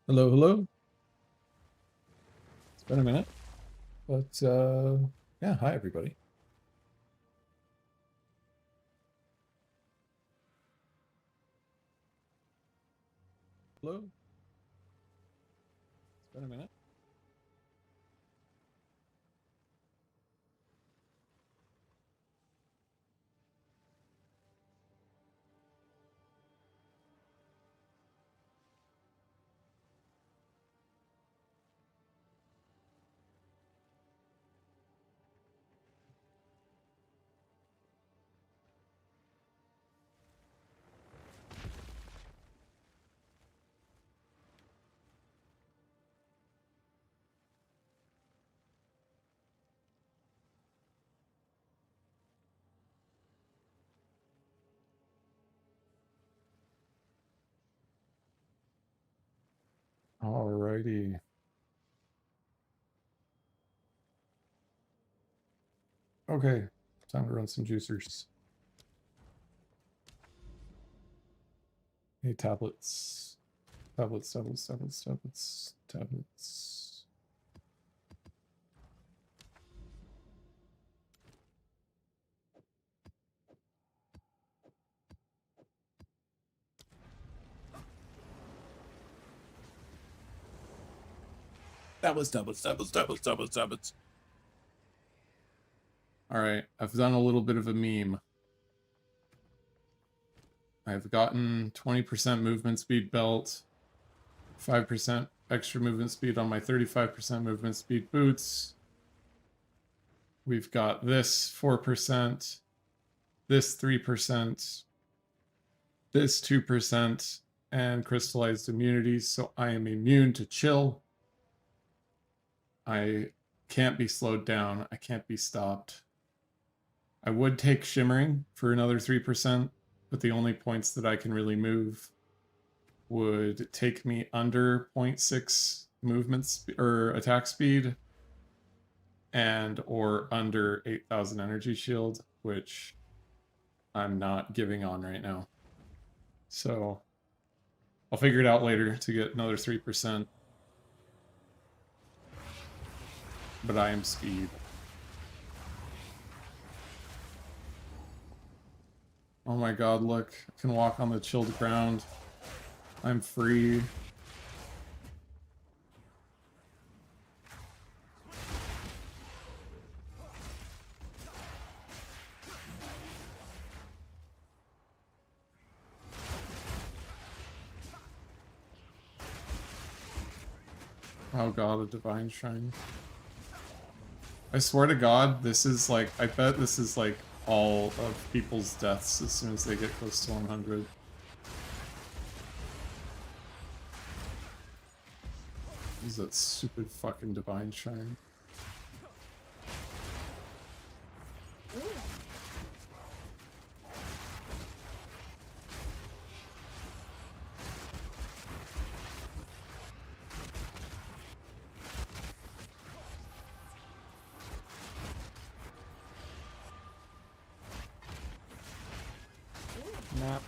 Hello, hello. It's been a minute, but yeah, hi everybody. Hello. It's been a minute. Alrighty. Okay, time to run some juicers. Hey, tablets. Tablets. Tablets. Alright, I've done a little bit of a meme. I've gotten 20% movement speed belt, 5% extra movement speed on my 35% movement speed boots. We've got this 4%, this 3%, this 2%, and crystallized immunity, so I am immune to chill. I can't be slowed down. I can't be stopped. I would take shimmering for another 3%, but the only points that I can really move would take me under 0.6 movement or attack speed and or under 8,000 energy shield, which I'm not giving on right now. So I'll figure it out later to get another 3%. But I am speed. Oh my god, look. I can walk on the chilled ground. I'm free. Oh god, a divine shrine. I swear to god, this is like, I bet this is like all of people's deaths as soon as they get close to 100. What is that stupid fucking divine shrine? Map.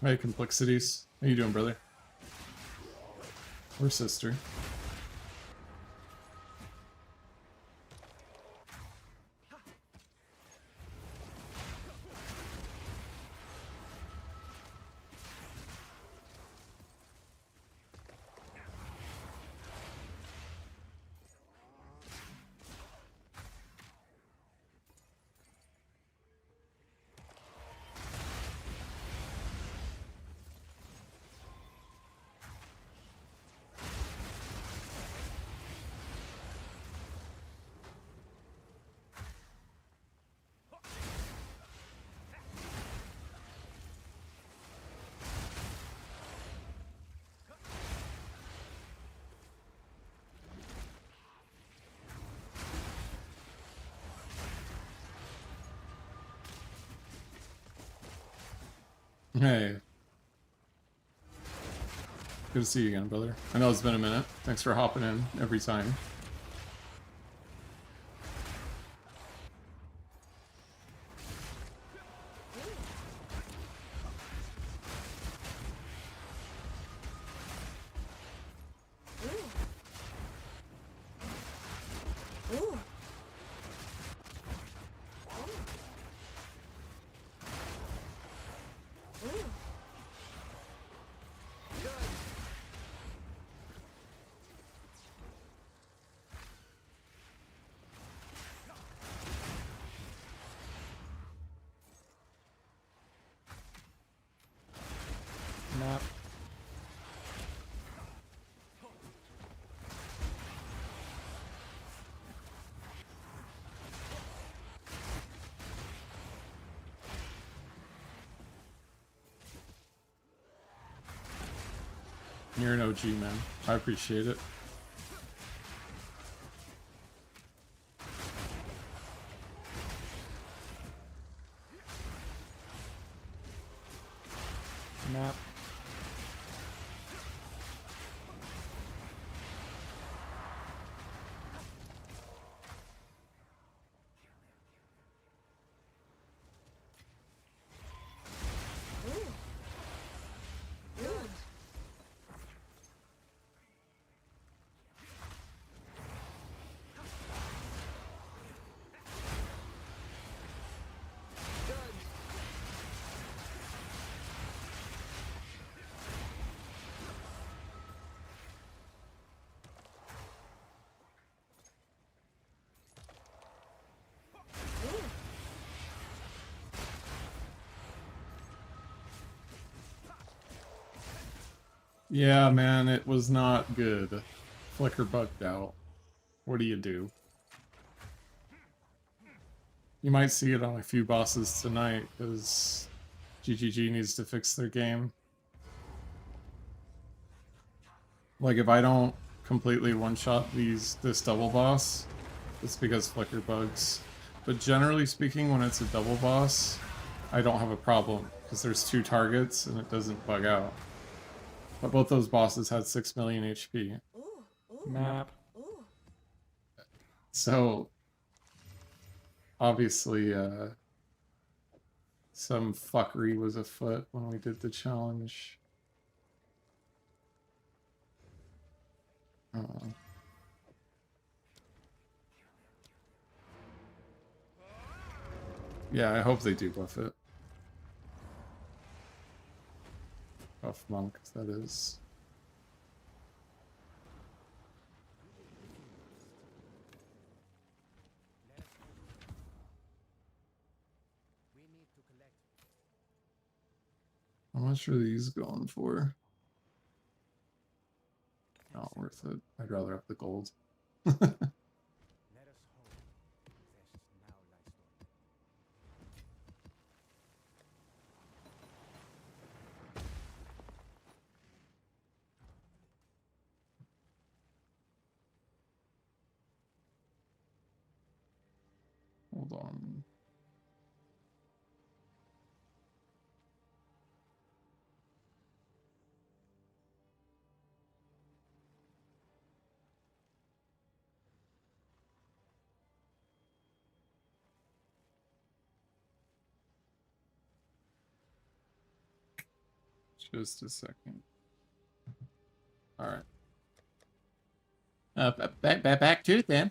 Hey, Complexities. How you doing, brother? Or sister? Hey. Good to see you again, brother. I know it's been a minute. Thanks for hopping in every time. Map. You're an OG, man. I appreciate it. Map. Yeah, man, it was not good. Flicker bugged out. What do you do? You might see it on a few bosses tonight, because GGG needs to fix their game. Like, if I don't completely one-shot this double boss, it's because Flicker bugs. But generally speaking, when it's a double boss, I don't have a problem, because there's 2 targets and it doesn't bug out. But both those bosses had 6 million HP. Map. So, obviously, some fuckery was afoot when we did the challenge. Yeah, I hope they do buff it. Buff monk, that is. How much are these going for? Not worth it. I'd rather have the gold. Hold on. Just a second. All right. Back to it then.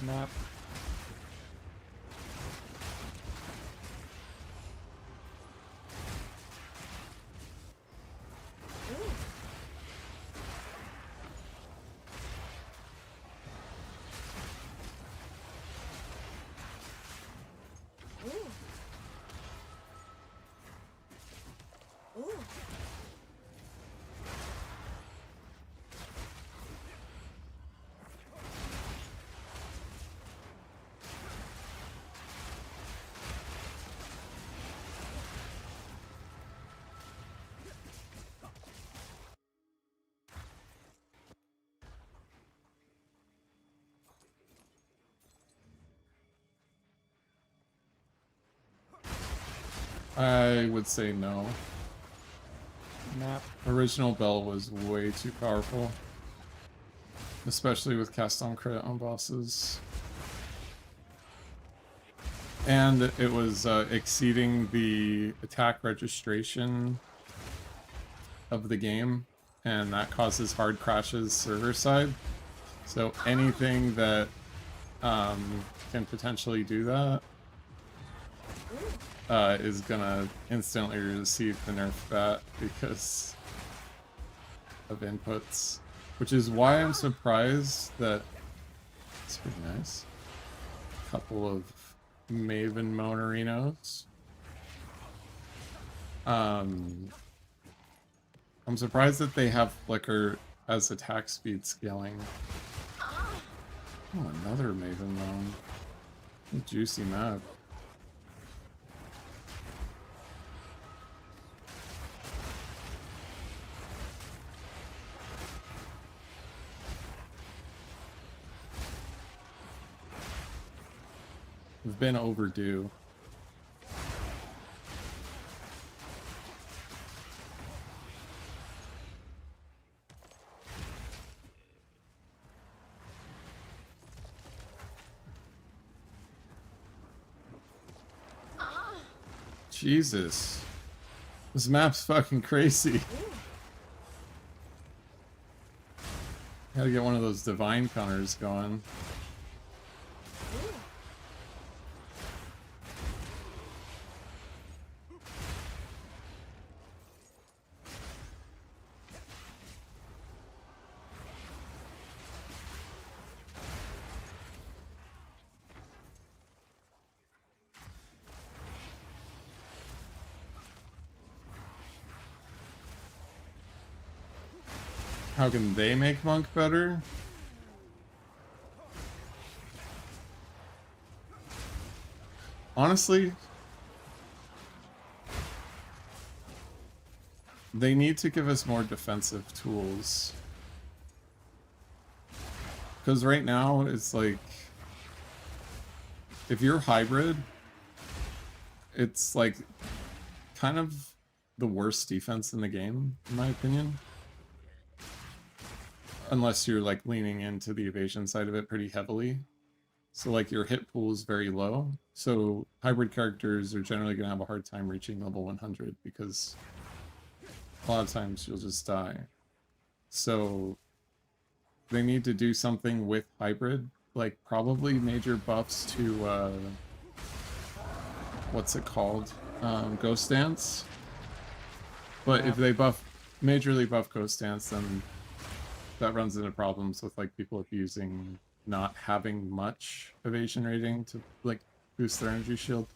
Map. I would say no. Map. Original Bell was way too powerful. Especially with cast on crit on bosses. And it was exceeding the attack registration of the game, and that causes hard crashes server side. So anything that can potentially do that is gonna instantly receive the nerf bat because of inputs, which is why I'm surprised that it's pretty nice. A couple of Maven Monerinos. I'm surprised that they have Flicker as attack speed scaling. Oh, another Maven Mon. Juicy map. We've been overdue. Jesus. This map's fucking crazy. Gotta get one of those divine counters going. How can they make Monk better? Honestly, they need to give us more defensive tools. Because right now, it's like, if you're hybrid, it's like kind of the worst defense in the game, in my opinion. Unless you're like leaning into the evasion side of it pretty heavily. So like your hit pool is very low. So hybrid characters are generally going to have a hard time reaching level 100 because a lot of times you'll just die. So they need to do something with hybrid, like probably major buffs to what's it called? Ghost Dance. But if they majorly buff Ghost Dance, then that runs into problems with like people abusing not having much evasion rating to like boost their energy shield.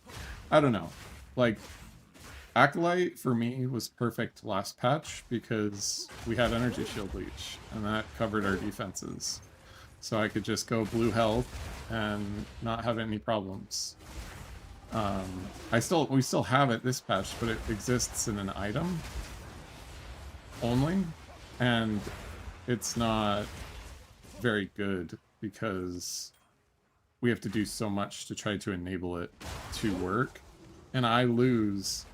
I don't know. Like Acolyte for me was perfect last patch because we had energy shield leech and that covered our defenses. So I could just go blue health and not have any problems. We still have it this patch, but it exists in an item only, and it's not very good because we have to do so much to try to enable it to work, and I lose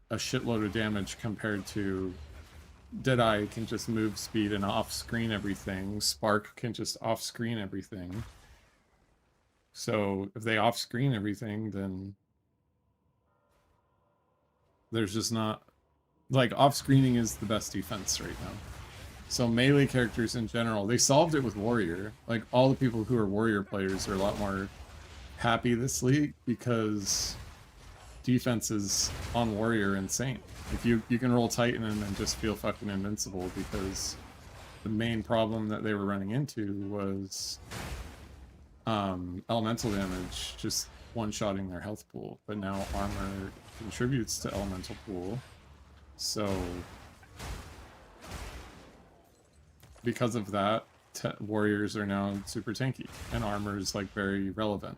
a shitload of damage compared to Deadeye can just move speed and off-screen everything. Spark can just off-screen everything. So if they off-screen everything, then there's just not... Like, off-screening is the best defense right now. So melee characters in general, they solved it with Warrior. Like, all the people who are Warrior players are a lot more happy this league because defenses on Warrior are insane. If you can roll Titan and then just feel fucking invincible because the main problem that they were running into was elemental damage, just one-shotting their health pool. But now armor contributes to elemental pool. So because of that, warriors are now super tanky, and armor is like very relevant.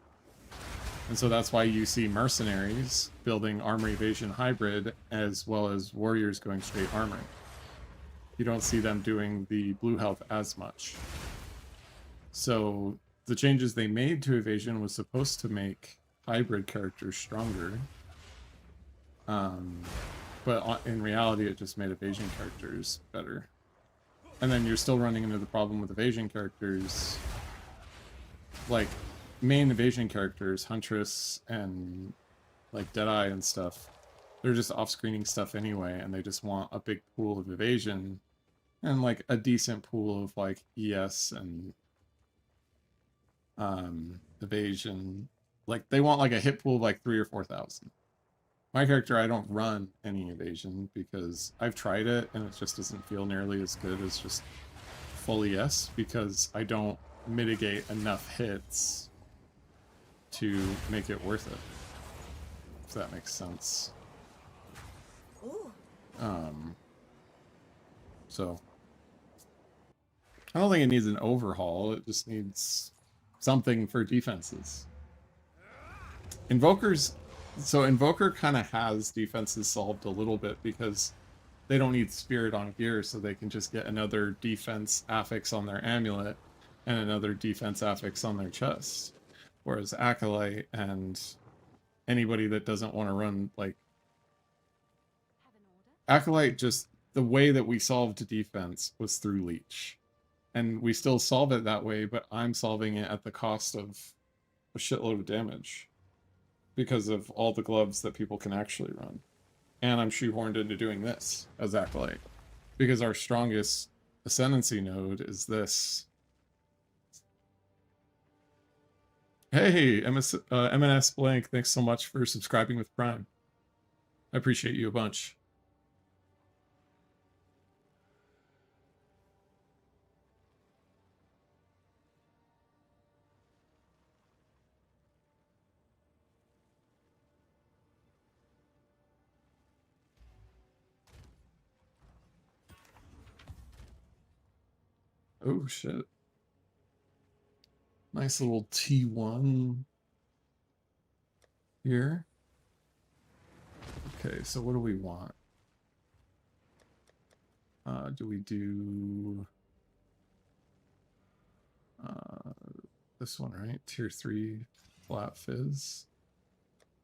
And so that's why you see mercenaries building armor evasion hybrid as well as warriors going straight armor. You don't see them doing the blue health as much. So the changes they made to evasion was supposed to make hybrid characters stronger. But in reality, it just made evasion characters better. And then you're still running into the problem with evasion characters. Like, main evasion characters, Huntress and, like, Deadeye and stuff, they're just off-screening stuff anyway, and they just want a big pool of evasion and, like, a decent pool of, like, ES and evasion. Like, they want, like, a hit pool of, like, 3,000 or 4,000. My character, I don't run any evasion because I've tried it and it just doesn't feel nearly as good as just full ES because I don't mitigate enough hits to make it worth it. If that makes sense. Ooh. So I don't think it needs an overhaul. It just needs something for defenses. Invokers. So Invoker kind of has defenses solved a little bit because they don't need Spirit on gear, so they can just get another defense affix on their amulet and another defense affix on their chest. Whereas Acolyte and anybody that doesn't want to run, like... Acolyte, just the way that we solved defense was through Leech. And we still solve it that way, but I'm solving it at the cost of a shitload of damage. Because of all the gloves that people can actually run. And I'm shoehorned into doing this as Acolyte. Because our strongest Ascendancy node is this. Hey, MNS Blank, thanks so much for subscribing with Prime. I appreciate you a bunch. Oh, shit. Nice little T1 here. Okay, so what do we want? Do we do this one, right? Tier 3 flat fizz.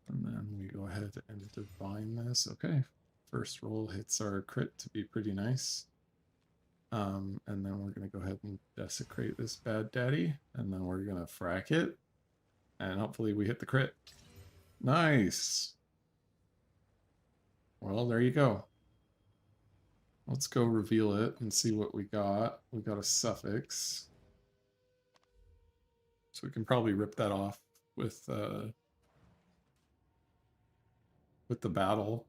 And then we go ahead and divine this. Okay. First roll hits our crit to be pretty nice. And then we're going to go ahead and desecrate this bad daddy. And then we're going to frack it. And hopefully we hit the crit. Nice. Well, there you go. Let's go reveal it and see what we got. We got a suffix. So we can probably rip that off with the battle.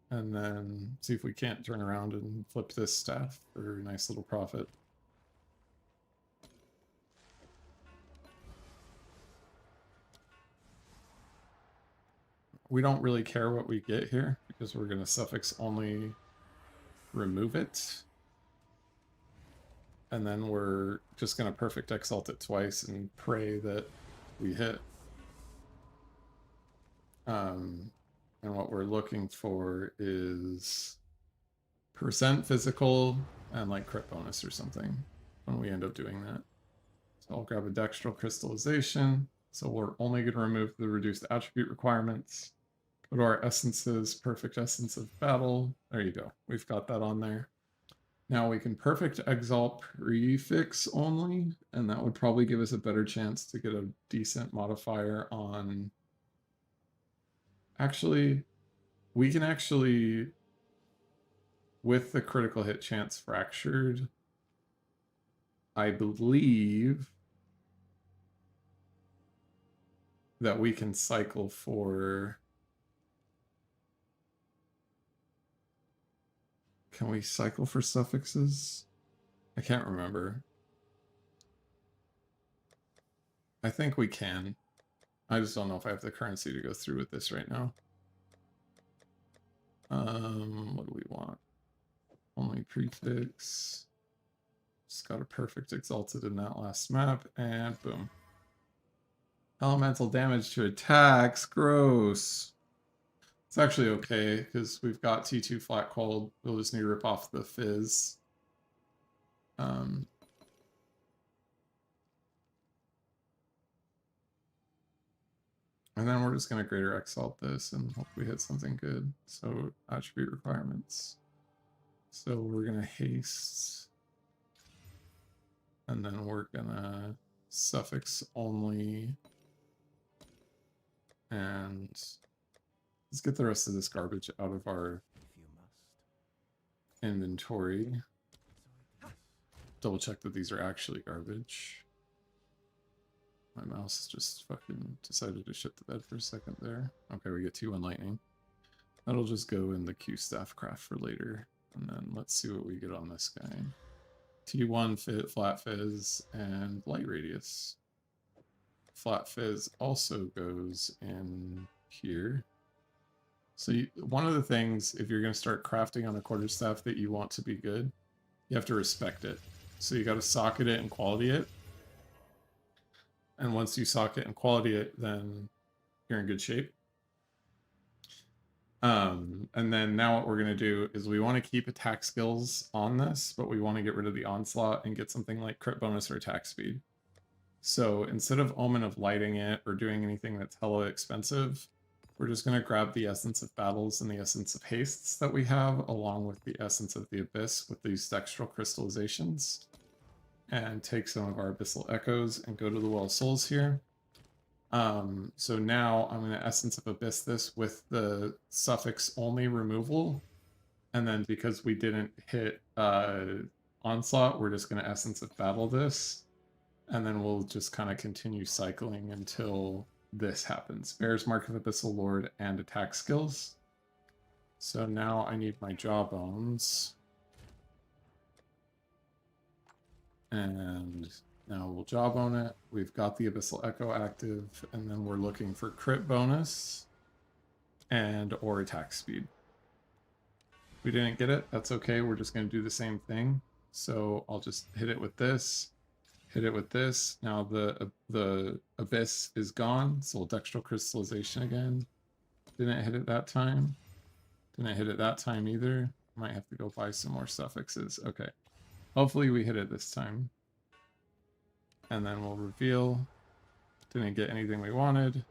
And then see if we can't turn around and flip this staff for a nice little profit. We don't really care what we get here because we're going to suffix only remove it. And then we're just going to perfect exalt it twice and pray that we hit. And what we're looking for is percent physical and like crit bonus or something when we end up doing that. So I'll grab a dextral crystallization. So we're only going to remove the reduced attribute requirements. Go to our essences, perfect essence of battle. There you go. We've got that on there. Now we can perfect exalt prefix only, and that would probably give us a better chance to get a decent modifier on... Actually, we can actually, with the critical hit chance fractured, I believe that we can cycle for... Can we cycle for suffixes? I can't remember. I think we can. I just don't know if I have the currency to go through with this right now. What do we want? Only prefix. Just got a perfect exalted in that last map, and boom. Elemental damage to attacks. Gross. It's actually okay, because we've got T2 flat cold. We'll just need to rip off the fizz. And then we're just going to greater exalt this and hope we hit something good. So attribute requirements. So we're going to haste. And then we're going to suffix only. And let's get the rest of this garbage out of our inventory. Double check that these are actually garbage. My mouse just fucking decided to shit the bed for a second there. Okay, we get T1 lightning. That'll just go in the Q staff craft for later. And then let's see what we get on this guy. T1 fit, flat fizz, and light radius. Flat fizz also goes in here. So one of the things, if you're going to start crafting on a quarterstaff that you want to be good, you have to respect it. So you got to socket it and quality it. And once you socket and quality it, then you're in good shape. And then now what we're going to do is we want to keep attack skills on this, but we want to get rid of the onslaught and get something like crit bonus or attack speed. So instead of Omen of lighting it or doing anything that's hella expensive, we're just going to grab the Essence of Battles and the Essence of Hastes that we have, along with the Essence of the Abyss with these textural crystallizations, and take some of our Abyssal Echoes and go to the Well of Souls here. So now I'm going to Essence of Abyss this with the suffix only removal, and then because we didn't hit Onslaught, we're just going to Essence of Battle this, and then we'll just kind of continue cycling until this happens. Bear's Mark of Abyssal Lord and attack skills. So now I need my Jawbones. And now we'll Jawbone it. We've got the Abyssal Echo active, and then we're looking for crit bonus and or attack speed. If we didn't get it, that's okay. We're just going to do the same thing. So I'll just hit it with this. Hit it with this. Now the Abyss is gone, so we'll Dextral Crystallization again. Didn't hit it that time. Didn't hit it that time either. Might have to go buy some more suffixes. Okay. Hopefully we hit it this time. And then we'll reveal. Didn't get anything we wanted.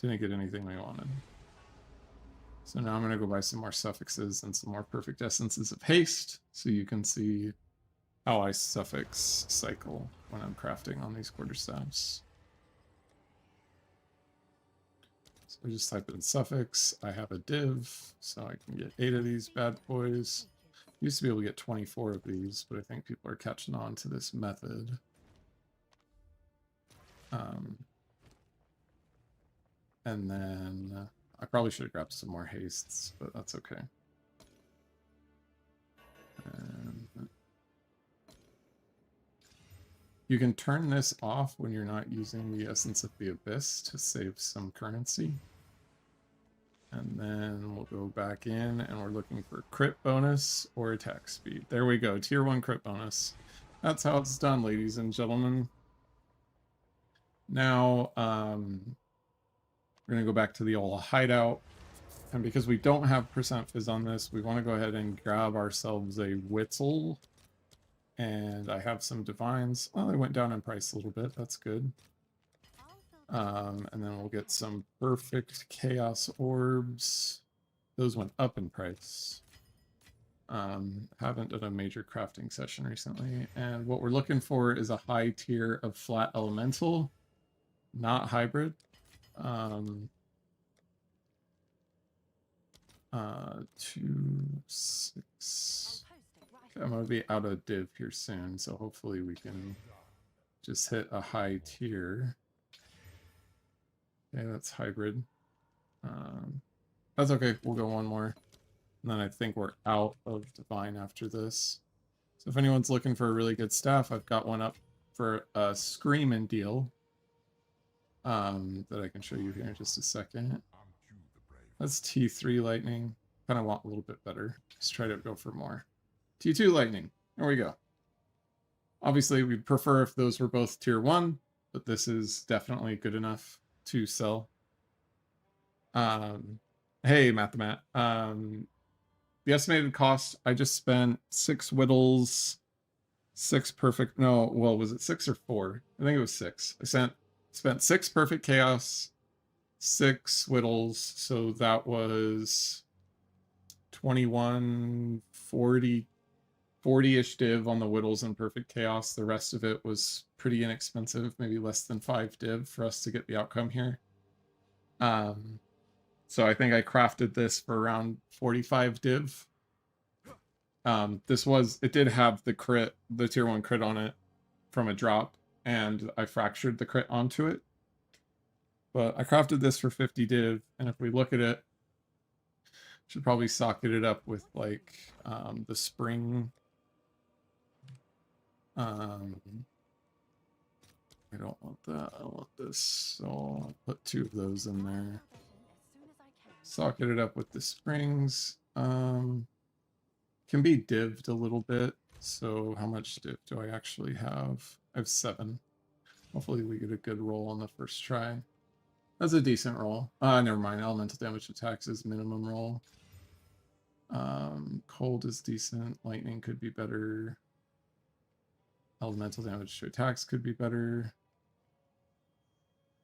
Didn't get anything we wanted. So now I'm going to go buy some more suffixes and some more perfect essences of haste, so you can see how I suffix cycle when I'm crafting on these quarterstaffs. So I just type in suffix. I have a div, so I can get 8 of these bad boys. Used to be able to get 24 of these, but I think people are catching on to this method. And then I probably should have grabbed some more hastes, but that's okay. And you can turn this off when you're not using the Essence of the Abyss to save some currency. And then we'll go back in and we're looking for crit bonus or attack speed. There we go, tier 1 crit bonus. That's how it's done, ladies and gentlemen. Now, we're going to go back to the old hideout. And because we don't have percent fizz on this, we want to go ahead and grab ourselves a Witzel. And I have some divines. Oh, they went down in price a little bit. That's good. And then we'll get some perfect chaos orbs. Those went up in price. Haven't done a major crafting session recently. And what we're looking for is a high tier of flat elemental, not hybrid. 2, 6. Okay, I'm gonna be out of div here soon, so hopefully we can just hit a high tier. Okay, that's hybrid. That's okay, we'll go one more. And then I think we're out of divine after this. So if anyone's looking for a really good staff, I've got one up for a Screamin' deal. That I can show you here in just a second. That's T3 lightning. Kind of want a little bit better. Let's try to go for more. T2 lightning. There we go. Obviously, we'd prefer if those were both tier 1, but this is definitely good enough to sell. Hey, Mathemat. The estimated cost, I just spent 6 whittles, 6 perfect, no, well, was it 6 or 4? I think it was 6. I spent 6 perfect chaos, 6 whittles, so that was 21, 40, 40-ish div on the whittles and perfect chaos. The rest of it was pretty inexpensive, maybe less than 5 div for us to get the outcome here. So I think I crafted this for around 45 div. It did have the crit, the tier 1 crit on it from a drop, and I fractured the crit onto it. But I crafted this for 50 div, and if we look at it, should probably socket it up with like the spring. I don't want that. I want this. So I'll put 2 of those in there. Socket it up with the springs. Can be dived a little bit. So how much div do I actually have? I have 7. Hopefully we get a good roll on the first try. That's a decent roll. Never mind. Elemental damage attacks is minimum roll. Cold is decent. Lightning could be better. Elemental damage to attacks could be better.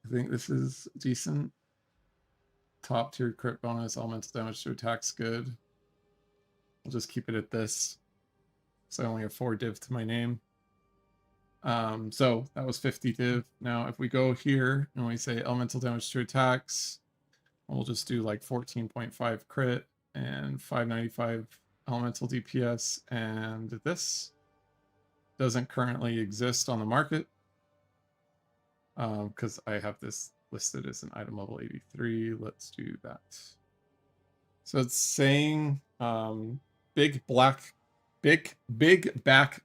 I think this is decent. Top tier crit bonus. Elemental damage to attacks good. I'll just keep it at this. So I only have 4 div to my name. So that was 50 div. Now if we go here and we say elemental damage to attacks, we'll just do like 14.5 crit and 595 elemental DPS, and this doesn't currently exist on the market because I have this listed as an item level 83. Let's do that. So it's saying big back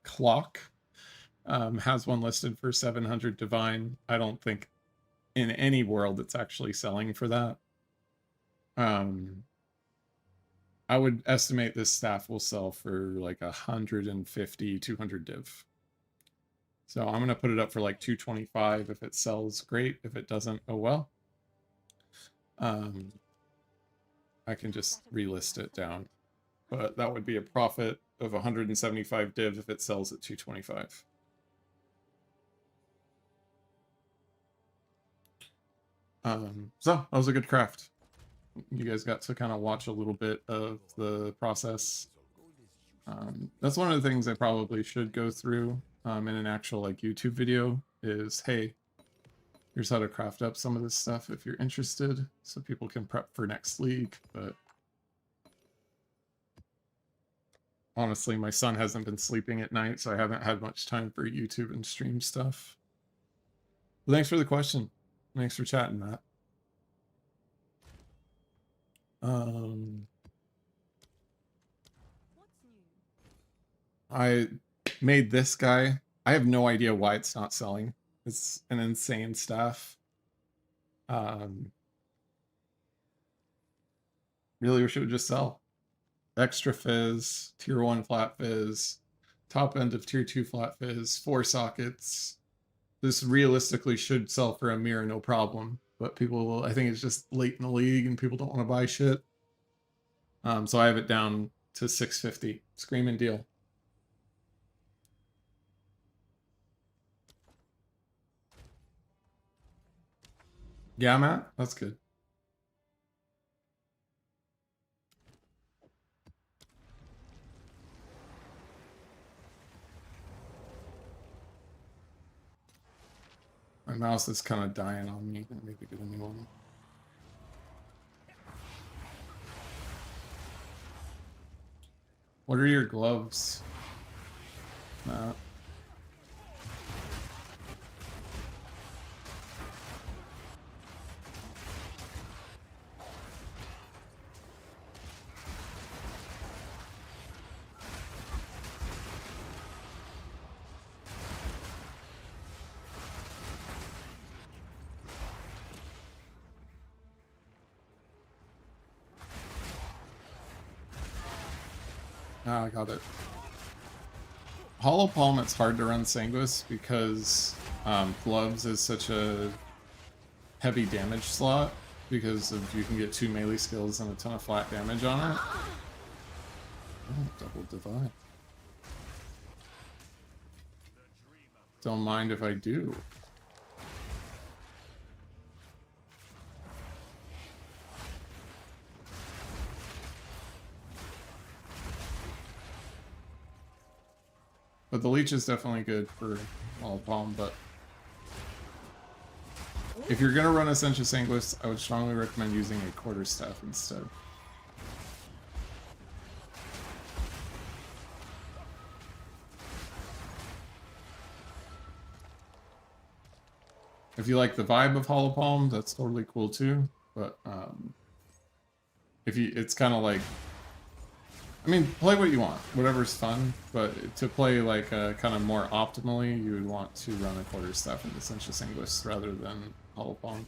clock has one listed for 700 divine. I don't think in any world it's actually selling for that. I would estimate this staff will sell for like 150, 200 div. So I'm going to put it up for like 225. If it sells, great. If it doesn't, oh well. I can just relist it down. But that would be a profit of 175 div if it sells at 225. So that was a good craft. You guys got to kind of watch a little bit of the process. That's one of the things I probably should go through in an actual like YouTube video is, hey, here's how to craft up some of this stuff if you're interested, so people can prep for next league. But honestly, my son hasn't been sleeping at night, so I haven't had much time for YouTube and stream stuff. But thanks for the question. Thanks for chatting, Matt. I made this guy. I have no idea why it's not selling. It's an insane staff. Really wish it would just sell. Extra fizz, tier 1 flat fizz, top end of tier 2 flat fizz, 4 sockets. This realistically should sell for a mirror, no problem. But people will, I think it's just late in the league and people don't want to buy shit. So I have it down to 650. Screaming deal. Yeah, Matt? That's good. My mouse is kind of dying on me. Maybe get a new one. What are your gloves, Matt? Ah, I got it. Hollow Palm, it's hard to run Sanguis because gloves is such a heavy damage slot because of you can get 2 melee skills and a ton of flat damage on it. Oh, double divide. Don't mind if I do. But the leech is definitely good for Hollow Palm, but if you're gonna run a Sensuous Anguish, I would strongly recommend using a quarterstaff instead. If you like the vibe of Hollow Palm, that's totally cool too. But if you, it's kind of like, I mean, play what you want, whatever's fun. But to play like kind of more optimally, you would want to run a quarterstaff into Sensuous Anguish rather than Hollow Palm.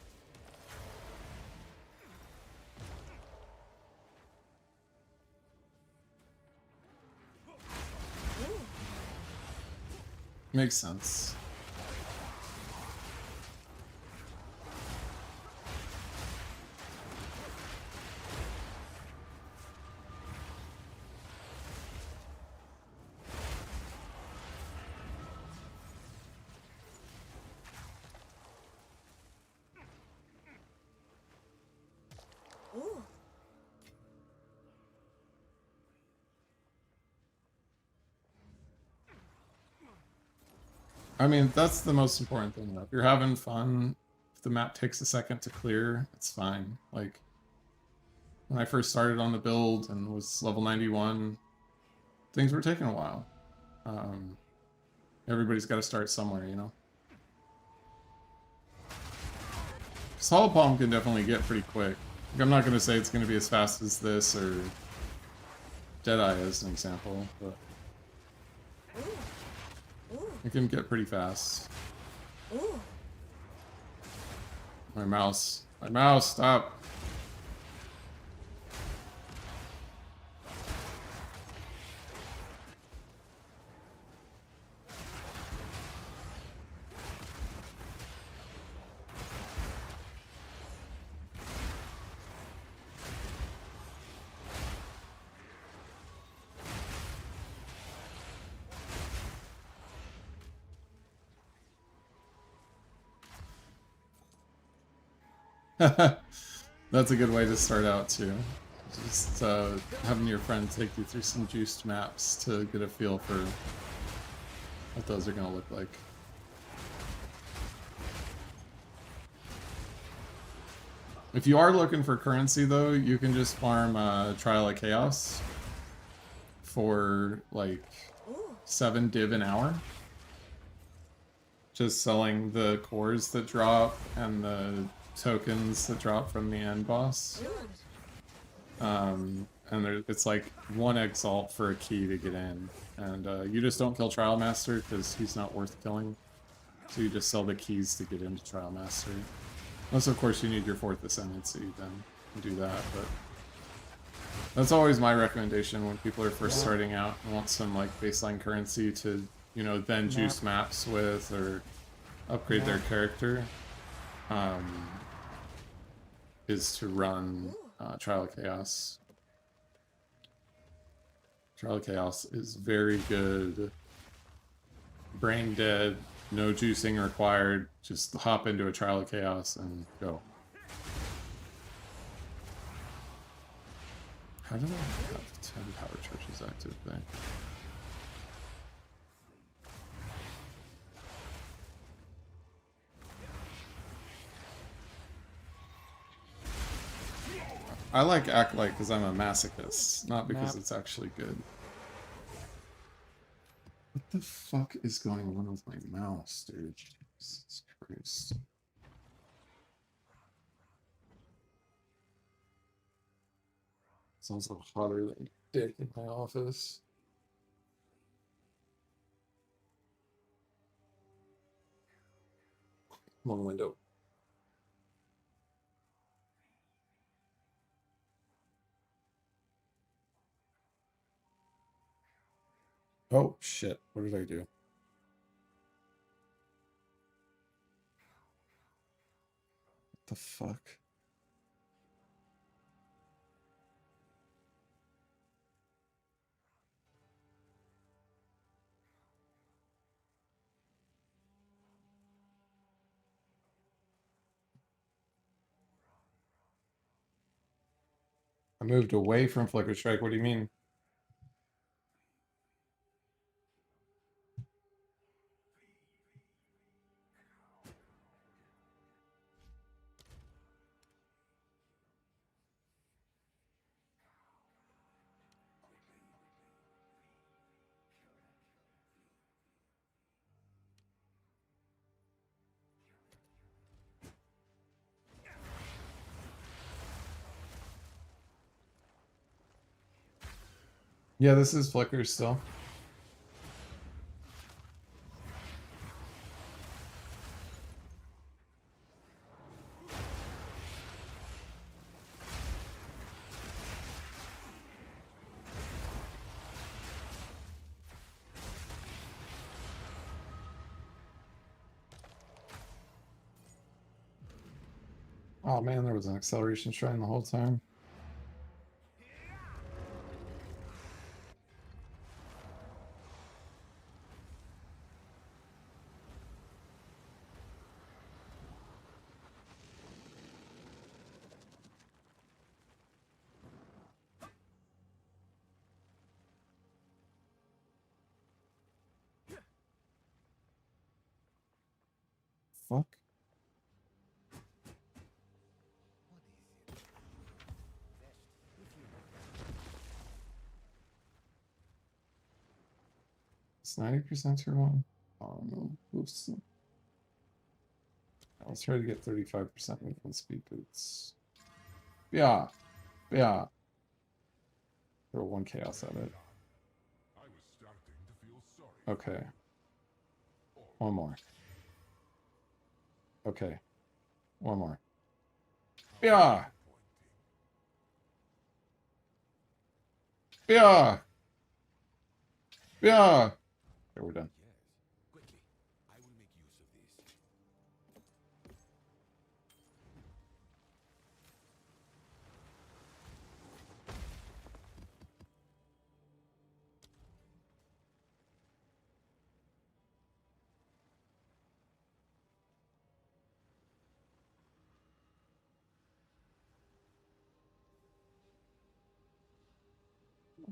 Makes sense. Ooh. I mean, that's the most important thing. If you're having fun, if the map takes a second to clear, it's fine. Like, when I first started on the build and was level 91, things were taking a while. Everybody's got to start somewhere, you know? Hollow Palm can definitely get pretty quick. Like, I'm not going to say it's going to be as fast as this or Deadeye as an example, but it can get pretty fast. Ooh. My mouse, stop! That's a good way to start out too. Just having your friend take you through some juiced maps to get a feel for what those are going to look like. If you are looking for currency though, you can just farm Trial of Chaos for like 7 div an hour. Just selling the cores that drop and the tokens that drop from the end boss. And it's like 1 exalt for a key to get in. And you just don't kill Trial Master because he's not worth killing. So you just sell the keys to get into Trial Master. Unless of course you need your 4th Ascendancy, then you do that. But that's always my recommendation when people are first starting out and want some like baseline currency to, you know, then juice maps with or upgrade their character. Is to run Trial of Chaos. Trial of Chaos is very good. Brain dead, no juicing required. Just hop into a Trial of Chaos and go. How do I have 10 power charges active there? I like Act Like because I'm a masochist, not because it's actually good. What the fuck is going on with my mouse, dude? Jesus Christ. It's also hotter than dick in my office. Long window. Oh, shit. What did I do? What the fuck? I moved away from Flicker Strike. What do you mean? Yeah, this is Flicker still. Oh man, there was an acceleration shrine the whole time. Fuck. It's 90% turn on. Oh no. Oops. Let's try to get 35% movement speed boots. Yeah. Yeah. Throw one chaos at it. Okay. One more. Okay. One more. Yeah. Yeah. Yeah. Okay, we're done.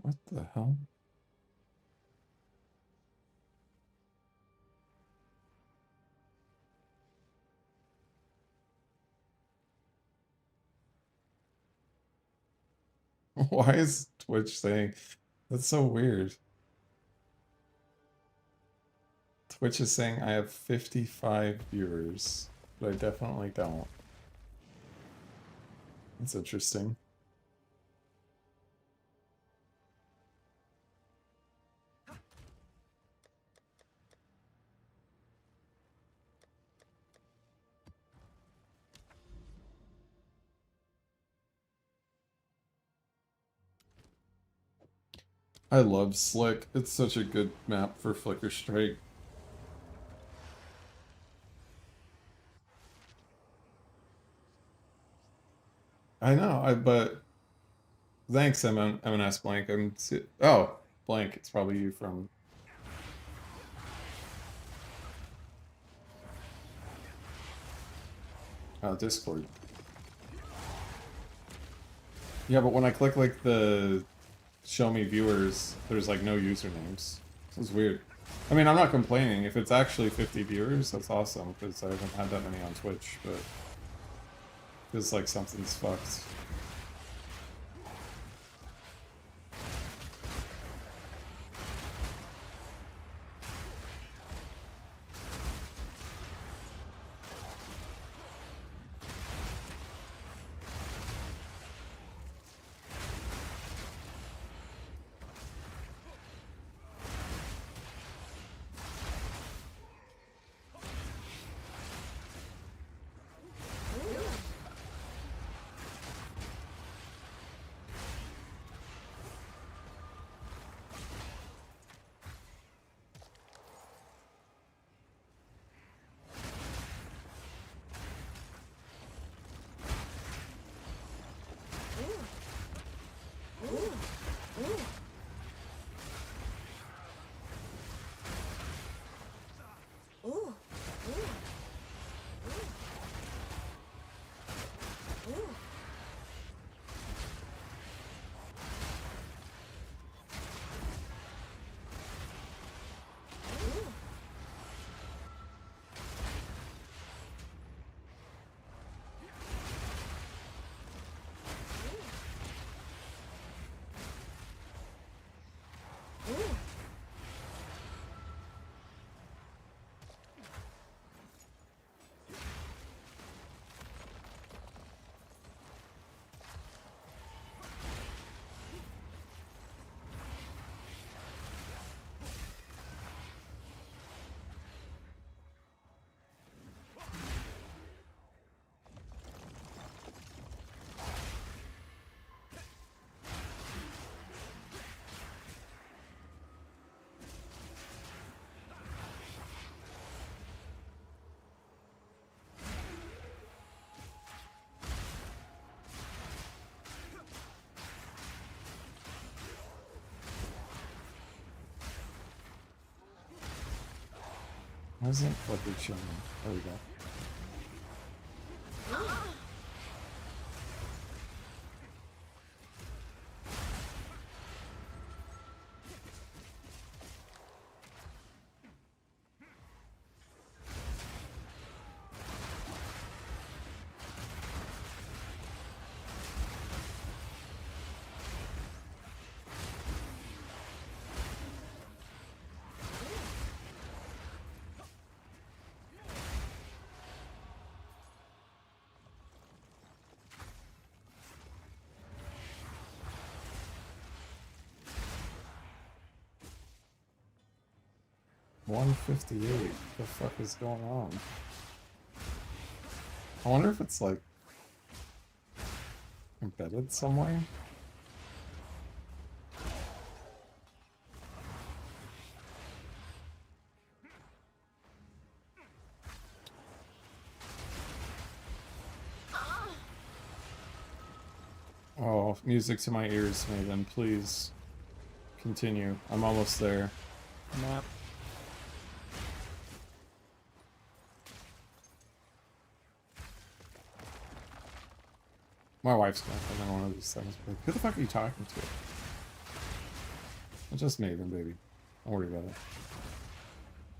What the hell? Why is Twitch saying that's so weird? Twitch is saying I have 55 viewers, but I definitely don't. That's interesting. I love Slick. It's such a good map for Flicker Strike. I know, but thanks, M&S Blank. Oh, Blank. It's probably you from Discord. Yeah, but when I click like the show me viewers, there's like no usernames. This is weird. I mean, I'm not complaining. If it's actually 50 viewers, that's awesome, because I haven't had that many on Twitch, but feels like something's fucked. Why isn't Flicker showing? There we go. $158. The fuck is going on? I wonder if it's like embedded somewhere. Oh, music to my ears, Maven. Please continue. I'm almost there. Map. My wife's gonna come in one of these things. But who the fuck are you talking to? It's just Maven, baby. Don't worry about it.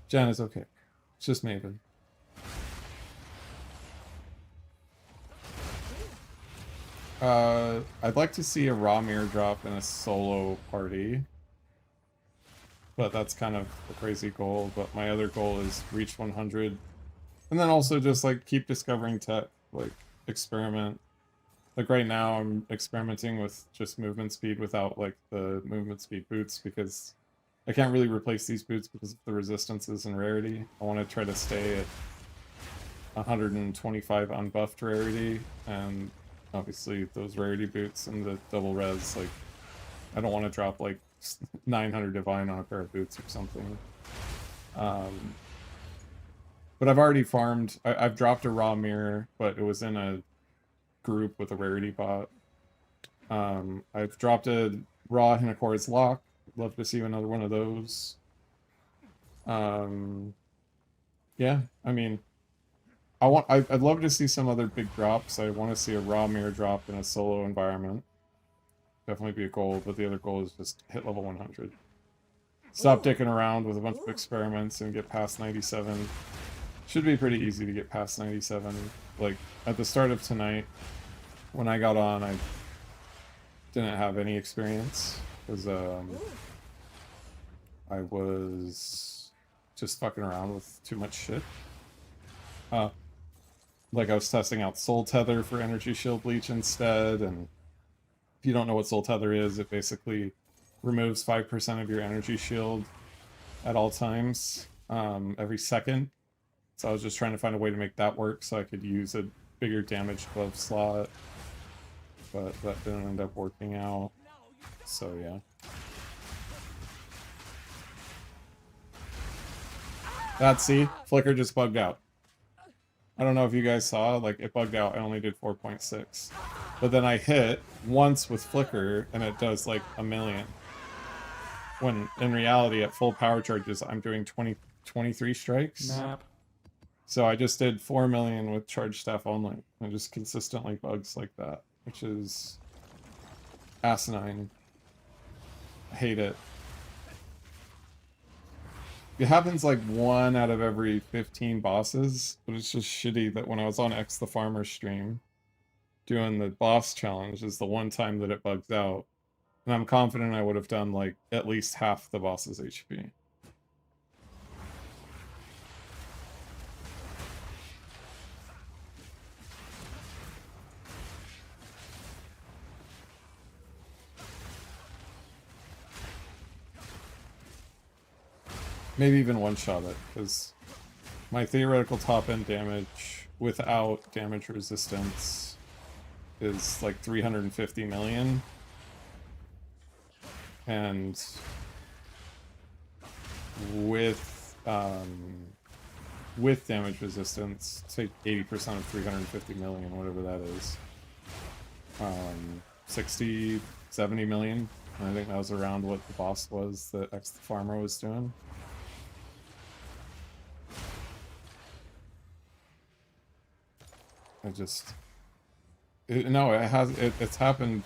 Jen, it's okay. It's just Maven. I'd like to see a raw mirror drop in a solo party. But that's kind of a crazy goal. But my other goal is reach 100. And then also just like keep discovering tech. Like experiment. Like right now I'm experimenting with just movement speed without like the movement speed boots because I can't really replace these boots because of the resistances and rarity. I want to try to stay at 125 unbuffed rarity, and obviously those rarity boots and the double res, like I don't want to drop like 900 divine on a pair of boots or something. But I've already farmed. I've dropped a raw mirror, but it was in a group with a rarity bot. I've dropped a raw Hinakora's Lock. Love to see another one of those. Yeah, I mean, I'd love to see some other big drops. I want to see a raw mirror drop in a solo environment. Definitely be a goal, but the other goal is just hit level 100. Stop dicking around with a bunch of experiments and get past 97. Should be pretty easy to get past 97. Like, at the start of tonight, when I got on, I didn't have any experience, because I was just fucking around with too much shit. Like, I was testing out Soul Tether for Energy Shield Bleach instead, and if you don't know what Soul Tether is, it basically removes 5% of your energy shield at all times, every second. So I was just trying to find a way to make that work so I could use a bigger damage glove slot. But that didn't end up working out. So yeah. See? Flicker just bugged out. I don't know if you guys saw, like, it bugged out. I only did 4.6. But then I hit once with Flicker, and it does, like, 1,000,000. When, in reality, at full power charges, I'm doing 23 strikes. Map. So I just did 4,000,000 with charge staff only. And just consistently bugs like that, which is asinine. I hate it. It happens like 1 out of every 15 bosses, but it's just shitty that when I was on X the Farmer stream doing the boss challenge is the one time that it bugs out. And I'm confident I would have done like at least half the boss's HP. Maybe even one-shot it, because my theoretical top-end damage without damage resistance is like 350 million. And with damage resistance, take 80% of 350 million, whatever that is. 60, 70 million. And I think that was around what the boss was that X the Farmer was doing. No, it's happened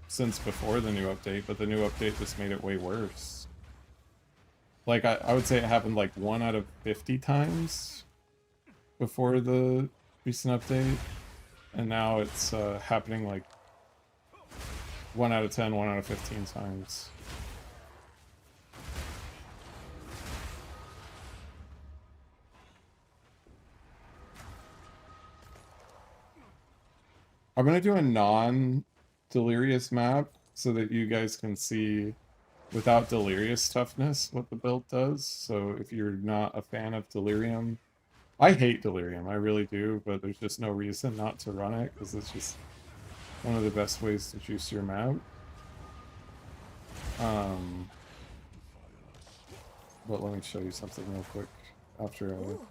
since before the new update, but the new update just made it way worse. Like, I would say it happened like 1 out of 50 times before the recent update, and now it's happening like 1 out of 10, 1 out of 15 times. I'm gonna do a non-delirious map so that you guys can see without delirious toughness what the build does. So if you're not a fan of delirium, I hate delirium, I really do, but there's just no reason not to run it because it's just one of the best ways to juice your map. But let me show you something real quick after I Ooh.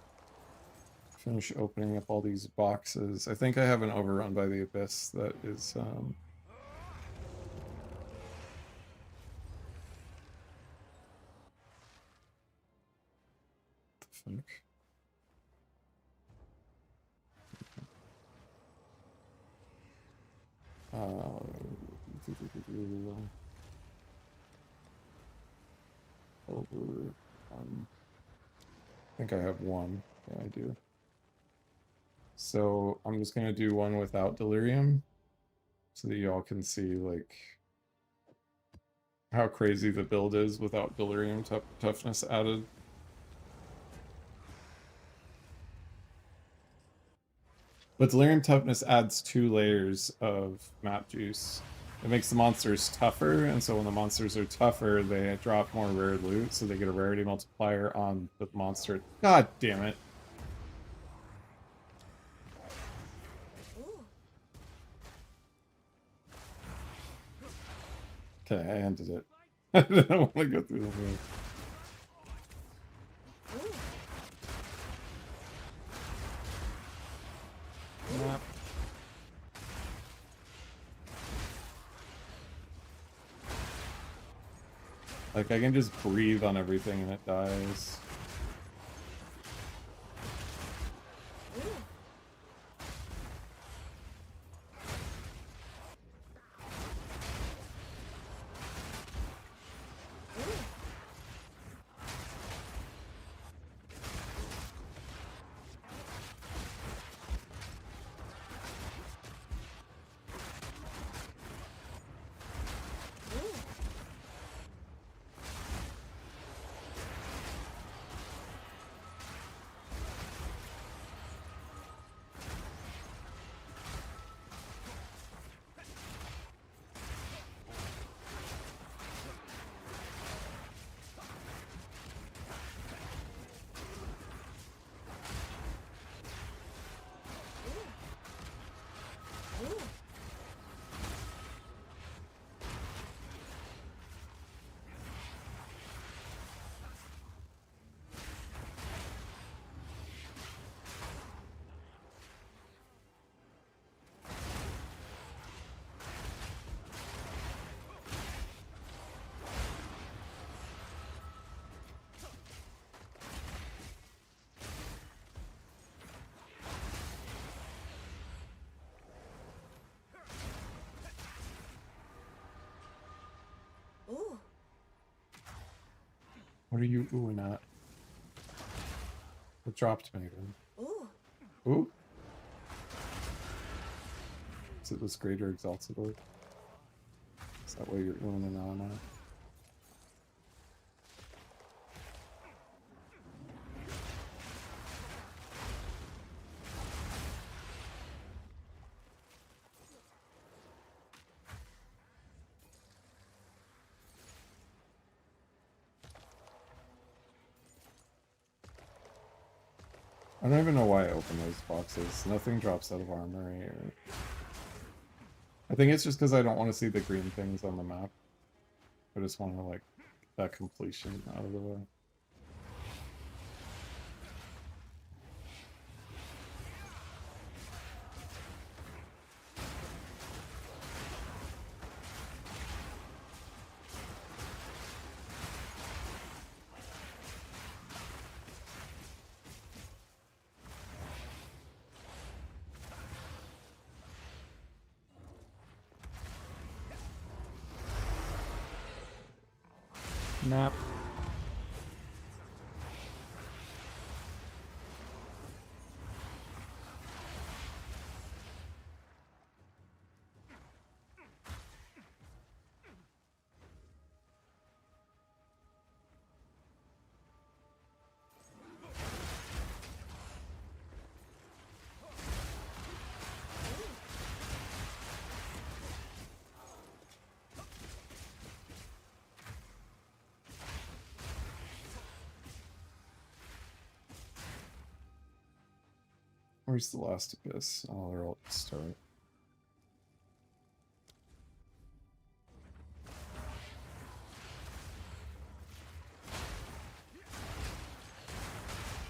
finish opening up all these boxes. I think I have an Overrun by the Abyss that is the fuck? Over. I think I have one. Yeah, I do. So I'm just gonna do one without delirium, so that y'all can see like how crazy the build is without delirium toughness added. But delirium toughness adds 2 layers of map juice. It makes the monsters tougher, and so when the monsters are tougher, they drop more rare loot, so they get a rarity multiplier on the monster. God damn it. Ooh. Okay, I ended it. I don't want to go through the room. Ooh. Map. Like, I can just breathe on everything and it dies. Ooh. Ooh. Ooh. Ooh. Ooh. What are you oohing at? It dropped me then. Ooh. Ooh? Is it this greater exalted orb? Is that why you're oohing and on at? I don't even know why I opened those boxes. Nothing drops out of armory. Or... I think it's just because I don't want to see the green things on the map. I just want to, like, get that completion out of the way. Nap. Where's the last abyss? Oh, they're all at the start.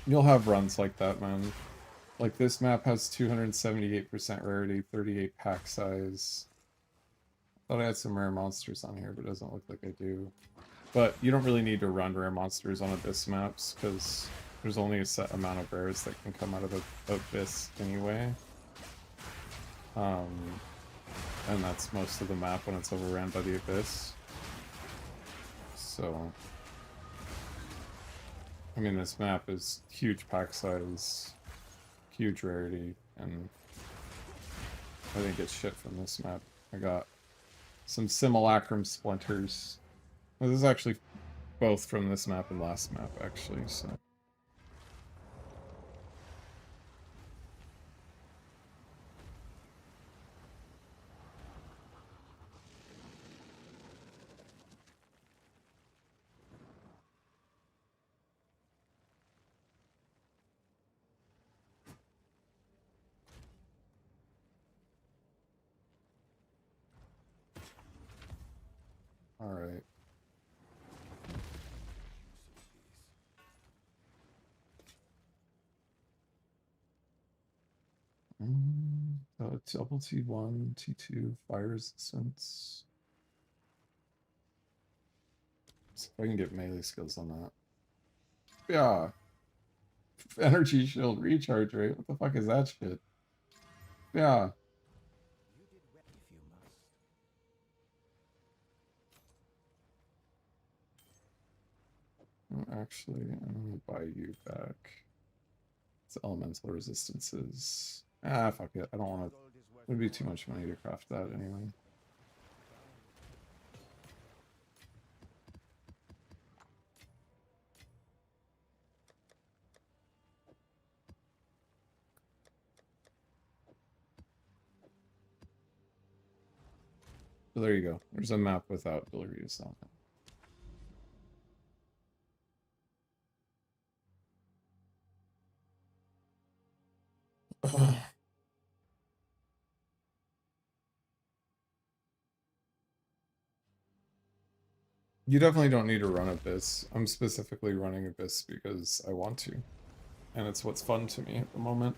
You'll have runs like that, man. Like, this map has 278% rarity, 38 pack size. Thought I had some rare monsters on here, but it doesn't look like I do. But you don't really need to run rare monsters on Abyss maps, because there's only a set amount of rares that can come out of the Abyss anyway. And that's most of the map when it's overran by the Abyss. So... I mean, this map is huge pack size, huge rarity, and I didn't get shit from this map. I got some simulacrum splinters. Well, this is actually both from this map and last map, actually, so... Alright. Double T1, T2, fire resistance. See if I can get melee skills on that. Yeah. Energy shield recharge rate. What the fuck is that shit? Yeah. Actually, I'm gonna buy you back. It's elemental resistances. Ah, fuck it. I don't want to. It would be too much money to craft that anyway. So there you go. There's a map without Delirious on it. You definitely don't need to run Abyss. I'm specifically running Abyss because I want to. And it's what's fun to me at the moment.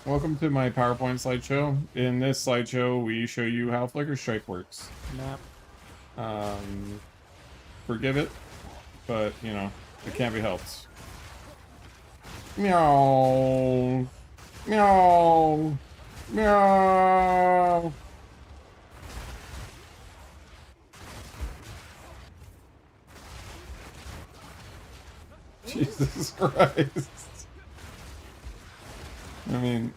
Welcome to my PowerPoint slideshow. In this slideshow, we show you how Flicker Strike works. Nap. Forgive it, but, you know, it can't be helped. Meow. Meow. Meow. Jesus Christ. I mean,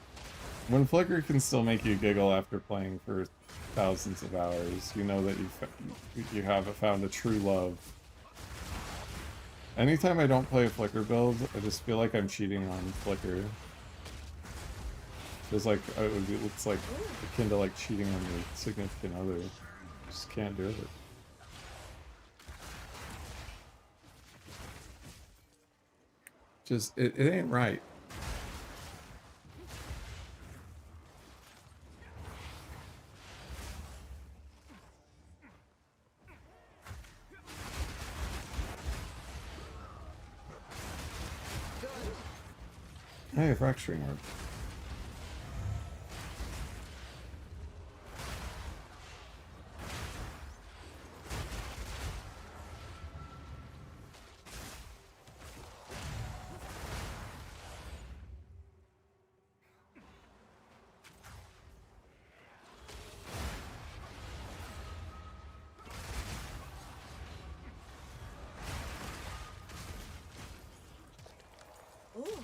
when Flicker can still make you giggle after playing for thousands of hours, you know that you have found a true love. Anytime I don't play a Flicker build, I just feel like I'm cheating on Flicker. Feels like it looks like akin to like cheating on your significant other. Just can't do it. Just it ain't right. Hey, fracturing orb. Ooh.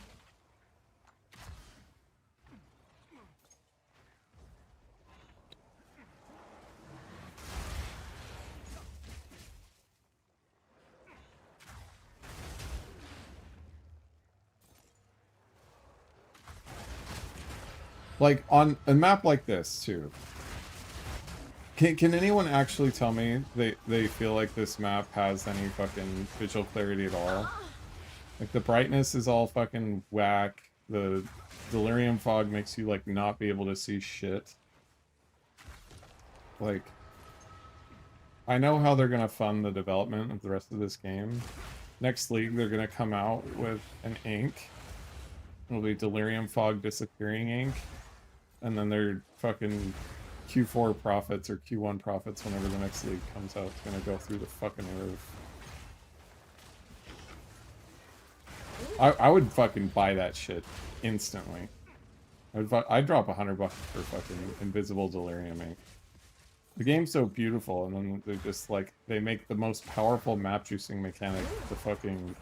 Like on a map like this too. Can anyone actually tell me they feel like this map has any fucking visual clarity at all? Like the brightness is all fucking whack. The delirium fog makes you like not be able to see shit. Like I know how they're gonna fund the development of the rest of this game. Next league they're gonna come out with an ink. It'll be delirium fog disappearing ink. And then their fucking Q4 profits or Q1 profits whenever the next league comes out, it's gonna go through the fucking roof. I would fucking buy that shit instantly. I'd drop $100 for fucking invisible delirium ink. The game's so beautiful, and then they're just like they make the most powerful map juicing mechanic the fucking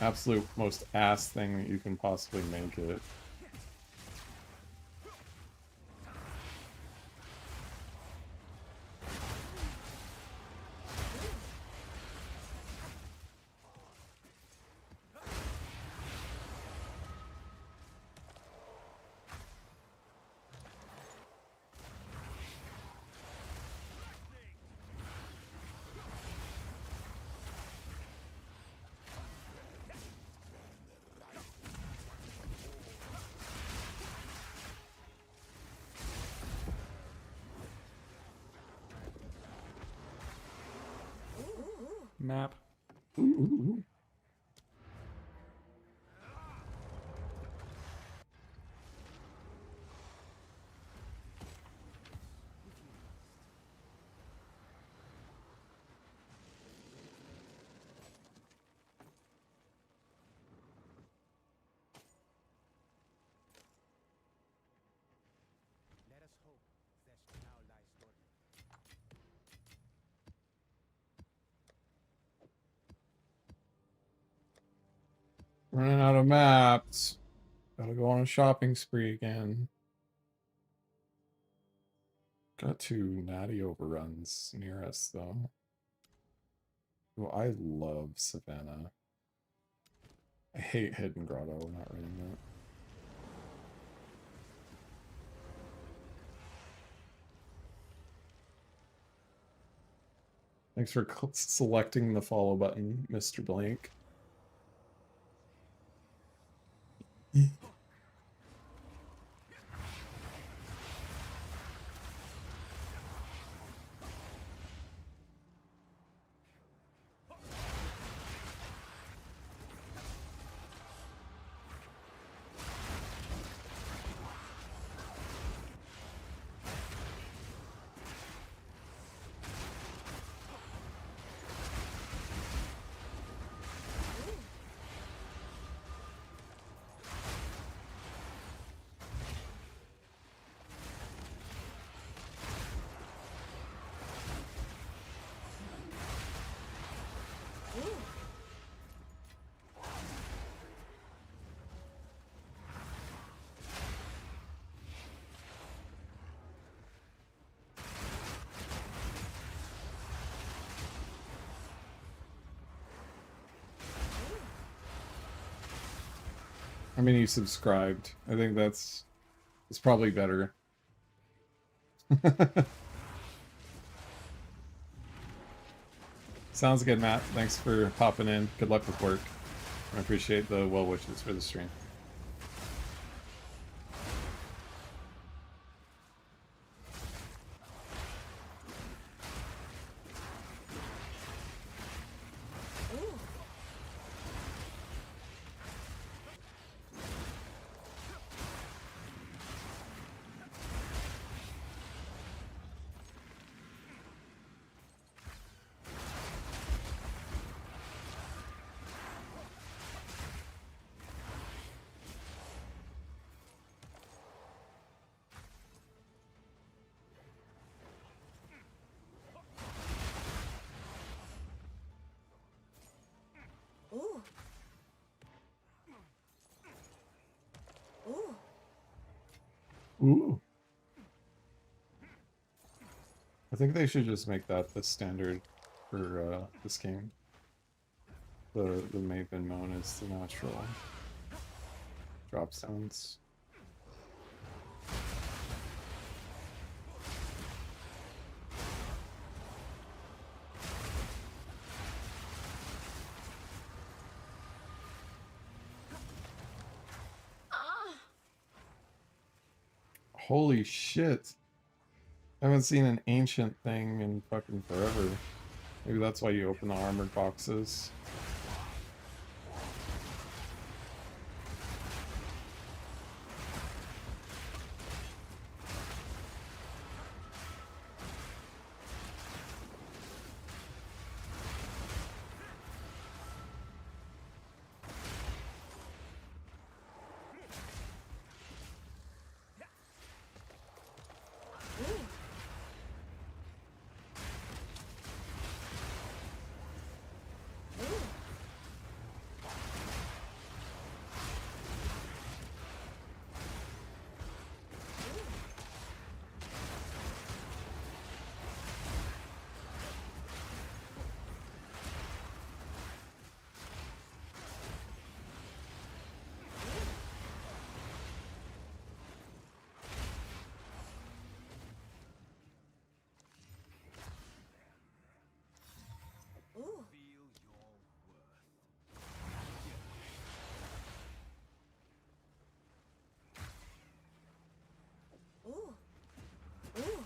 absolute most ass thing that you can possibly make it. Map. Ooh. Let us hope that now lies dormant. Running out of maps. Gotta go on a shopping spree again. Got two natty overruns near us, though. Oh, I love Savannah. I hate Hidden Grotto. We're not running that. Thanks for selecting the follow button, Mr. Blank. I mean, you subscribed. I think it's probably better. Sounds good, Matt. Thanks for popping in. Good luck with work. I appreciate the well wishes for the stream. Ooh. I think they should just make that the standard for this game. The Maven Moan is the natural drop sounds. Holy shit. I haven't seen an ancient thing in fucking forever. Maybe that's why you open the armored boxes. Ooh. Feel your worth. Ooh. Ooh.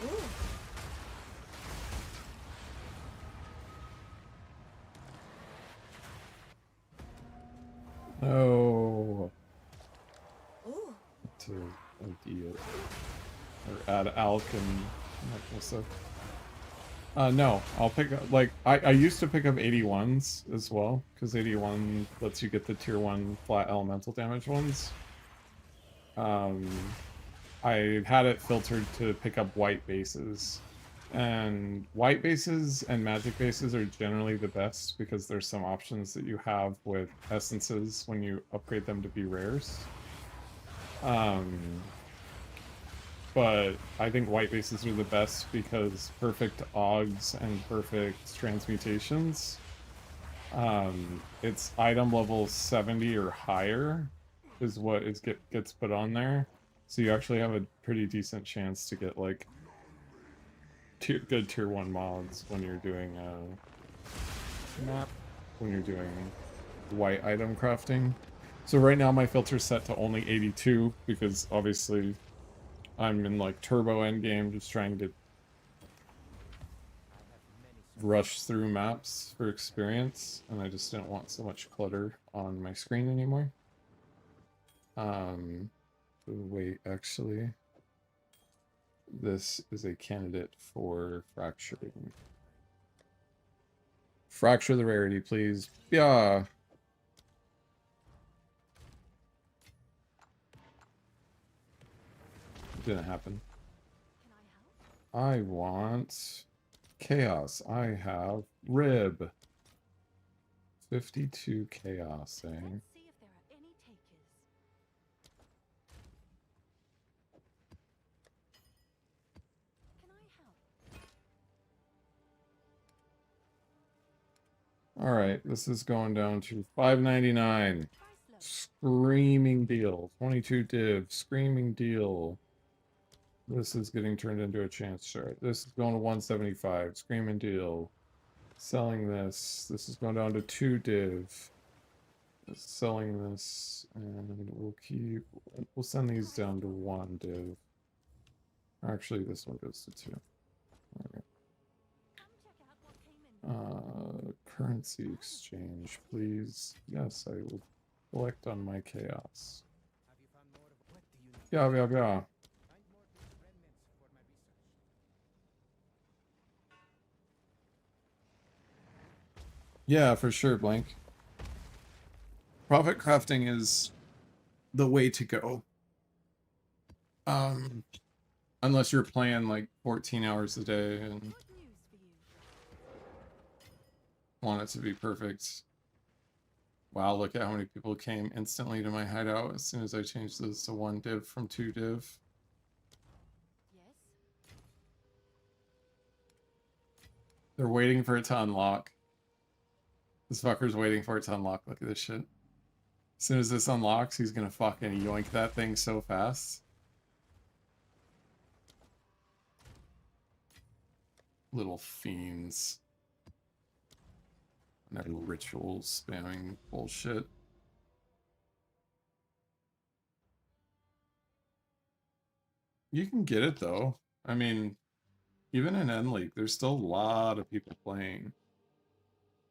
Ooh. No. Ooh. To empty it. Or add alch and that kind of stuff. No, I'll pick up, like, I used to pick up 81s as well, because 81 lets you get the tier 1 flat elemental damage ones. I had it filtered to pick up white bases. And white bases and magic bases are generally the best because there's some options that you have with essences when you upgrade them to be rares. But I think white bases are the best because perfect Augs and perfect transmutations. It's item level 70 or higher is what gets put on there. So you actually have a pretty decent chance to get like good tier 1 mods when you're doing Map. when you're doing white item crafting. So right now my filter's set to only 82 because obviously I'm in like turbo endgame just trying to rush through maps for experience, and I just didn't want so much clutter on my screen anymore. Wait, actually, this is a candidate for fracturing. Fracture the rarity, please. Yeah. Didn't happen. I want chaos. I have rib. 52 chaos, eh? Let's see if there are any takers. Can I help? Alright, this is going down to $5.99. Price low. Screaming deal. 22 div. Screaming deal. This is getting turned into a chance shard. This is going to 175. Scream and deal. Selling this. This is going down to 2 div. Selling this, and we'll send these down to 1 div. Actually, this one goes to 2. Okay. Come check out what came in. Currency exchange, please. Yes, I will collect on my chaos. Have you found more of what do you need? Yeah. Find more remnants for my research. Yeah, for sure, Blank. Profit crafting is the way to go. Unless you're playing like 14 hours a day and Good news for you. want it to be perfect. Wow, look at how many people came instantly to my hideout as soon as I changed this to 1 div from 2 div. Yes. They're waiting for it to unlock. This fucker's waiting for it to unlock. Look at this shit. As soon as this unlocks, he's gonna fucking yoink that thing so fast. Little fiends. And their rituals spamming bullshit. You can get it though. I mean, even in End League, there's still a lot of people playing.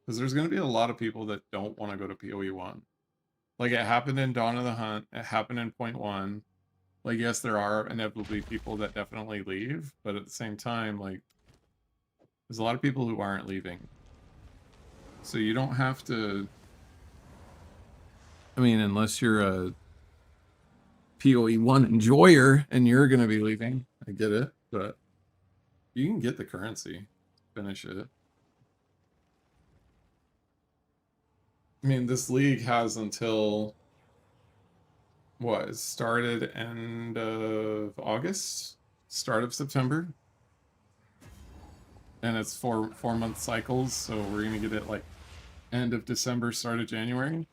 Because there's going to be a lot of people that don't want to go to PoE 1. Like, it happened in Dawn of the Hunt. It happened in Point 1. Like, yes, there are inevitably people that definitely leave. But at the same time, like, there's a lot of people who aren't leaving. So you don't have to... I mean, unless you're a PoE 1 enjoyer and you're going to be leaving. I get it. But you can get the currency. Finish it. I mean, this league has until, what, it started end of August? Start of September? And it's four-month cycles, so we're gonna get it like end of December, start of January.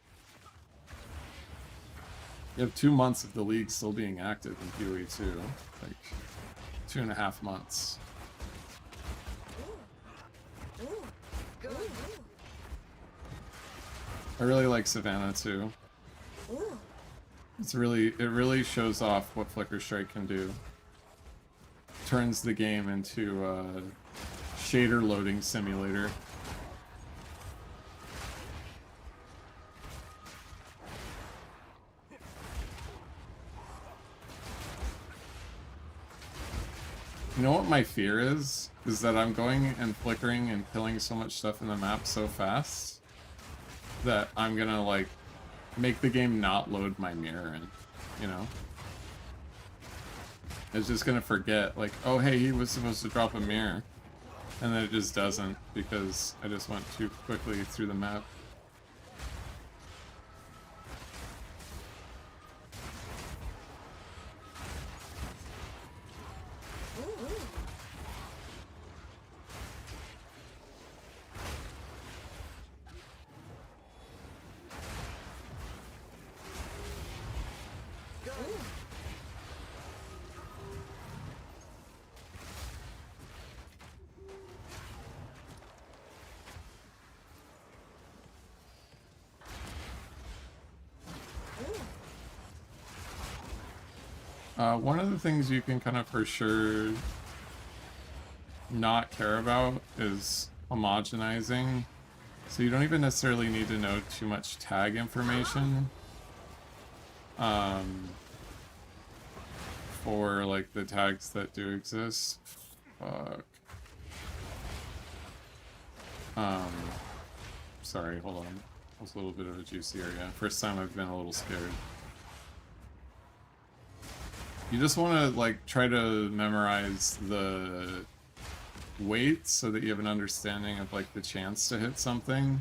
You have 2 months of the league still being active in PoE 2. Like, 2.5 months. Ooh. Good. I really like Savannah too. Ooh. It really shows off what Flicker Strike can do. Turns the game into a shader loading simulator. You know what my fear is? Is that I'm going and flickering and killing so much stuff in the map so fast that I'm gonna, like, make the game not load my mirror in, you know? It's just gonna forget, like, oh hey, he was supposed to drop a mirror. And then it just doesn't, because I just went too quickly through the map. One of the things you can kind of for sure not care about is homogenizing. So you don't even necessarily need to know too much tag information for like the tags that do exist. Fuck. Sorry, hold on. That was a little bit of a juicy area. First time I've been a little scared. You just want to like try to memorize the weight so that you have an understanding of like the chance to hit something,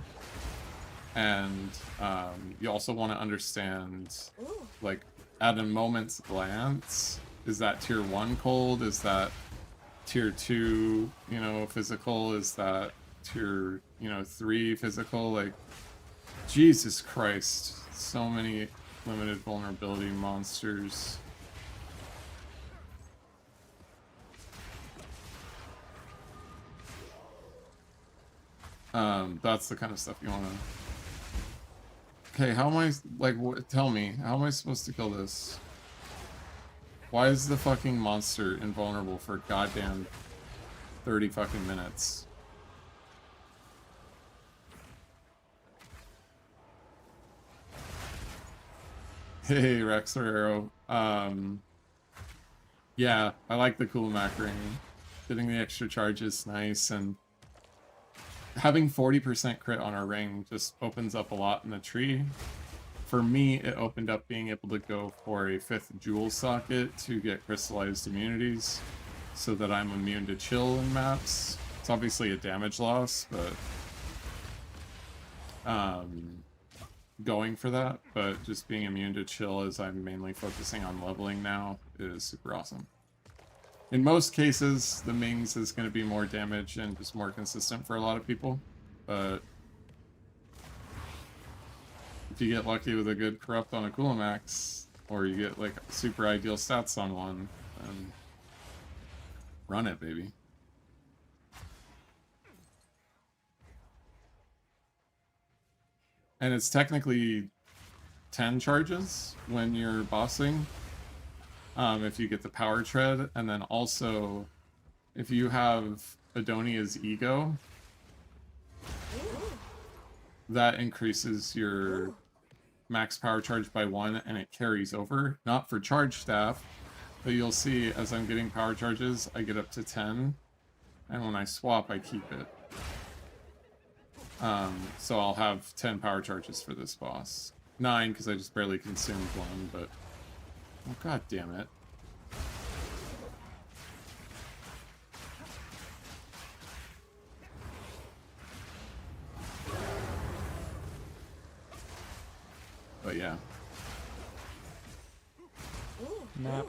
and you also want to understand like at a moment's glance, is that tier 1 cold, is that tier 2 physical, is that tier 3 physical. Like, Jesus Christ, so many limited vulnerability monsters. That's the kind of stuff you want to... Okay, how am I... Like, tell me. How am I supposed to kill this? Why is the fucking monster invulnerable for goddamn 30 fucking minutes? Hey, Rex or Arrow. Yeah, I like the cool Mac ring. Getting the extra charge is nice, and having 40% crit on our ring just opens up a lot in the tree. For me, it opened up being able to go for a 5th jewel socket to get crystallized immunities so that I'm immune to chill in maps. It's obviously a damage loss, but going for that, but just being immune to chill as I'm mainly focusing on leveling now is super awesome. In most cases, the Mings is going to be more damage and just more consistent for a lot of people, but if you get lucky with a good corrupt on a Coolmax, or you get like super ideal stats on one, then run it, baby. And it's technically 10 charges when you're bossing, if you get the power tread, and then also if you have Adonia's ego, that increases your max power charge by 1, and it carries over. Not for charge staff, but you'll see as I'm getting power charges, I get up to 10, and when I swap, I keep it. So I'll have 10 power charges for this boss. 9, because I just barely consumed one, but... Oh, god damn it. But yeah. Map.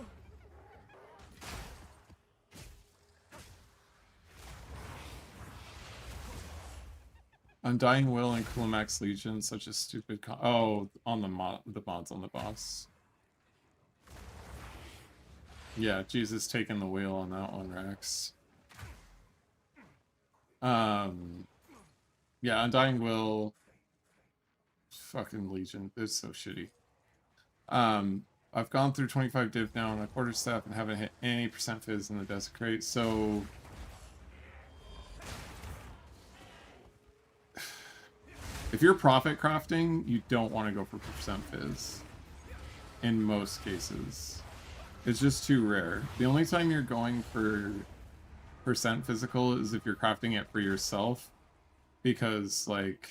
Undying Will and Coolmax Legion, such a stupid oh, on the mods on the boss. Yeah, Jesus taking the wheel on that one, Rex. Yeah, Undying Will, fucking Legion, it's so shitty. I've gone through 25 div now on a quarterstaff and haven't hit any percent fizz in the Desecrate, so if you're profit crafting, you don't want to go for percent fizz. In most cases. It's just too rare. The only time you're going for percent physical is if you're crafting it for yourself. Because, like...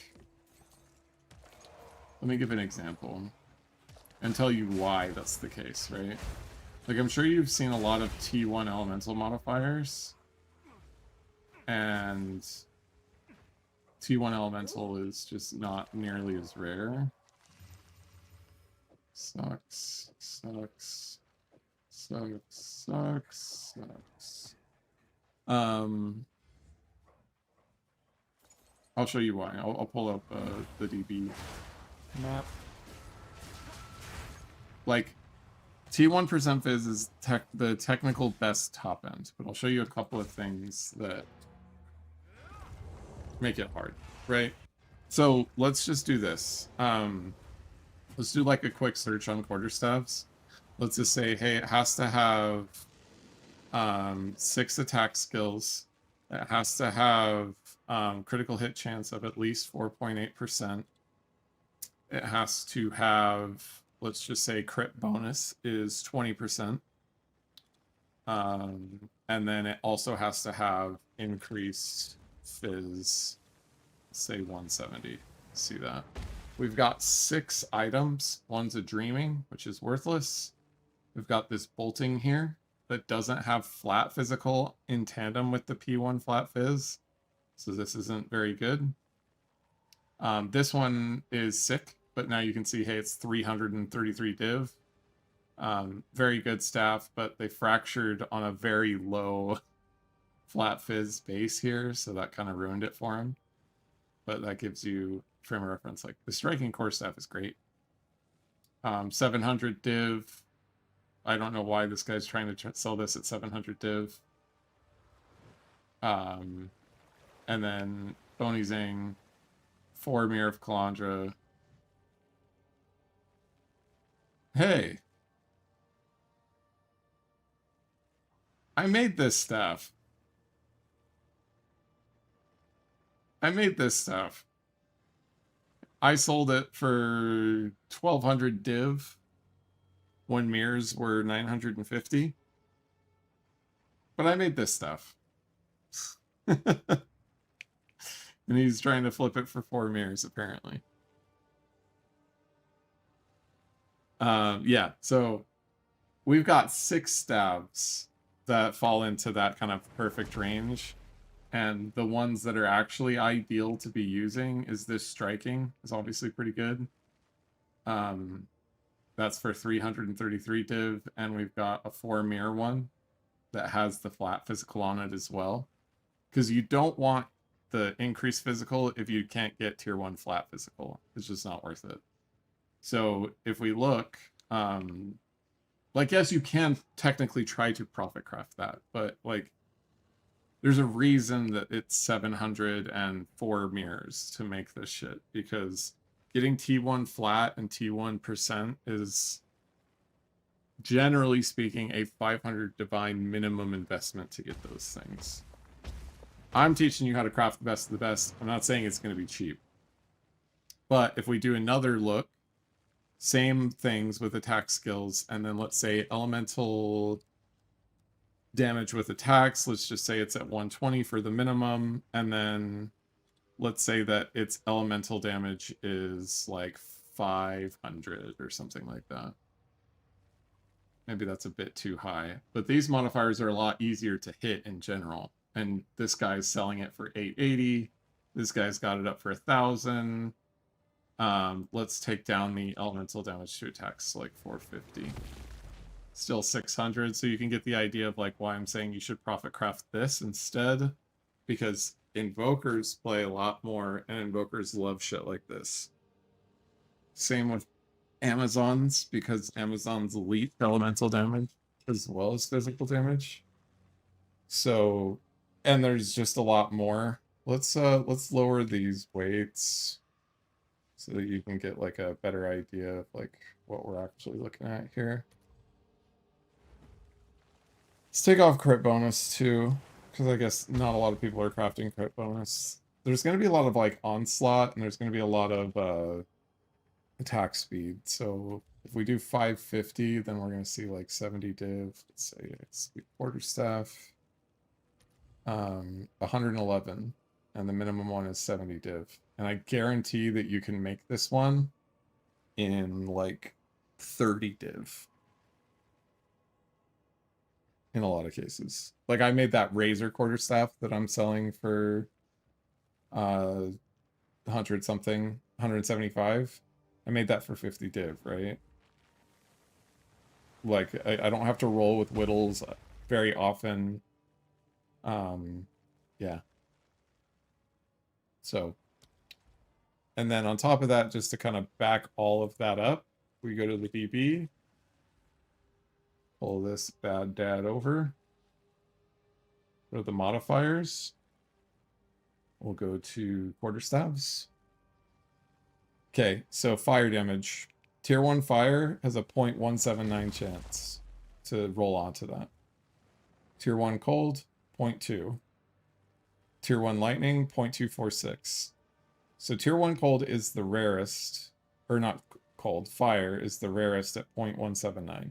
Let me give an example. And tell you why that's the case, right? Like, I'm sure you've seen a lot of T1 elemental modifiers. And... T1 elemental is just not nearly as rare. Sucks. I'll show you why. I'll pull up the DB Map. Like, T1% Fizz is the technical best top end, but I'll show you a couple of things that make it hard, right? So let's just do this. Let's do like a quick search on quarterstaffs. Let's just say, hey, it has to have 6 attack skills. It has to have critical hit chance of at least 4.8%. It has to have, let's just say, crit bonus is 20%. And then it also has to have increased fizz, say 170. See that? We've got 6 items. One's a dreaming, which is worthless. We've got this bolting here that doesn't have flat physical in tandem with the P1 flat fizz. So this isn't very good. This one is sick, but now you can see, hey, it's 333 div. Very good staff, but they fractured on a very low flat fizz base here, so that kind of ruined it for him. But that gives you frame of reference. Like, the striking core staff is great. 700 div. I don't know why this guy's trying to sell this at 700 div. And then Bony Zing, 4 Mirror of Kalandra. Hey! I made this stuff. I sold it for 1,200 div when mirrors were 950. But I made this stuff. And he's trying to flip it for 4 mirrors, apparently. Yeah, so we've got 6 stabs that fall into that kind of perfect range. And the ones that are actually ideal to be using is this striking is obviously pretty good. That's for 333 div, and we've got a 4 mirror one that has the flat physical on it as well. Because you don't want the increased physical if you can't get tier 1 flat physical. It's just not worth it. So if we look, like, yes, you can technically try to profit craft that, but like, there's a reason that it's 704 mirrors to make this shit, because getting T1 flat and T1% is, generally speaking, a 500 divine minimum investment to get those things. I'm teaching you how to craft the best of the best. I'm not saying it's going to be cheap. But if we do another look, same things with attack skills, and then let's say elemental damage with attacks, let's just say it's at 120 for the minimum, and then let's say that its elemental damage is like 500 or something like that. Maybe that's a bit too high, but these modifiers are a lot easier to hit in general, and this guy's selling it for 880. This guy's got it up for 1,000. Let's take down the elemental damage to attacks, like 450. Still 600, so you can get the idea of like why I'm saying you should profit craft this instead, because invokers play a lot more, and invokers love shit like this. Same with Amazons, because Amazons elite elemental damage as well as physical damage. So, and there's just a lot more. Let's lower these weights so that you can get like a better idea of like what we're actually looking at here. Let's take off crit bonus too, because I guess not a lot of people are crafting crit bonus. There's going to be a lot of like onslaught, and there's going to be a lot of attack speed. So if we do 550, then we're going to see like 70 div. Let's say it's quarterstaff, 111, and the minimum one is 70 div. And I guarantee that you can make this one in like 30 div. In a lot of cases. Like I made that razor quarterstaff that I'm selling for 100 something, 175. I made that for 50 div, right? Like I don't have to roll with whittles very often. Yeah. So, and then on top of that, just to kind of back all of that up, we go to the DB. Pull this bad dad over. Go to the modifiers. We'll go to quarterstaffs. Okay, so fire damage. Tier 1 fire has a 0.179 chance to roll onto that. Tier 1 cold, 0.2. Tier 1 lightning, 0.246. So Tier 1 cold is the rarest, or not cold, fire is the rarest at 0.179.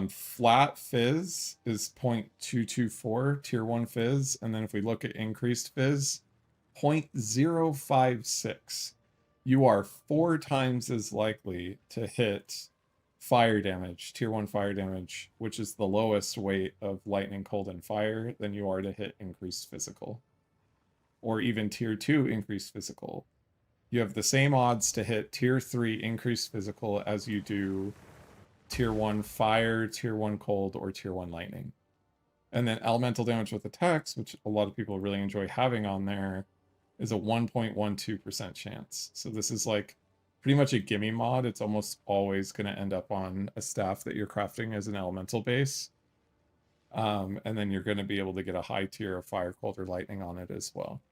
Flat fizz is 0.224, tier 1 fizz, and then if we look at increased fizz, 0.056. You are 4 times as likely to hit fire damage, tier 1 fire damage, which is the lowest weight of lightning, cold, and fire, than you are to hit increased physical. Or even tier 2 increased physical. You have the same odds to hit tier 3 increased physical as you do tier 1 fire, tier 1 cold, or tier 1 lightning. And then elemental damage with attacks, which a lot of people really enjoy having on there, is a 1.12% chance. So this is like pretty much a gimme mod. It's almost always going to end up on a staff that you're crafting as an elemental base. And then you're going to be able to get a high tier of Fire, Cold, or Lightning on it as well.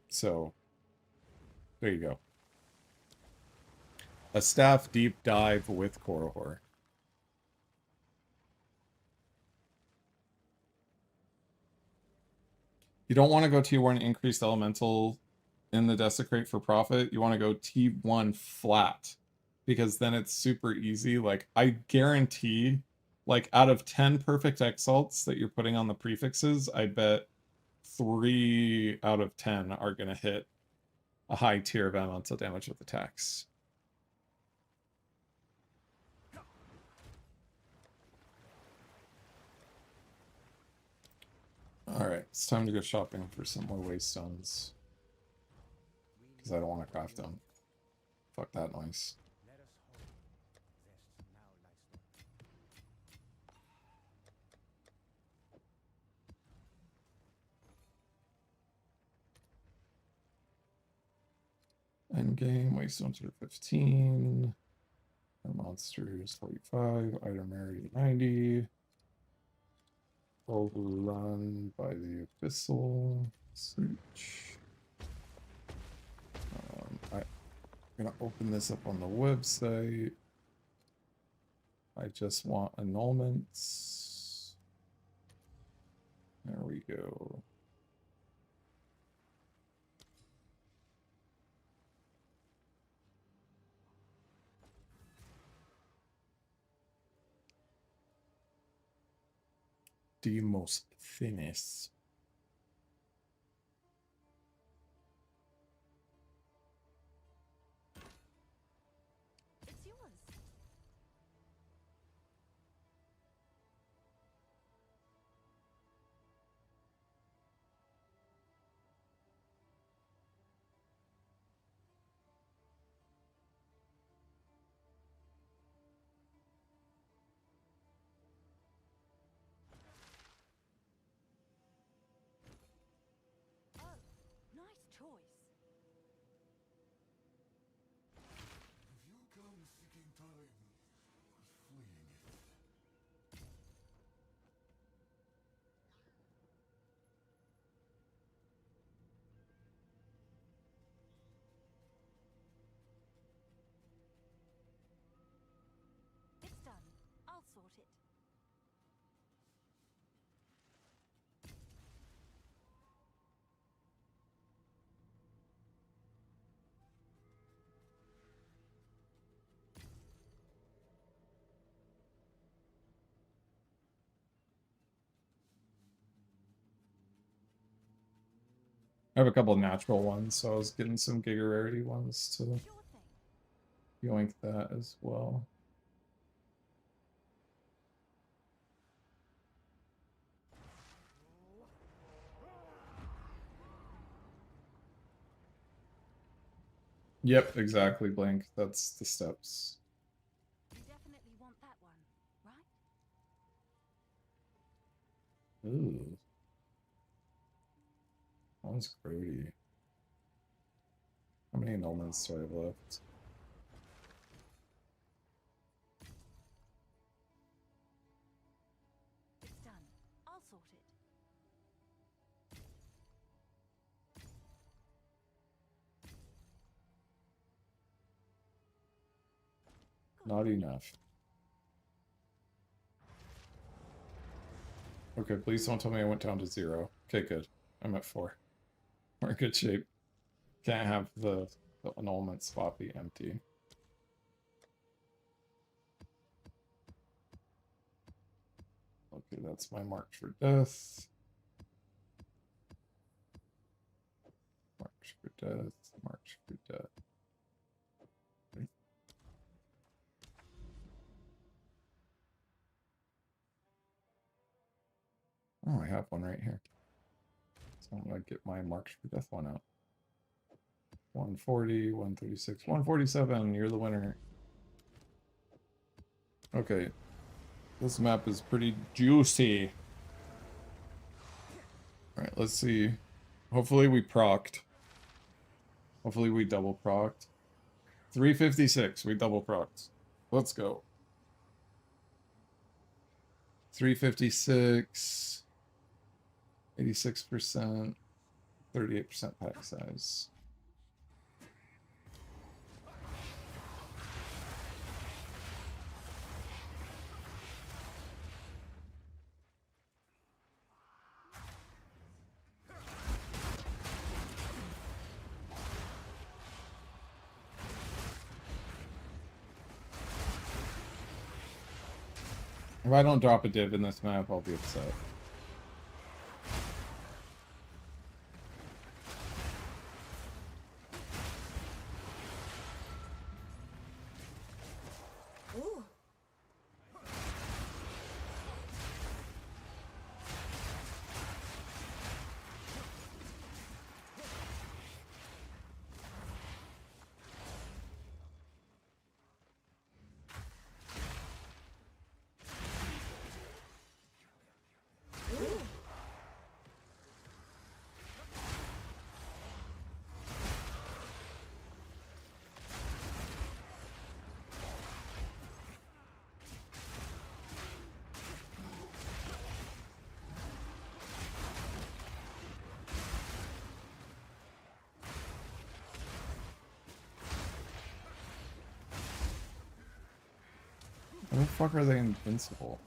So, there you go. A staff deep dive with Korihor. You don't want to go T1 increased elemental in the Desecrate for profit. You want to go T1 flat, because then it's super easy. Like, I guarantee, like, out of 10 perfect exalts that you're putting on the prefixes, I bet 3 out of 10 are going to hit a high tier of elemental damage with attacks. Alright, it's time to go shopping for some more waystones. Because I don't want to craft them. Fuck that noise. Let us hope this now lies Endgame, waystones are 15. Our monsters 45. Item rarity 90. Overrun by the Abyssal. Search. I'm gonna open this up on the website. I just want annulments. There we go. Demos Finis. It's yours. Oh, nice choice. If you come seeking time, fleeing it. It's done. I'll sort it. I have a couple of natural ones, so I was getting some Giga Rarity ones to Sure thing. yoink that as well. Yep, exactly, Blink. That's the steps. You definitely want that one, right? Ooh. That one's grody. How many annulments do I have left? It's done. I'll sort it. Not enough. Okay, please don't tell me I went down to 0. Okay, good. I'm at 4. We're in good shape. Can't have the annulment spot be empty. Okay, that's my march for death. March for death. March for death. Oh, I have one right here. So I'm gonna get my March for Death one out. 140, 136, 147. You're the winner. Okay. This map is pretty juicy. Alright, let's see. Hopefully we procced. Hopefully we double procced. 356, we double procced. Let's go. 356, 86%, 38% pack size. If I don't drop a div in this map, I'll be upset. Ooh. Ooh. How the fuck are they invincible?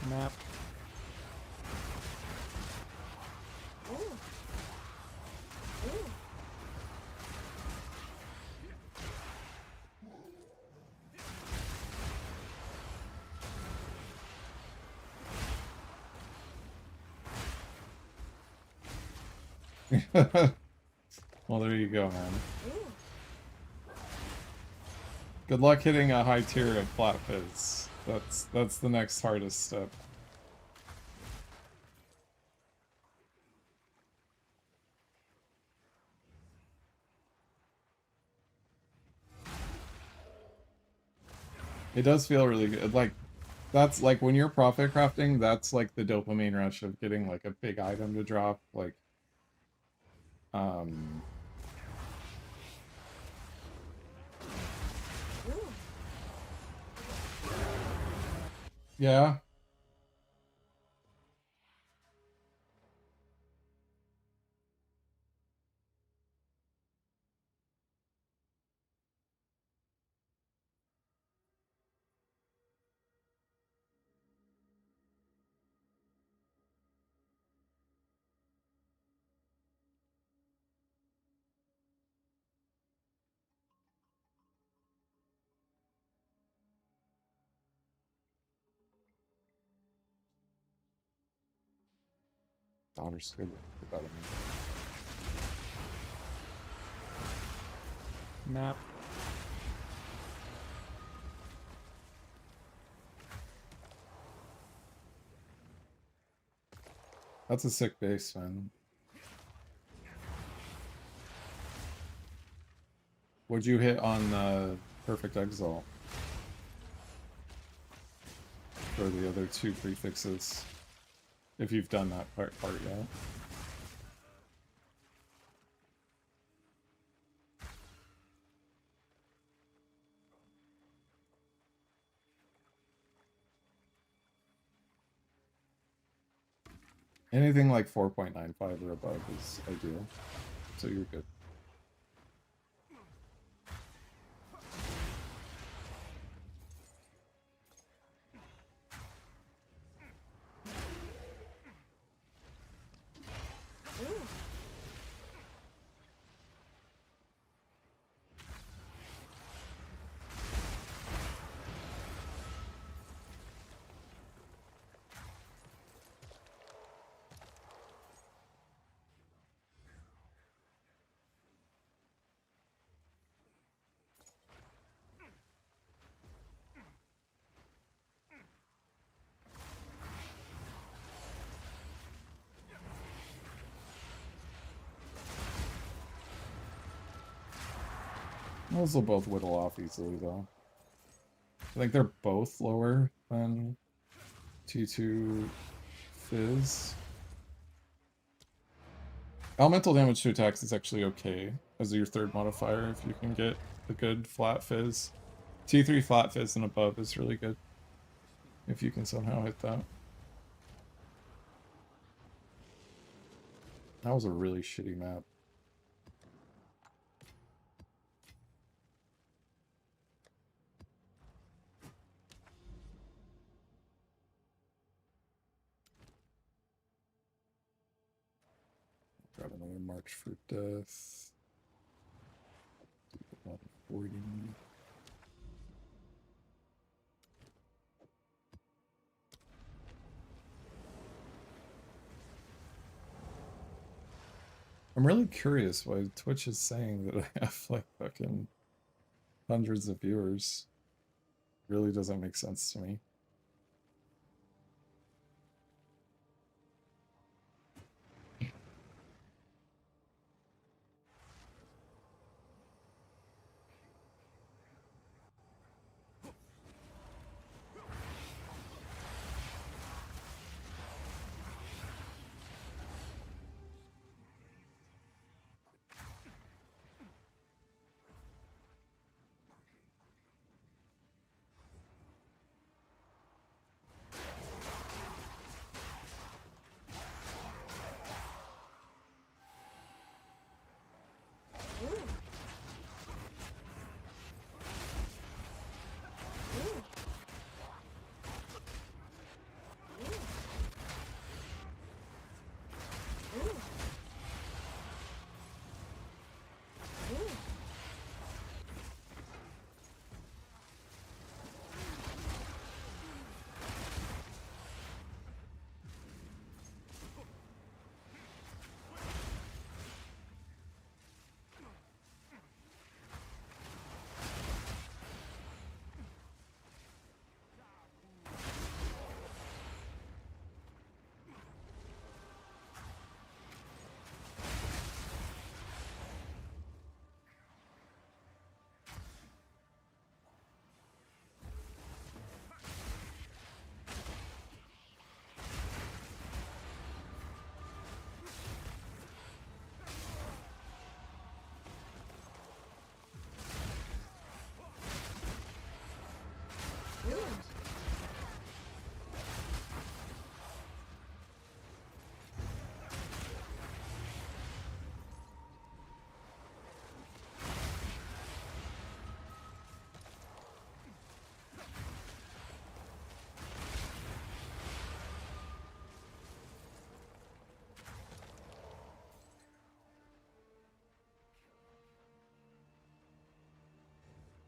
Map. Ooh. Ooh. Well, there you go, man. Ooh. Good luck hitting a high tier of flat fizz. That's the next hardest step. It does feel really good. Like, that's like when you're profit crafting, that's like the dopamine rush of getting like a big item to drop. Like, um, Ooh. yeah. Daughter's good about it. Map. That's a sick base, man. What'd you hit on Perfect Exile? For the other two prefixes? If you've done that part yet. Anything like 4.95 or above is ideal. So you're good. Ooh. Those will both whittle off easily, though. I think they're both lower than T2 Fizz. Elemental damage to attacks is actually okay as your third modifier if you can get a good flat fizz. T3 flat fizz and above is really good if you can somehow hit that. That was a really shitty map. Grab another March for Death. 140. I'm really curious why Twitch is saying that I have like fucking hundreds of viewers. Really doesn't make sense to me.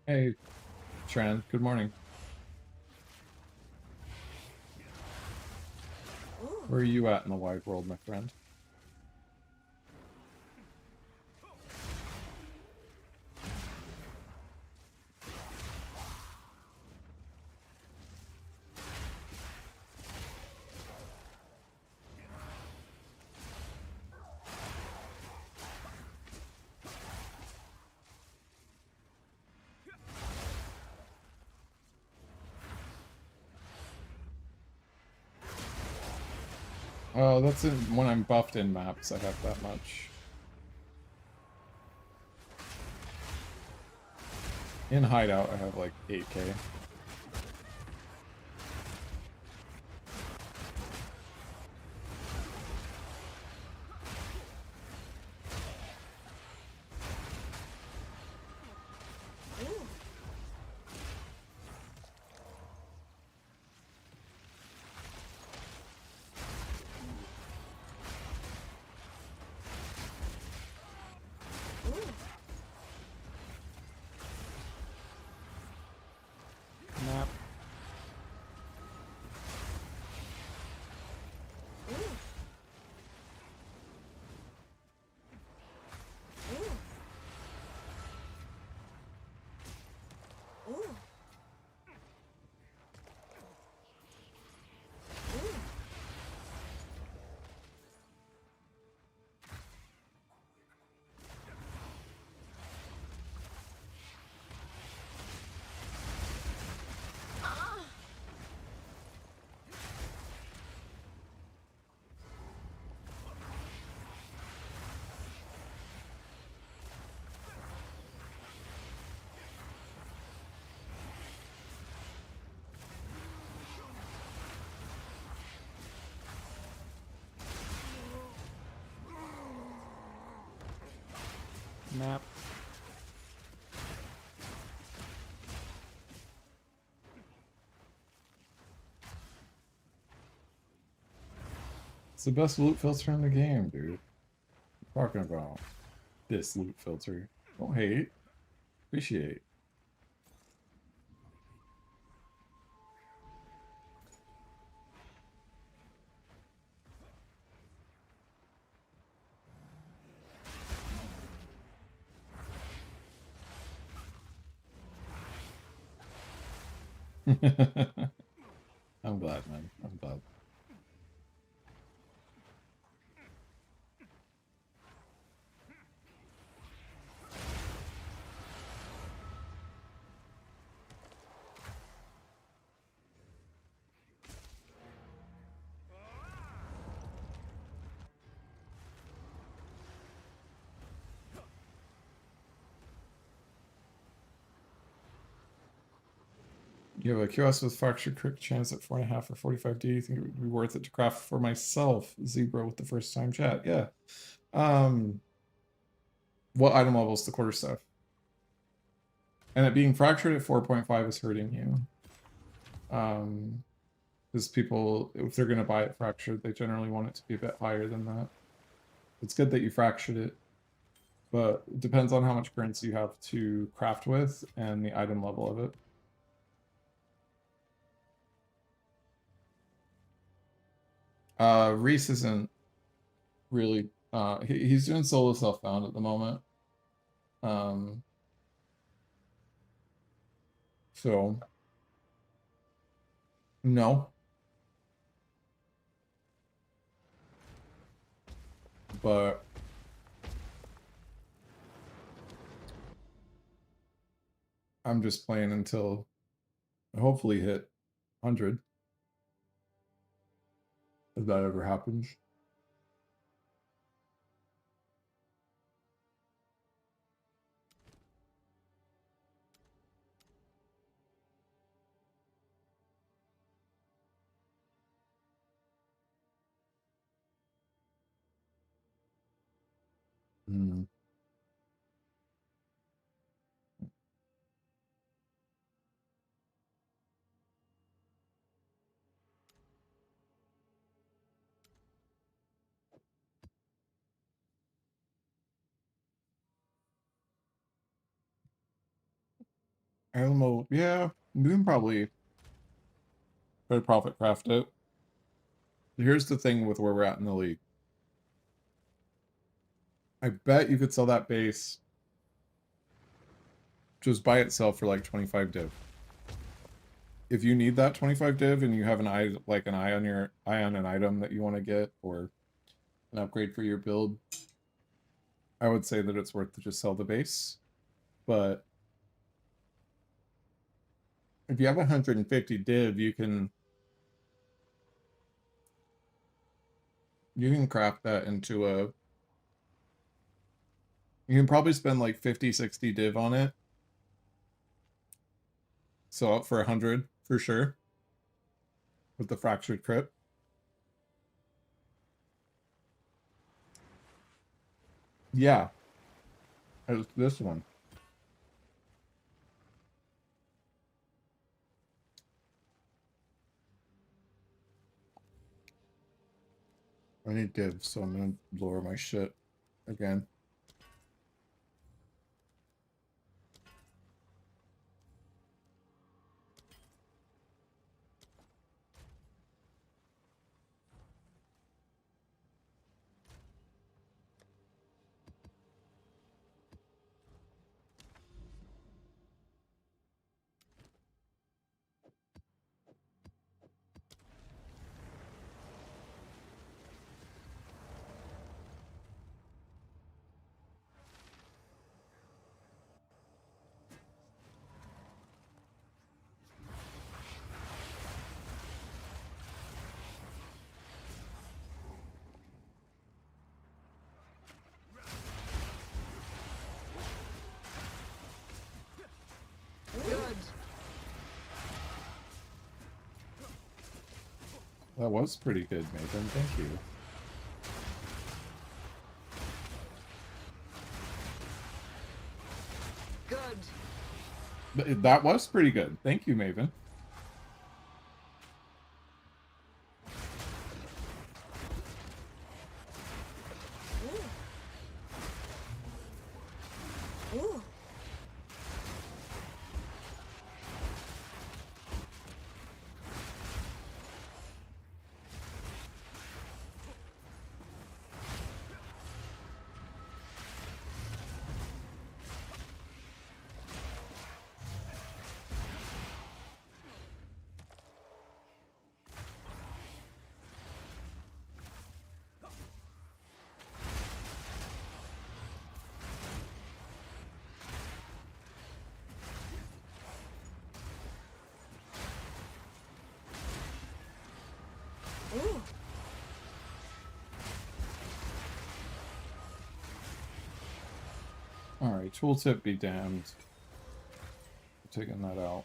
Hey, Tran, good morning. Where are you at in the wide world, my friend? Oh, that's when I'm buffed in maps, I have that much. In Hideout, I have like 8k. Map. It's the best loot filter in the game, dude. What are you talking about this loot filter. Don't hate. Appreciate. I'm glad, man. I'm glad. You have a QS with fractured crit chance at 4.5 or 45D. You think it would be worth it to craft for myself? Zebra with the first time chat. Yeah. What item level is the quarterstaff? And it being fractured at 4.5 is hurting you. Because people, if they're going to buy it fractured, they generally want it to be a bit higher than that. It's good that you fractured it, but it depends on how much currency you have to craft with and the item level of it. Reese isn't really, he's doing solo self-found at the moment. So, no. But I'm just playing until I hopefully hit 100. If that ever happens. Hmm. I don't know. Yeah, we can probably try to profit craft it. Here's the thing with where we're at in the league. I bet you could sell that base just by itself for like 25 div. If you need that 25 div and you have an eye on your on an item that you want to get or an upgrade for your build, I would say that it's worth to just sell the base. But if you have 150 div, you can craft that into a, you can probably spend like 50, 60 div on it. So up for 100 for sure. With the fractured crypt. Yeah. It's this one. I need div, so I'm gonna lower my shit again. That was pretty good, Nathan. Thank you. That was pretty good. Thank you, Maven. Ooh. Ooh. Alright, tooltip be damned. Taking that out.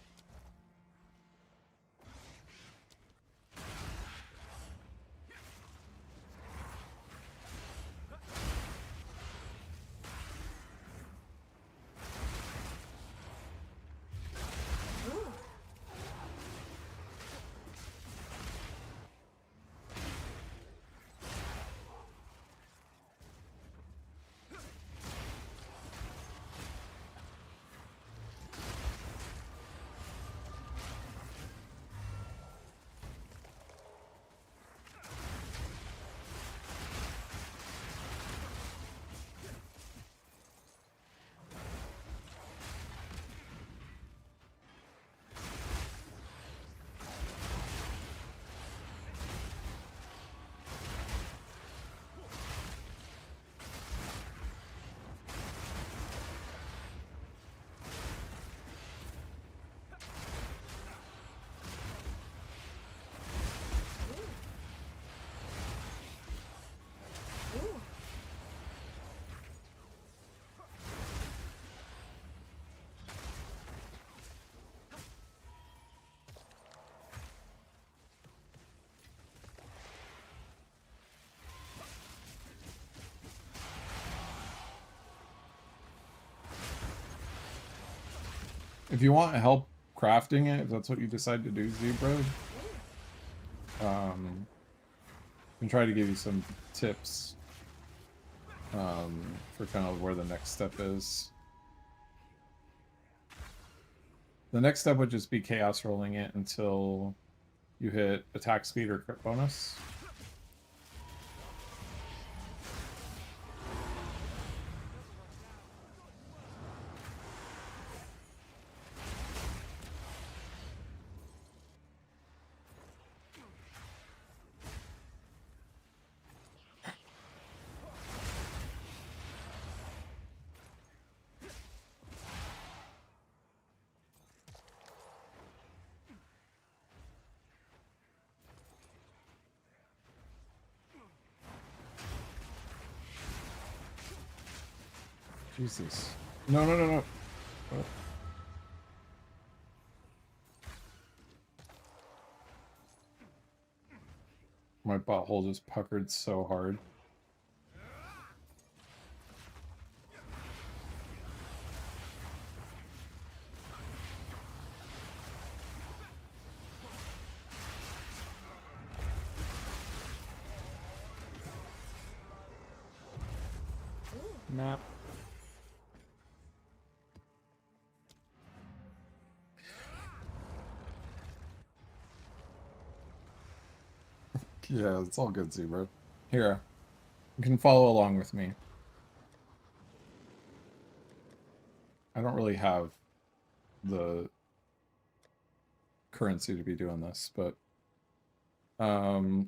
Ooh. Ooh. If you want help crafting it, if that's what you decide to do, Zebra, can try to give you some tips for kind of where the next step is. The next step would just be chaos rolling it until you hit attack speed or crit bonus. Jesus. No, no, no, no. Oh. My butthole just puckered so hard. Map. Yeah, it's all good, Zebra. Here, you can follow along with me. I don't really have the currency to be doing this, but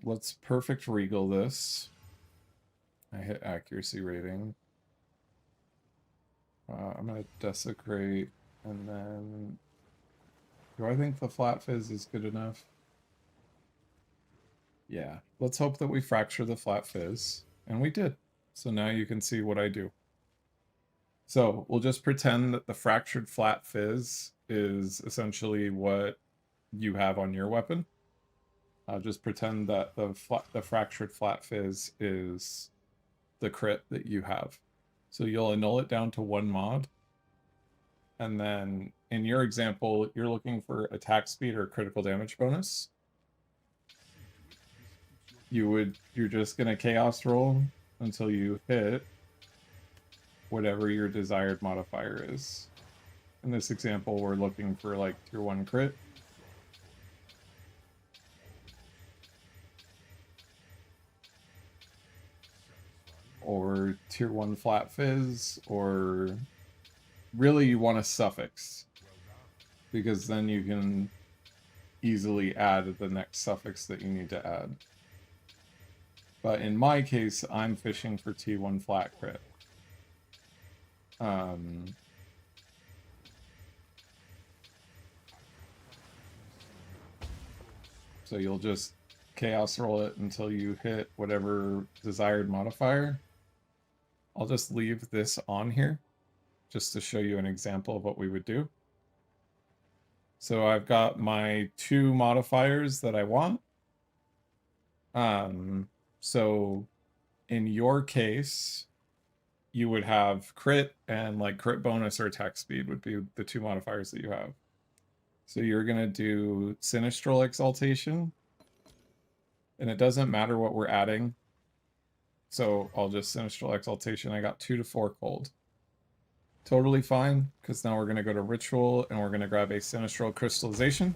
let's perfect regal this. I hit accuracy rating. I'm gonna desecrate, and then do I think the flat fizz is good enough? Yeah, let's hope that we fracture the flat fizz, and we did. So now you can see what I do. So we'll just pretend that the fractured flat fizz is essentially what you have on your weapon. I'll just pretend that the fractured flat fizz is the crit that you have. So you'll annul it down to one mod, and then in your example, you're looking for attack speed or critical damage bonus. You're just gonna chaos roll until you hit whatever your desired modifier is. In this example, we're looking for like tier 1 crit. Or tier 1 flat fizz, or really you want a suffix, because then you can easily add the next suffix that you need to add. But in my case, I'm fishing for T1 flat crit. So you'll just chaos roll it until you hit whatever desired modifier. I'll just leave this on here just to show you an example of what we would do. So I've got my 2 modifiers that I want. So in your case, you would have crit, and like crit bonus or attack speed would be the 2 modifiers that you have. So you're gonna do Sinistral Exaltation, and it doesn't matter what we're adding. So I'll just Sinistral Exaltation. I got 2 to 4 cold. Totally fine, because now we're going to go to Ritual, and we're going to grab a Sinistral Crystallization.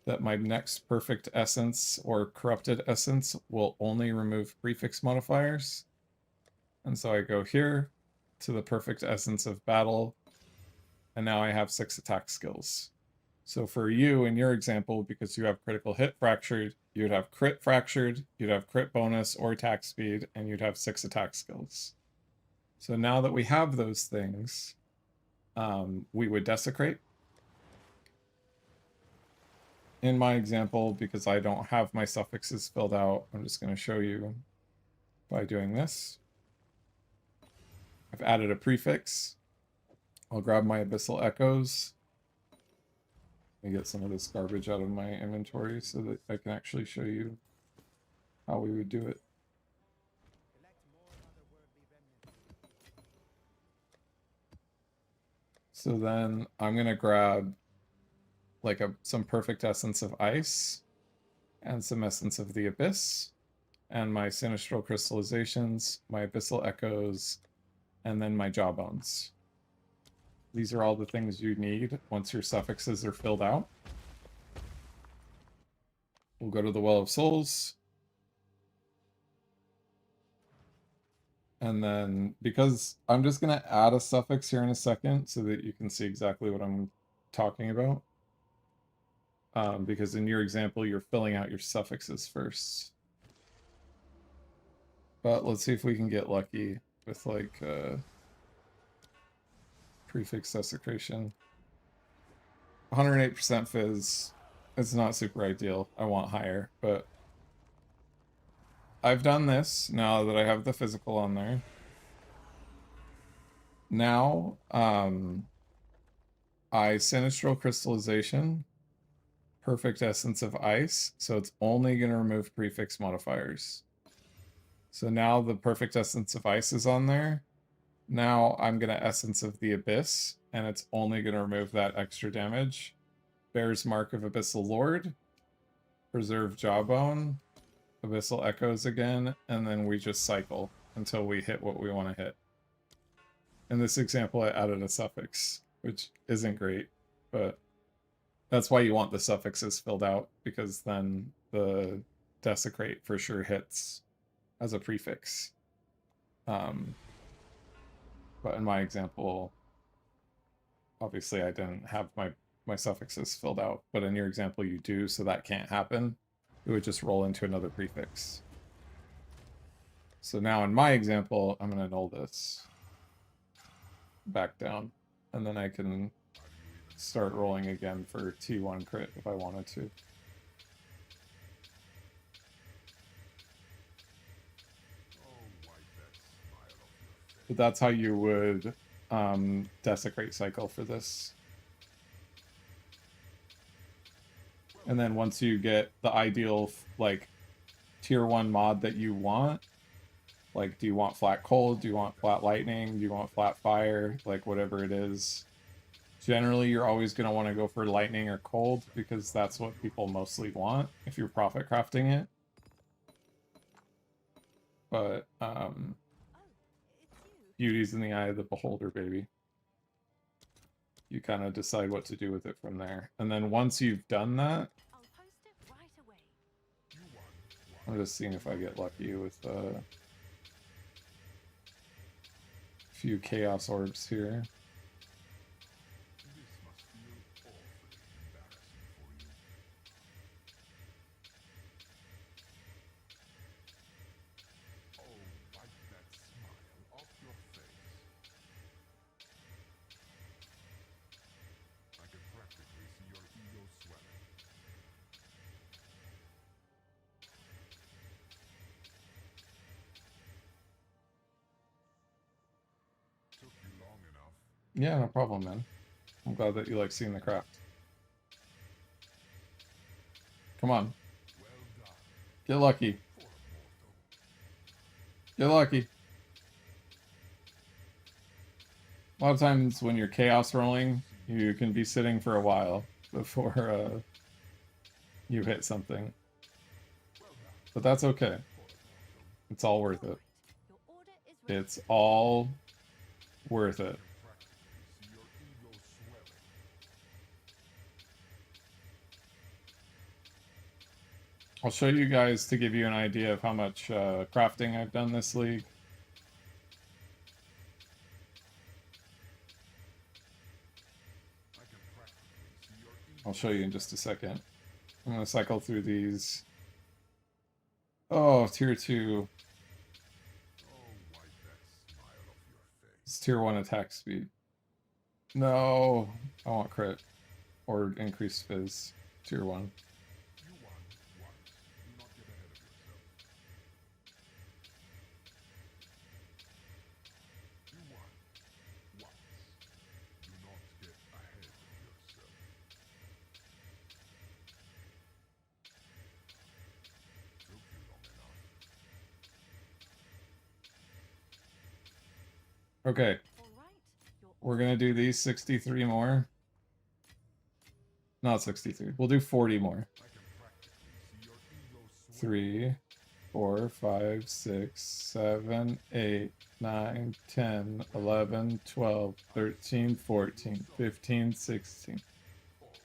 That my next Perfect Essence or Corrupted Essence will only remove prefix modifiers. And so I go here to the Perfect Essence of Battle, and now I have 6 attack skills. So for you, in your example, because you have Critical Hit Fractured, you'd have Crit Fractured, you'd have Crit Bonus or Attack Speed, and you'd have 6 attack skills. So now that we have those things, we would Desecrate. In my example, because I don't have my suffixes filled out, I'm just going to show you by doing this. I've added a prefix. I'll grab my Abyssal Echoes. Let me get some of this garbage out of my inventory so that I can actually show you how we would do it. So then I'm going to grab like some Perfect Essence of Ice and some Essence of the Abyss and my Sinistral Crystallizations, my Abyssal Echoes, and then my Jawbones. These are all the things you need once your suffixes are filled out. We'll go to the Well of Souls. And then, because I'm just going to add a suffix here in a second so that you can see exactly what I'm talking about. Because in your example, you're filling out your suffixes first. But let's see if we can get lucky with like prefix desecration. 108% fizz. It's not super ideal. I want higher, but I've done this now that I have the physical on there. Now, I Sinistral Crystallization, Perfect Essence of Ice, so it's only going to remove prefix modifiers. So now the Perfect Essence of Ice is on there. Now I'm going to Essence of the Abyss, and it's only going to remove that extra damage. Bear's Mark of Abyssal Lord, Preserve Jawbone, Abyssal Echoes again, and then we just cycle until we hit what we want to hit. In this example, I added a suffix, which isn't great, but that's why you want the suffixes filled out, because then the Desecrate for sure hits as a prefix. But in my example, obviously I didn't have my suffixes filled out, but in your example you do, so that can't happen. It would just roll into another prefix. So now in my example, I'm going to null this back down, and then I can start rolling again for T1 crit if I wanted to. But that's how you would Desecrate cycle for this. And then once you get the ideal, like, tier 1 mod that you want, like, do you want flat cold? Do you want flat lightning? Do you want flat fire? Like, whatever it is, Generally, you're always going to want to go for lightning or cold because that's what people mostly want if you're profit crafting it. But Oh, it's you. beauty's in the eye of the beholder, baby. You kind of decide what to do with it from there. And then once you've done that, I'll post it right away. I'm just seeing if I get lucky with a few chaos orbs here. This must feel awfully embarrassing for you. Oh, wipe that smile off your face. I can practically see your ego swelling. Took you long enough. Yeah, no problem, man. I'm glad that you like seeing the craft. Come on, Well done get lucky. for a mortal. Get lucky. A lot of times when you're chaos rolling, you can be sitting for a while before you hit something. But that's okay. It's all worth it. Alright, your order is ready. It's all worth it. Practically see your ego swelling. I'll show you guys to give you an idea of how much crafting I've done this league. I can practically see your ego. I'll show you in just a second. I'm going to cycle through these. Oh, tier 2. Oh, wipe that smile off your face. It's tier 1 attack speed. No, I want crit. Or increased fizz. Tier 1. You won once. Do not get ahead of yourself. You won once. Do not get ahead of yourself. Took you long enough. Okay, Alright, your we're going to do these 63 more. Not 63. We'll do 40 more. I can practically see your ego swelling. 3, 4, 5, 6, 7, 8, 9, 10, 11, 12, 13, 14, 15, 16,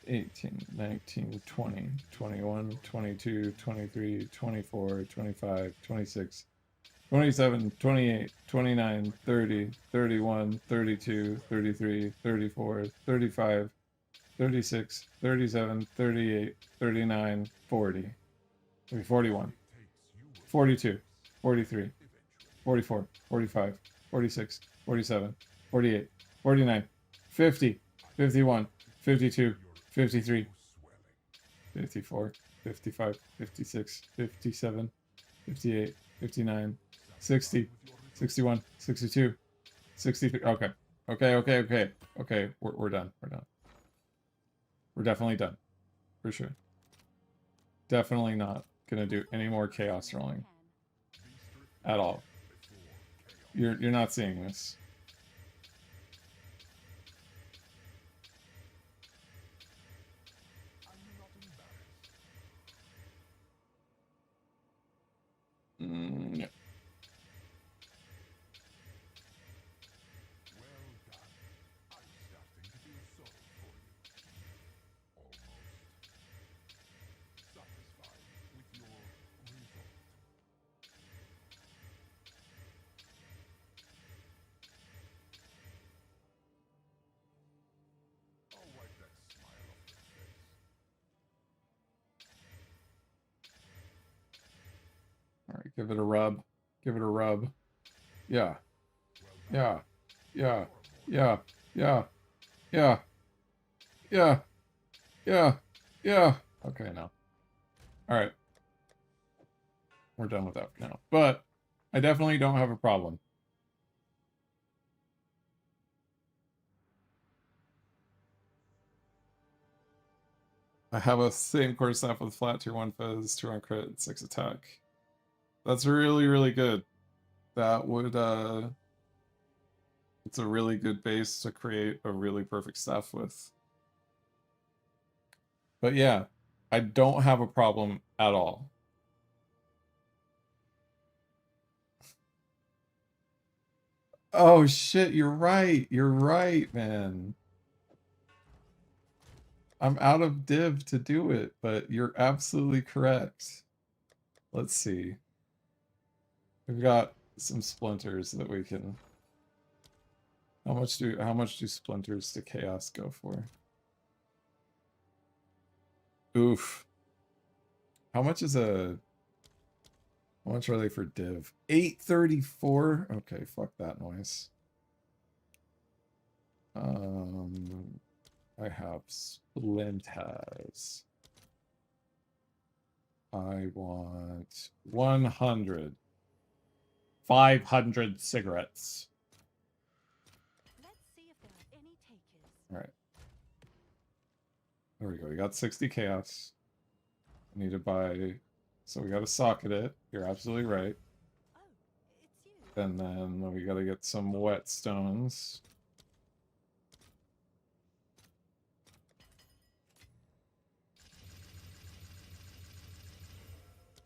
18, 19, 20, 21, 22, 23, 24, 25, 26, 27, 28, 29, 30, 31, 32, 33, 34, 35, 36, 37, 38, 39, 40. Maybe 41. 42, 43, 44, 45, 46, 47, 48, 49, 50, 51, 52, 53, 54, 55, 56, 57, 58, 59, 60, 61, 62, 63. Okay. Okay. We're done. We're done. We're definitely done. For sure. Definitely not gonna do any more chaos rolling. At all. You're not seeing this. Are you not embarrassed? Yeah. Well done. I'm starting to feel sorry for you. Almost. Satisfied with your result. I'll wipe that smile off your face. All right, give it a rub. Give it a rub. Yeah. Yeah. Yeah. Yeah. Yeah. Yeah. Yeah. Yeah. Yeah. Okay, now. All right. We're done with that for now. But I definitely don't have a problem. I have a same core staff with flat tier 1 fizz, tier 1 crit, 6 attack. That's really, really good. That would It's a really good base to create a really perfect stuff with. But yeah, I don't have a problem at all. Oh shit, you're right. You're right, man. I'm out of div to do it, but you're absolutely correct. Let's see. We've got some splinters that we can. How much do splinters to chaos go for? Oof. How much are they for div? 834? Okay, fuck that noise. I have splinters. I want 100. 500 cigarettes. Let's see if there are any takers. Alright. There we go. We got 60 chaos. I need to buy... So we gotta socket it. You're absolutely right. Oh, it's you. And then we gotta get some whetstones.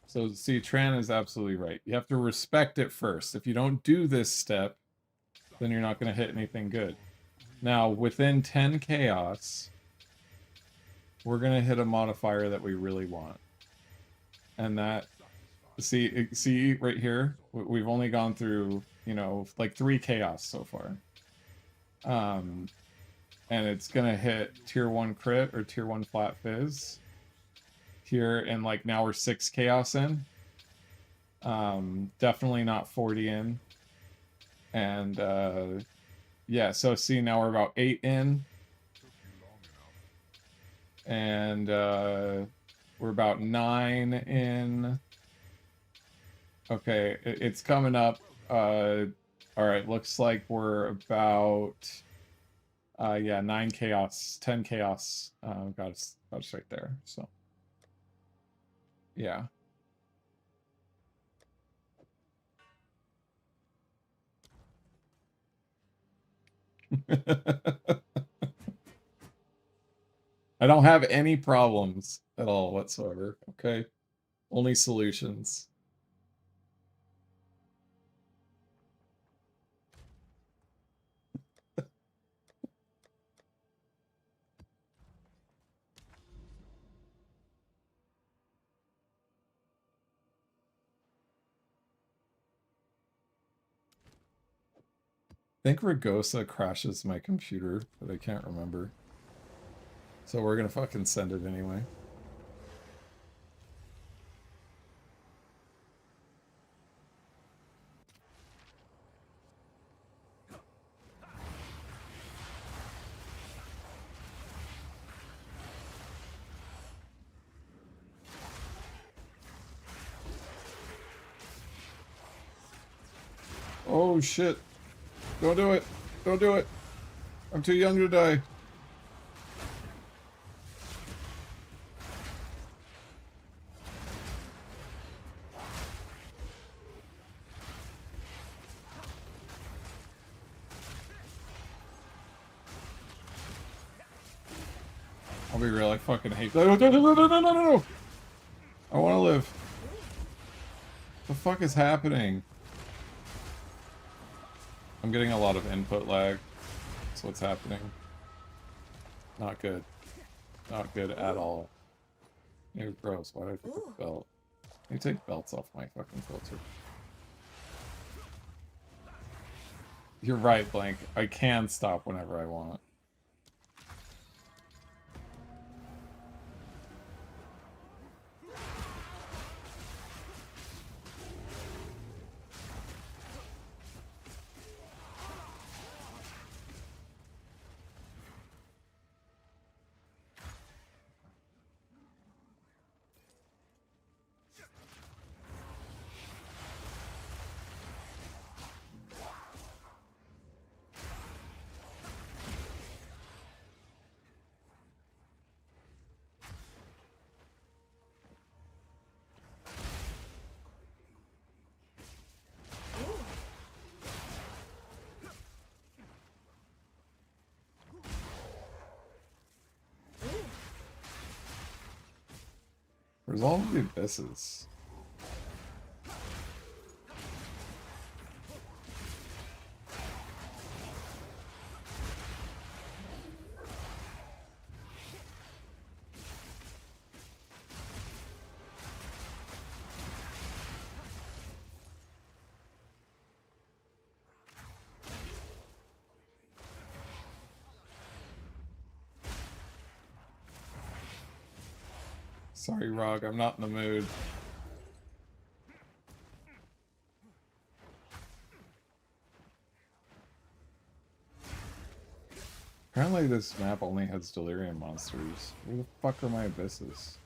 So see, Tran is absolutely right. You have to respect it first. If you don't do this step, then you're not going to hit anything good. Now, within 10 chaos, we're going to hit a modifier that we really want. And that, see right here, we've only gone through, you know, like 3 chaos so far. And it's going to hit tier 1 crit or tier 1 flat fizz. Here, and like now we're 6 chaos in. Definitely not 40 in. And yeah, so see, now we're about 8 in. And we're about 9 in. Okay, it's coming up. Alright, looks like we're about yeah, 9 chaos, 10 chaos. Got us right there. So yeah. I don't have any problems at all whatsoever, okay? Only solutions. I think Ragosa crashes my computer, but I can't remember. So we're gonna fucking send it anyway. Oh shit. Don't do it. Don't do it. I'm too young to die. I'll be real, I fucking hate that. No. I want to live. What the fuck is happening? I'm getting a lot of input lag. That's what's happening. Not good. Not good at all. You're gross. Why did I take a belt? You take belts off my fucking filter. You're right, Blank. I can stop whenever I want. Where's all the abysses? Sorry, Rog, I'm not in the mood. Apparently this map only has delirium monsters. Where the fuck are my abysses?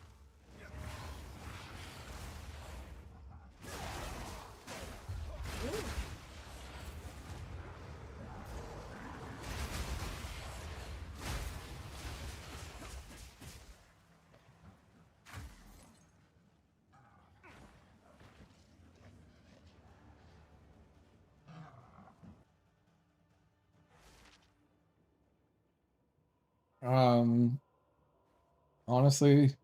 Honestly,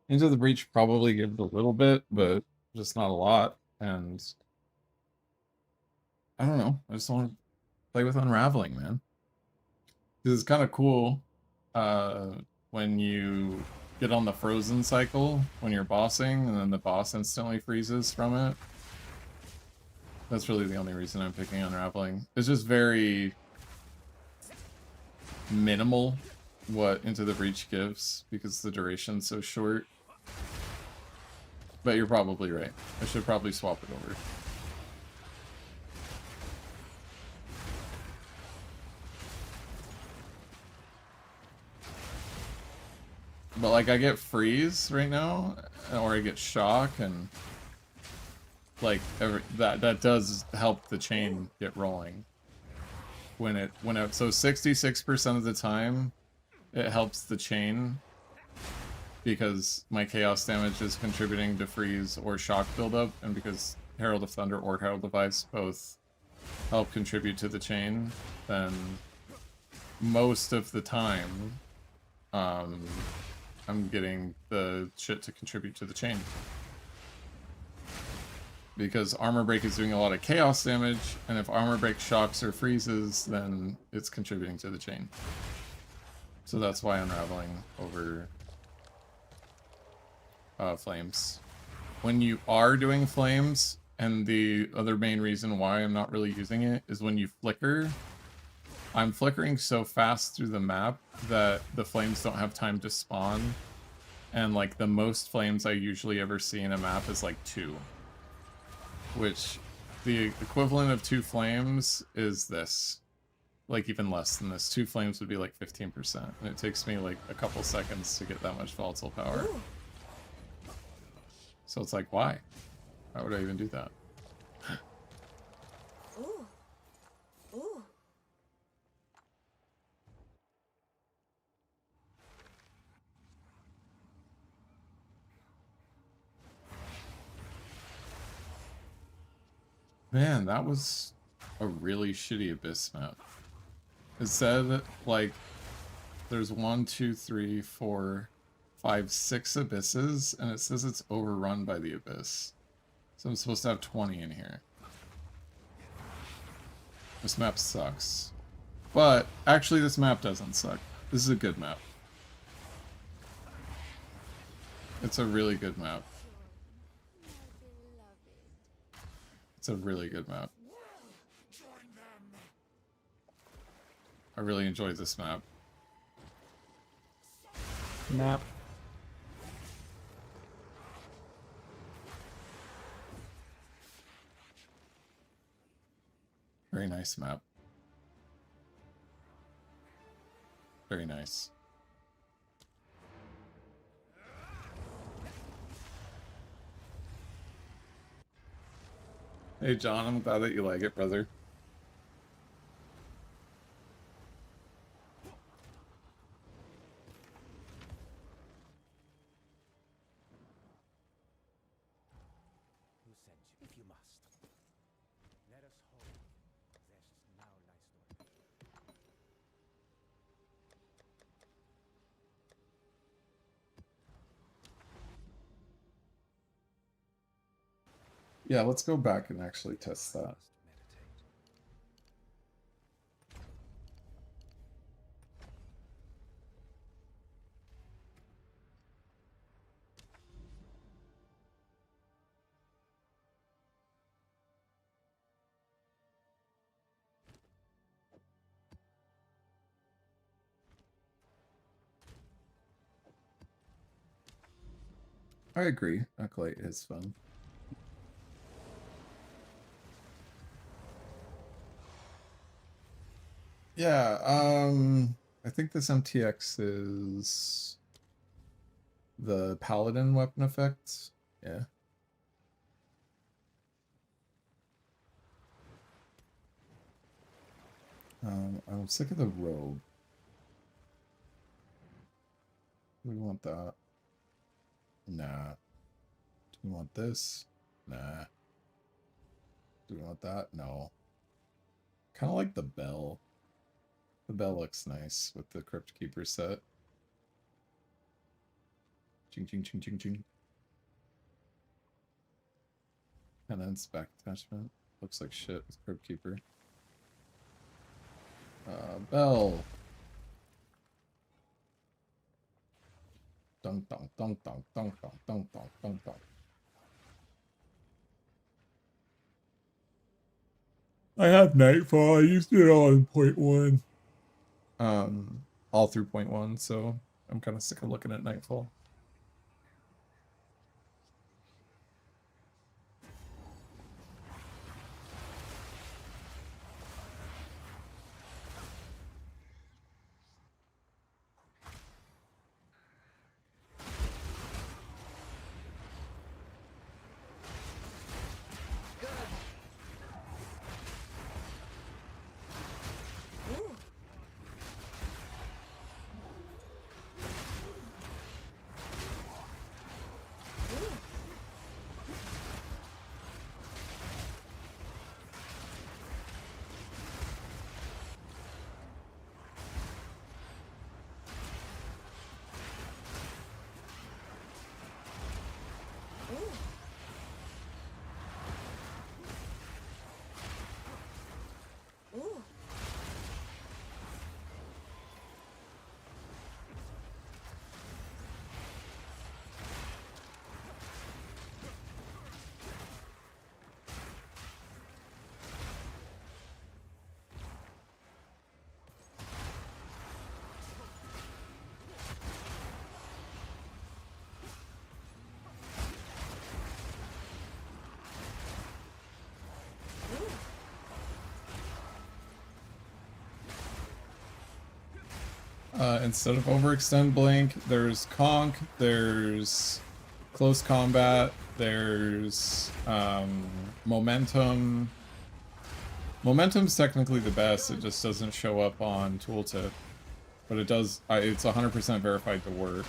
Into the Breach probably gives a little bit, but just not a lot. And I don't know. I just want to play with Unraveling, man. This is kind of cool when you get on the frozen cycle when you're bossing and then the boss instantly freezes from it. That's really the only reason I'm picking Unraveling. It's just very minimal what Into the Breach gives because the duration's so short. But you're probably right. I should probably swap it over. But like I get freeze right now, or I get shock, and like that does help the chain get rolling. When it so 66% of the time it helps the chain because my chaos damage is contributing to freeze or shock buildup, and because Herald of Thunder or Herald of Ice both help contribute to the chain, then most of the time I'm getting the shit to contribute to the chain. Because Armor Break is doing a lot of chaos damage, and if Armor Break shocks or freezes, then it's contributing to the chain. So that's why Unraveling over Flames. When you are doing Flames, and the other main reason why I'm not really using it is when you flicker, I'm flickering so fast through the map that the flames don't have time to spawn, and like the most flames I usually ever see in a map is like 2. Which, the equivalent of 2 flames is this. Like even less than this. 2 flames would be like 15%, and it takes me like a couple seconds to get that much volatile power. Ooh. So it's like, why? Why would I even do that? Ooh. Ooh. Man, that was a really shitty Abyss map. It said, like, there's 1, 2, 3, 4, 5, 6 Abysses, and it says it's overrun by the Abyss. So I'm supposed to have 20 in here. This map sucks. But, actually, this map doesn't suck. This is a good map. It's a really good map. It's a really good map. I really enjoyed this map. Map. Very nice map. Very nice. Hey John, I'm glad that you like it, brother. Who sent you? If you must. Let us hope this now lies dormant. Yeah, let's go back and actually test that. Must meditate. I agree. Acolyte is fun. Yeah, I think this MTX is the paladin weapon effect. Yeah. I'm sick of the robe. We want that. Nah. Do we want this? Nah. Do we want that? No. Kind of like the bell. The bell looks nice with the Crypt Keeper set. Ching ching ching ching ching. And then back attachment. Looks like shit with Crypt Keeper. Bell. Dunk dunk dunk dunk dunk dunk dunk dunk dunk dunk. I have Nightfall. I used it all in 0.1. All through 0.1, so I'm kind of sick of looking at Nightfall. Instead of overextend blink, there's conk, there's close combat, there's momentum. Momentum's technically the best, it just doesn't show up on tooltip. But it does, it's 100% verified to work.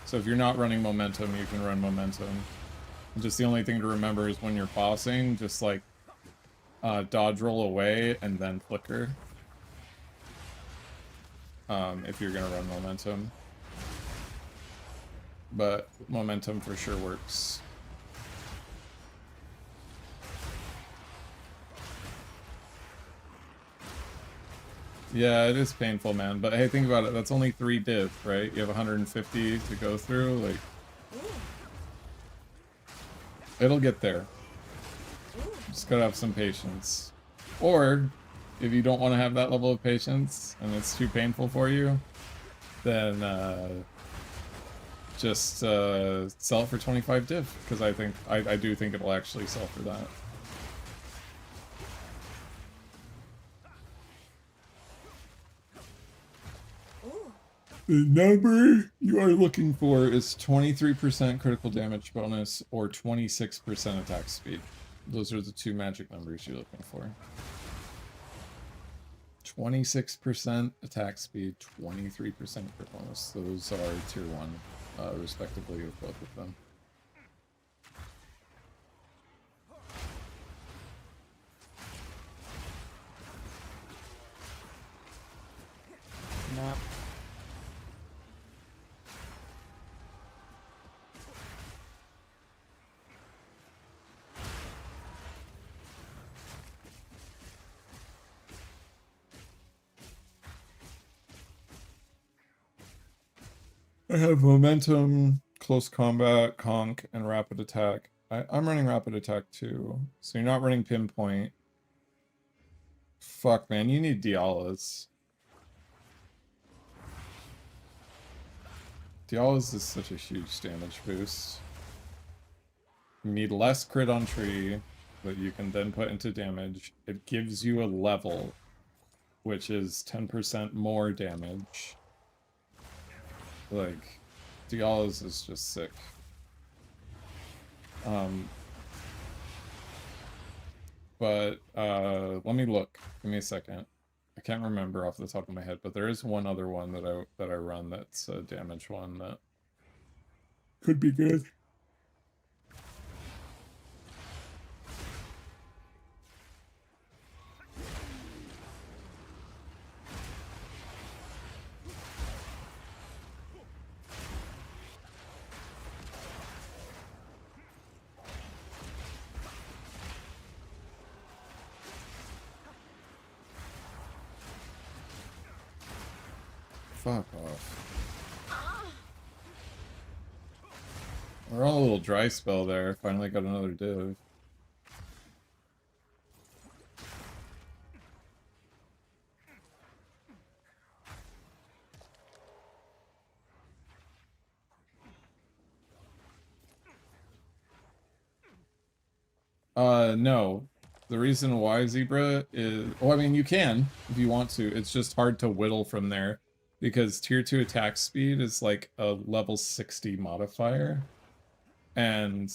So if you're not running momentum, you can run momentum. And just the only thing to remember is when you're bossing, just like dodge roll away and then flicker. If you're gonna run momentum. But momentum for sure works. Yeah, it is painful, man. But hey, think about it. That's only 3 div, right? You have 150 to go through. Like, it'll get there. Just gotta have some patience. Or, if you don't want to have that level of patience and it's too painful for you, then just sell it for 25 div, because I do think it'll actually sell for that. The number you are looking for is 23% critical damage bonus or 26% attack speed. Those are the 2 magic numbers you're looking for. 26% attack speed, 23% crit bonus. Those are tier 1, respectively, of both of them. Nap. I have momentum, close combat, conk, and rapid attack. I'm running rapid attack too. So you're not running pinpoint. Fuck, man, you need Dialas. Dialas is such a huge damage boost. You need less crit on tree that you can then put into damage. It gives you a level, which is 10% more damage. Like, Dialas is just sick. But let me look. Give me a second. I can't remember off the top of my head, but there is one other one that I run that's a damage one that could be good. Fuck off. We're on a little dry spell there. Finally got another div. No. The reason why, Zebra, is... Well, I mean, you can, if you want to. It's just hard to whittle from there. Because tier 2 attack speed is like a level 60 modifier. And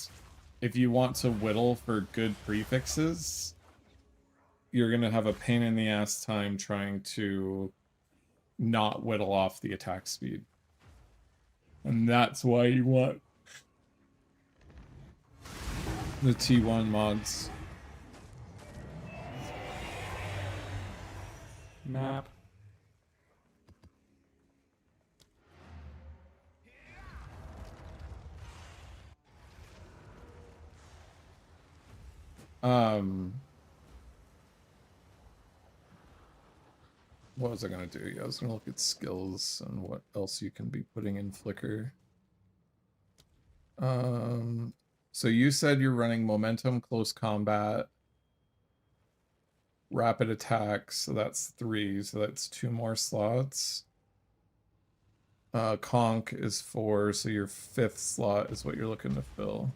if you want to whittle for good prefixes, you're going to have a pain in the ass time trying to not whittle off the attack speed. And that's why you want the T1 mods. Map. What was I gonna do? Yeah, I was gonna look at skills and what else you can be putting in Flicker. So you said you're running momentum, close combat, rapid attack, so that's 3, so that's 2 more slots. Conk is 4, so your 5th slot is what you're looking to fill.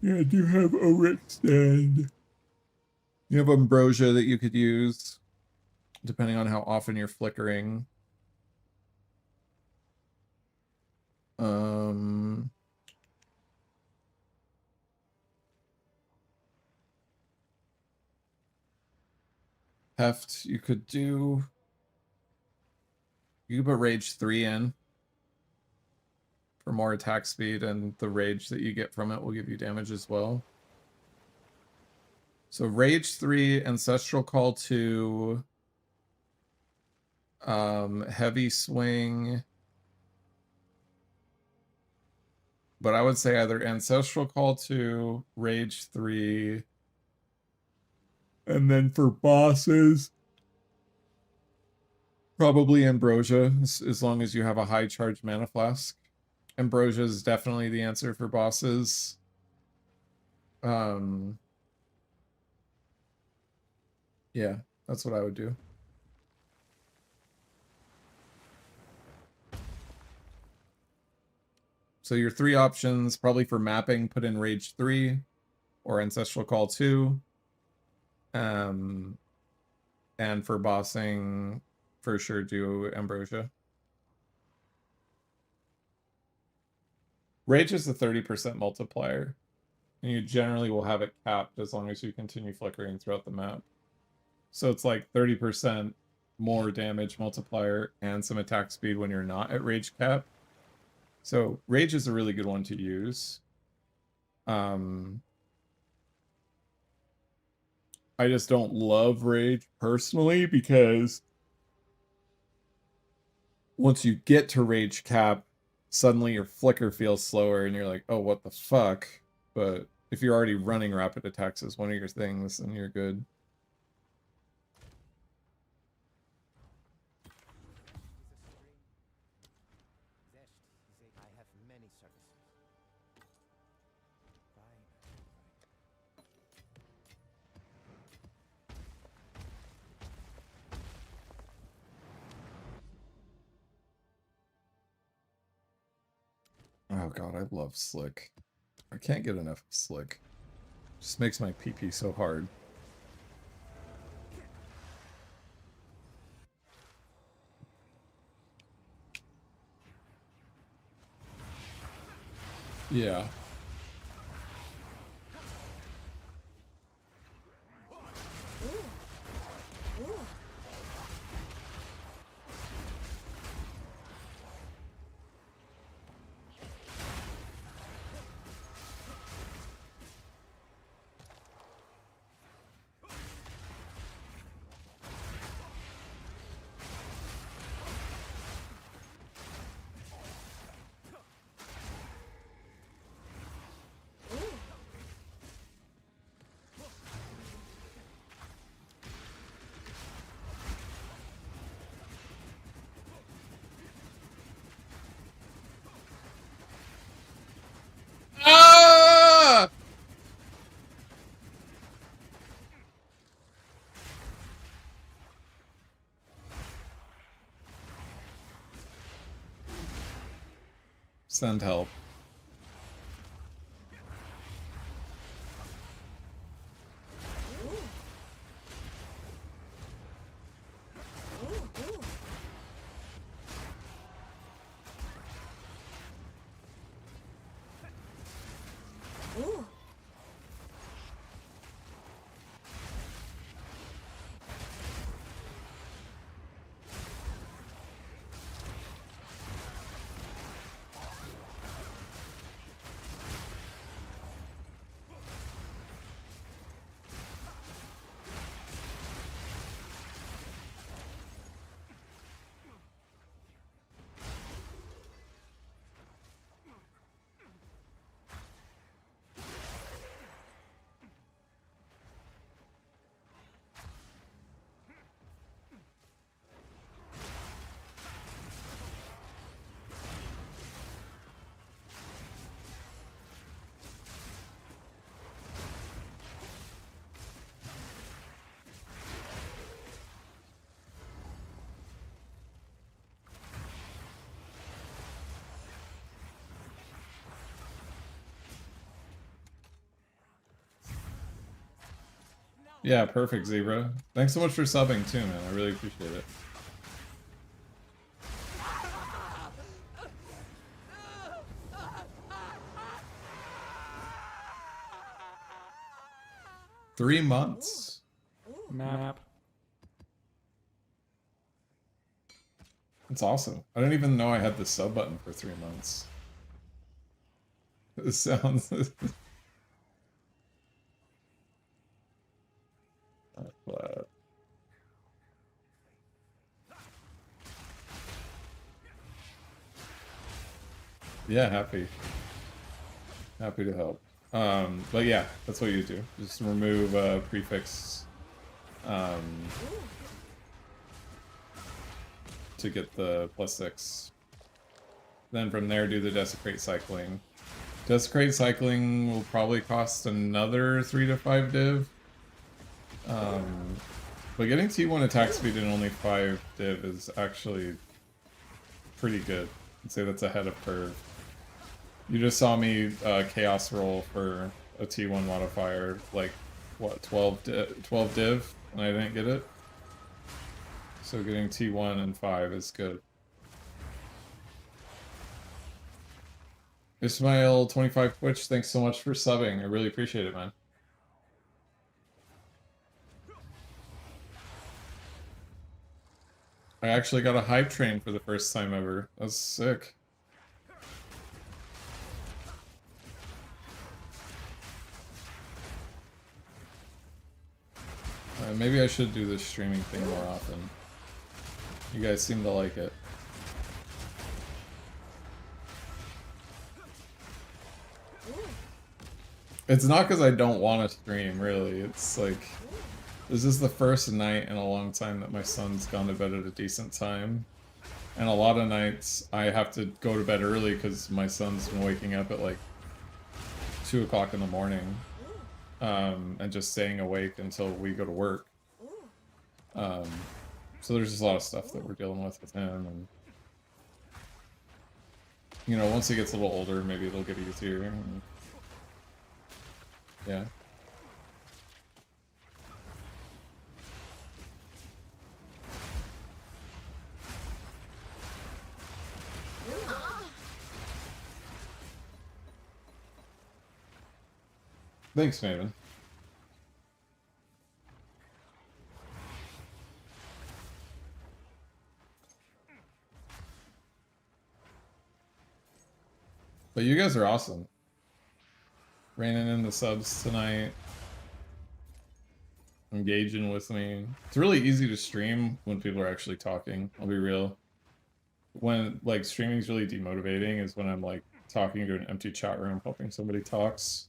Yeah, I do have Oryx stand. You have Ambrosia that you could use, depending on how often you're flickering. Heft, you could do... You could put Rage 3 in for more attack speed, and the Rage that you get from it will give you damage as well. So Rage 3, Ancestral Call 2, Heavy Swing. But I would say either Ancestral Call 2, Rage 3, and then for bosses, probably Ambrosia, as long as you have a high charge mana flask. Ambrosia is definitely the answer for bosses. Yeah, that's what I would do. So your 3 options, probably for mapping, put in Rage 3 or Ancestral Call 2. And for bossing, for sure do Ambrosia. Rage is a 30% multiplier, and you generally will have it capped as long as you continue flickering throughout the map. So it's like 30% more damage multiplier and some attack speed when you're not at rage cap. So Rage is a really good one to use. I just don't love Rage personally because once you get to Rage cap, suddenly your flicker feels slower and you're like, oh, what the fuck? But if you're already running rapid attacks as one of your things, then you're good. Oh god, I love Slick. I can't get enough of Slick. Just makes my PP so hard. Yeah. Ah! Send help. Yeah, perfect, Zebra. Thanks so much for subbing too, man. I really appreciate it. Three months? Map. That's awesome. I didn't even know I had the sub button for 3 months. This sounds... Yeah, happy. Happy to help. But yeah, that's what you do. Just remove prefix to get the +6. Then from there do the desecrate cycling. Desecrate cycling will probably cost another 3 to 5 div. But getting T1 attack speed and only 5 div is actually pretty good. I'd say that's ahead of curve. You just saw me chaos roll for a T1 modifier, like, what, 12 div, and I didn't get it? So getting T1 and 5 is good. Ismail 25 Twitch, thanks so much for subbing. I really appreciate it, man. I actually got a hype train for the first time ever. That's sick. Maybe I should do this streaming thing more often. You guys seem to like it. It's not because I don't want to stream, really. It's like, this is the first night in a long time that my son's gone to bed at a decent time. And a lot of nights I have to go to bed early because my son's been waking up at like 2 o'clock in the morning. And just staying awake until we go to work. So there's just a lot of stuff that we're dealing with him. And You know, once he gets a little older, maybe it'll get easier. Yeah. Thanks, Maven. But you guys are awesome. Raining in the subs tonight. Engaging with me. It's really easy to stream when people are actually talking. I'll be real. When, like, streaming's really demotivating is when I'm, like, talking to an empty chat room hoping somebody talks.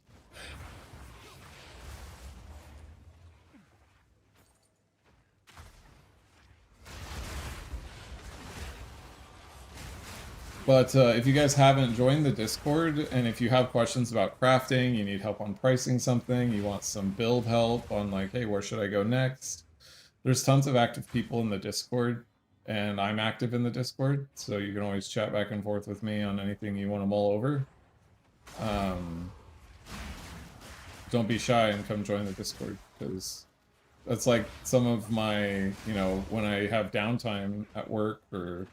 But if you guys haven't joined the Discord, and if you have questions about crafting, you need help on pricing something, you want some build help on like, hey, where should I go next? There's tons of active people in the Discord, and I'm active in the Discord, so you can always chat back and forth with me on anything you want to mull over. Don't be shy and come join the Discord, because that's like some of my, you know, when I have downtime at work or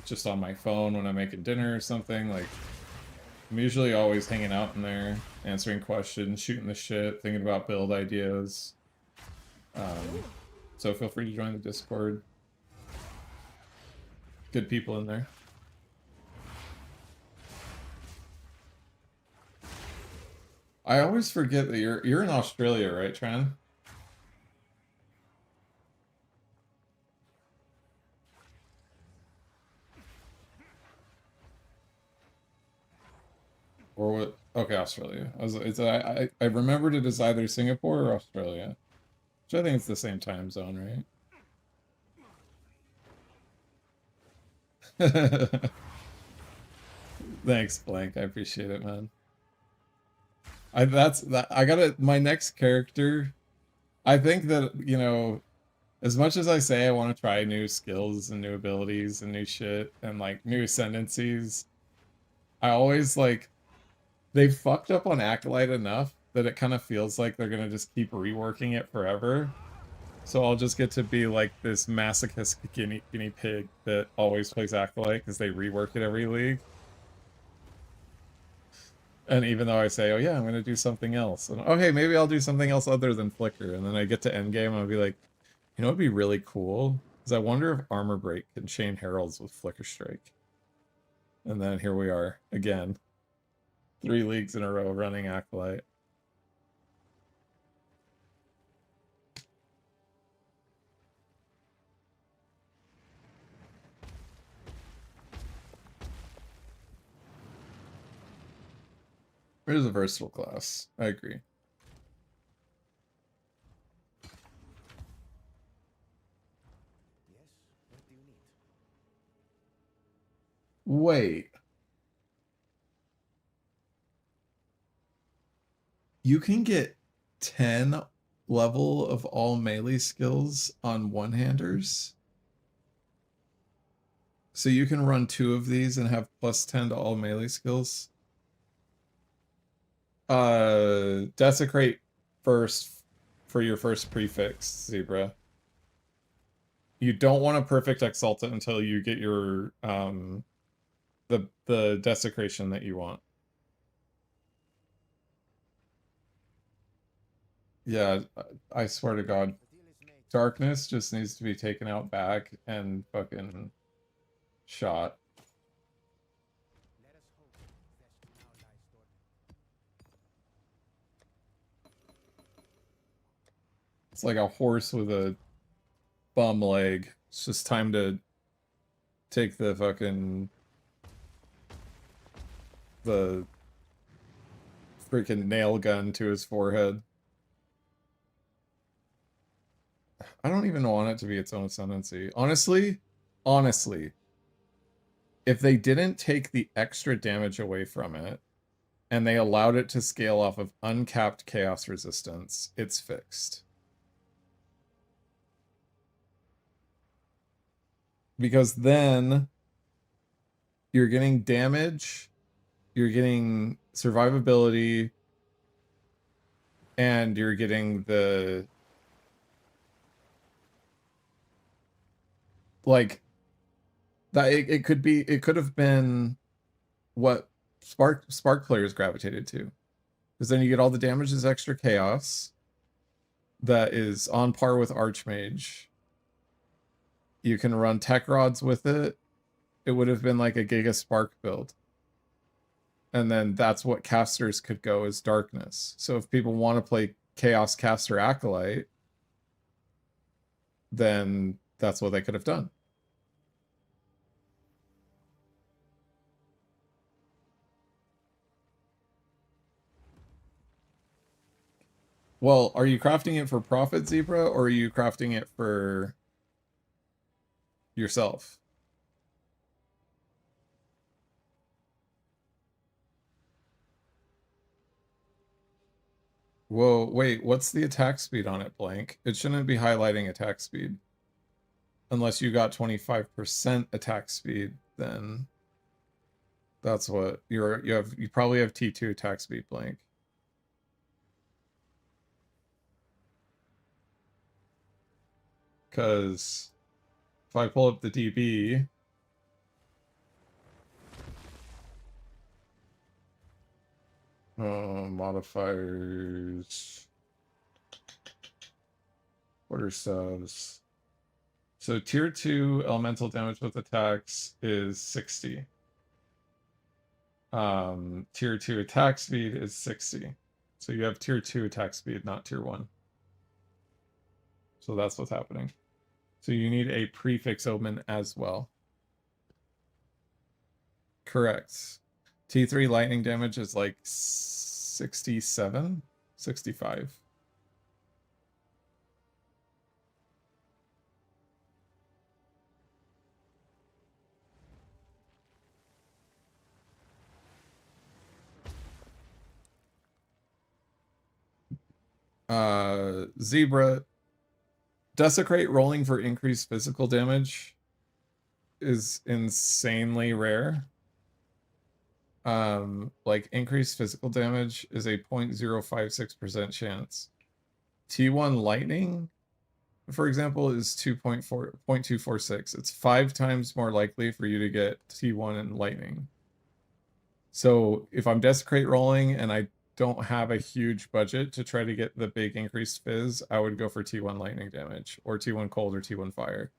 just on my phone when I'm making dinner or something, like I'm usually always hanging out in there, answering questions, shooting the shit, thinking about build ideas. So feel free to join the Discord. Good people in there. I always forget that you're in Australia, right, Tran? Or what? Okay, Australia. I remembered it as either Singapore or Australia, which I think it's the same time zone, right? Thanks, Blank. I appreciate it, man. I gotta my next character. I think that, you know, as much as I say I want to try new skills and new abilities and new shit and like new ascendancies, I always like they fucked up on Acolyte enough that it kind of feels like they're gonna just keep reworking it forever. So I'll just get to be like this masochistic guinea pig that always plays Acolyte because they rework it every league. And even though I say, oh yeah, I'm gonna do something else, and okay, maybe I'll do something else other than Flicker, and then I get to endgame and I'll be like, you know what'd be really cool? Is I wonder if Armor Break can chain Heralds with Flicker Strike. And then here we are, again. 3 leagues in a row running Acolyte. It is a versatile class. I agree. Yes, what do you need? Wait. You can get 10 level of all melee skills on one-handers? So you can run 2 of these and have plus 10 to all melee skills? Desecrate first for your first prefix, Zebra. You don't want a perfect Exalta until you get your the desecration that you want. Yeah, I swear to God. The deal is made. Darkness just needs to be taken out back and fucking shot. Let us hope that now lies dormant. It's like a horse with a bum leg. It's just time to take the fucking the freaking nail gun to his forehead. I don't even want it to be its own ascendancy. Honestly, if they didn't take the extra damage away from it and they allowed it to scale off of uncapped chaos resistance, it's fixed. Because then you're getting damage, you're getting survivability, and you're getting the like that it could have been what spark players gravitated to. Because then you get all the damage as extra chaos that is on par with Archmage. You can run tech rods with it. It would have been like a Giga Spark build. And then that's what casters could go as darkness. So if people want to play Chaos Caster Acolyte, then that's what they could have done. Well, are you crafting it for profit, Zebra, or are you crafting it for yourself? Whoa, wait, what's the attack speed on it, Blank? It shouldn't be highlighting attack speed. Unless you got 25% attack speed, then that's what you probably have T2 attack speed, Blank. Because if I pull up the DB, modifiers, order subs. So tier 2 elemental damage with attacks is 60. Tier 2 attack speed is 60. So you have tier 2 attack speed, not tier 1. So that's what's happening. So you need a prefix omen as well. Correct. T3 lightning damage is like 67, 65. Zebra, Desecrate rolling for increased physical damage is insanely rare. Like increased physical damage is a 0.056% chance. T1 lightning, for example, is 0.246. It's 5 times more likely for you to get T1 and lightning. So if I'm desecrate rolling and I don't have a huge budget to try to get the big increased fizz, I would go for T1 lightning damage, or T1 cold or T1 fire.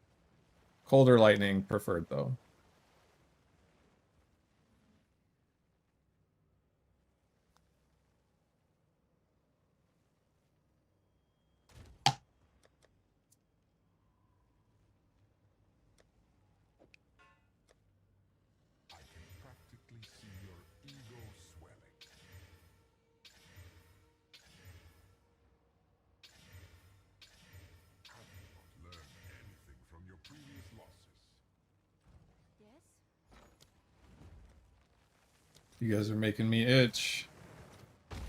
Cold or lightning preferred though. I can practically see your ego swelling. Have you not learned anything from your previous losses? Yes? You guys are making me itch. Let's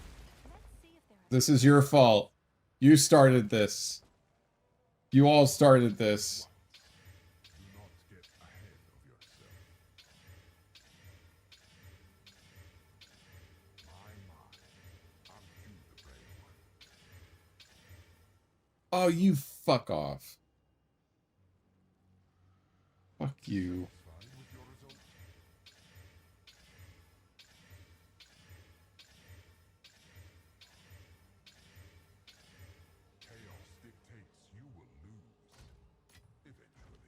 see if there are. This is your fault. You started this. You all started this. Do not get ahead of yourself. Aren't you the brave one? Oh, you fuck off. Fuck you. Satisfied with your results? Chaos dictates you will lose. Eventually.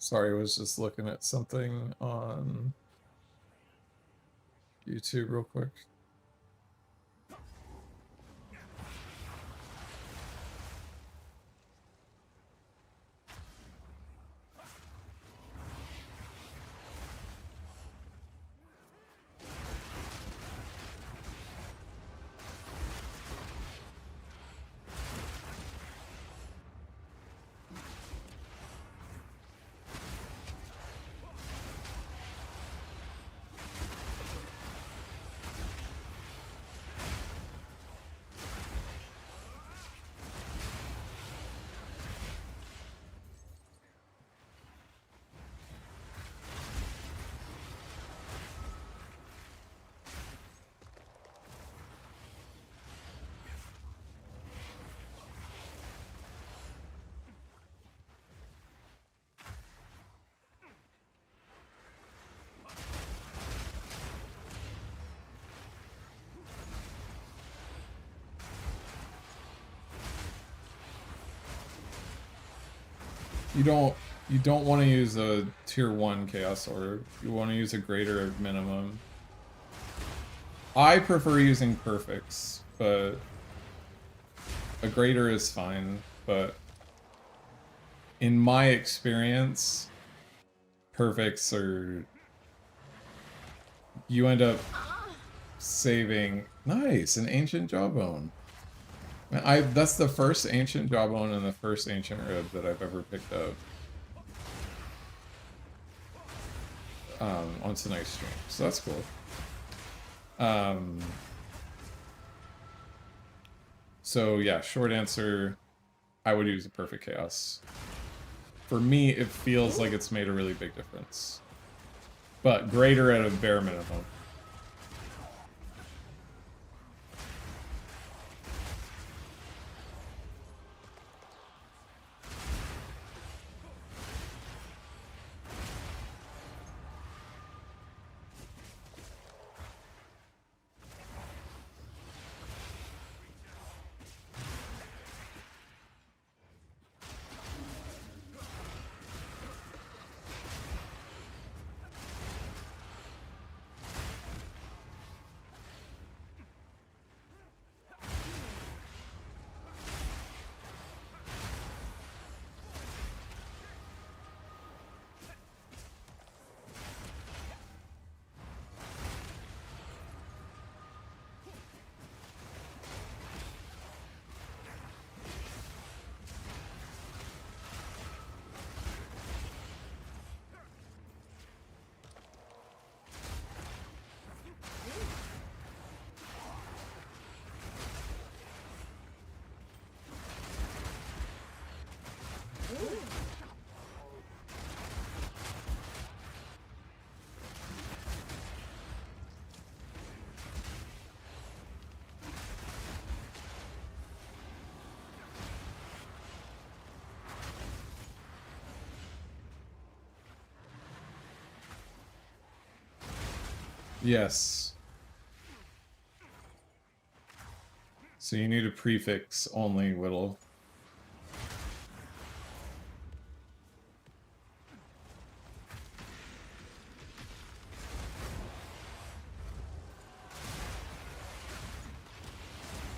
Sorry, I was just looking at something on YouTube real quick. You don't want to use a tier 1 chaos orb. You want to use a greater at minimum. I prefer using perfects, but a greater is fine, but in my experience, perfects are, you end up saving. Nice, an ancient jawbone. That's the first ancient jawbone and the first ancient rib that I've ever picked up on tonight's stream, so that's cool. So yeah, short answer, I would use a perfect chaos. For me, it feels like it's made a really big difference, but greater at a bare minimum. Yes. So you need a prefix only whittle.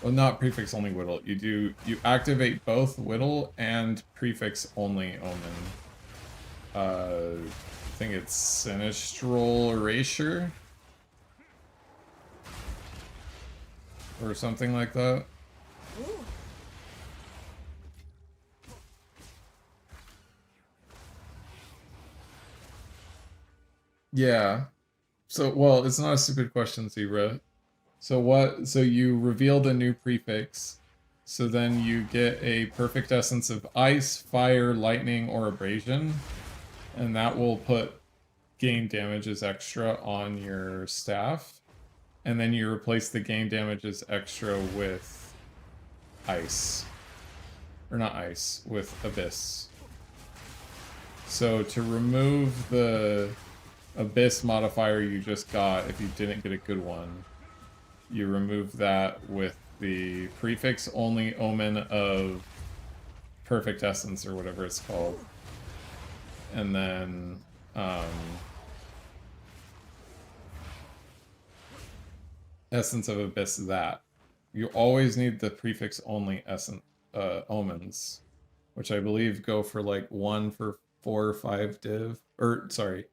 Well, not prefix only whittle. You activate both whittle and prefix only omen. I think it's sinistral erasure or something like that. Yeah. So, well, it's not a stupid question, Zebra. So you reveal the new prefix. So then you get a perfect essence of ice, fire, lightning, or abrasion. And that will put game damage as extra on your staff. And then you replace the game damage as extra with ice. Or not ice, with abyss. So to remove the abyss modifier you just got, if you didn't get a good one, you remove that with the prefix only omen of perfect essence or whatever it's called. and then Essence of Abyss that. You always need the prefix only essence omens, which I believe go for like 1 for 4 or 5 div, or sorry,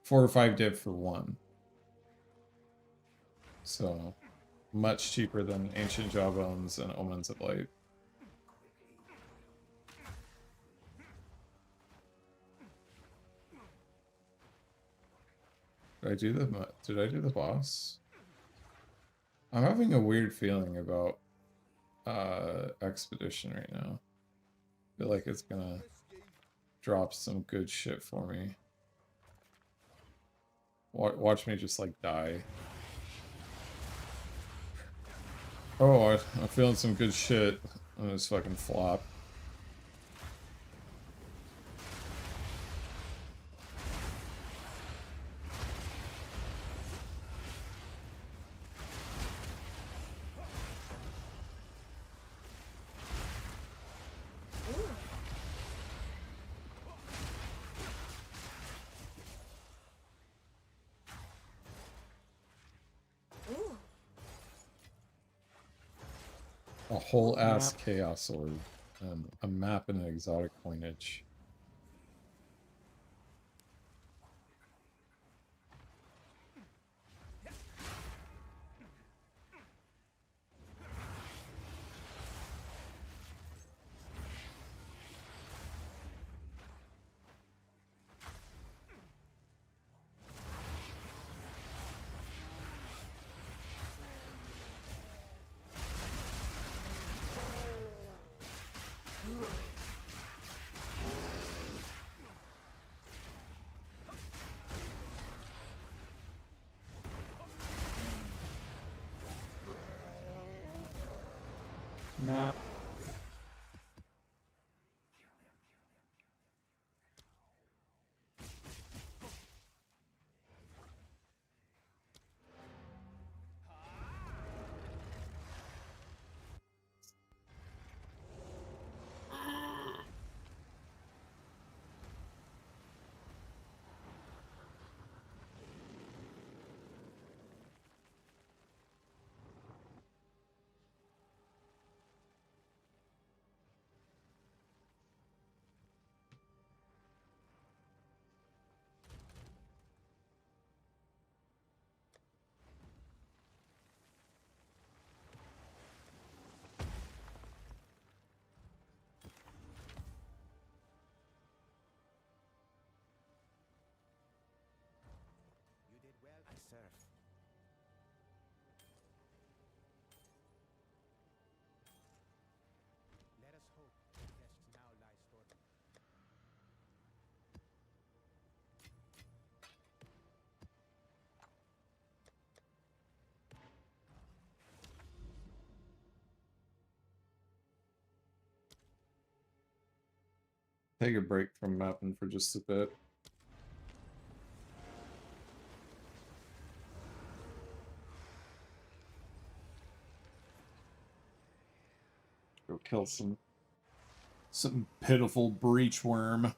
4 or 5 div for 1. So much cheaper than Ancient Jawbones and Omens of Light. Did I do the boss? I'm having a weird feeling about Expedition right now. I feel like it's gonna drop some good shit for me. Watch me just like die. Oh, I'm feeling some good shit. I'm gonna just fucking flop. A whole ass Map. Chaos Sword. A map and an exotic coinage. Map. You did well, I serve. Let us hope tests now lie stored. Take a break from mapping for just a bit. Go kill some pitiful breach worm.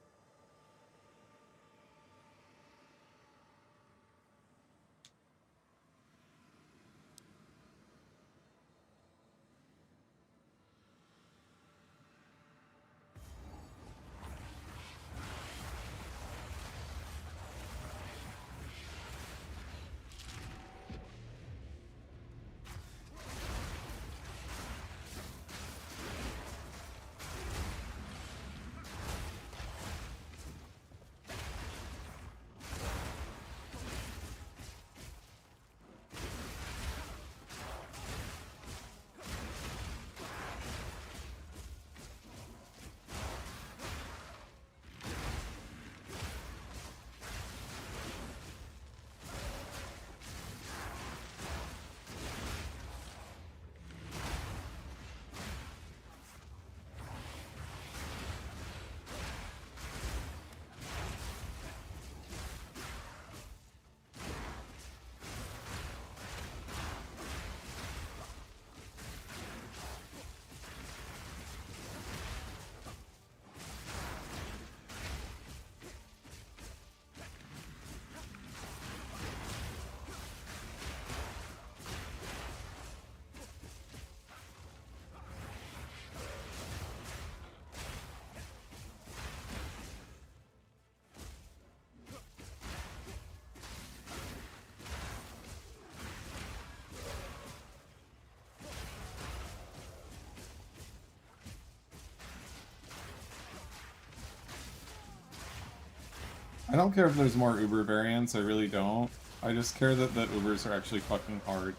I don't care if there's more Uber variants, I really don't. I just care that the Ubers are actually fucking hard.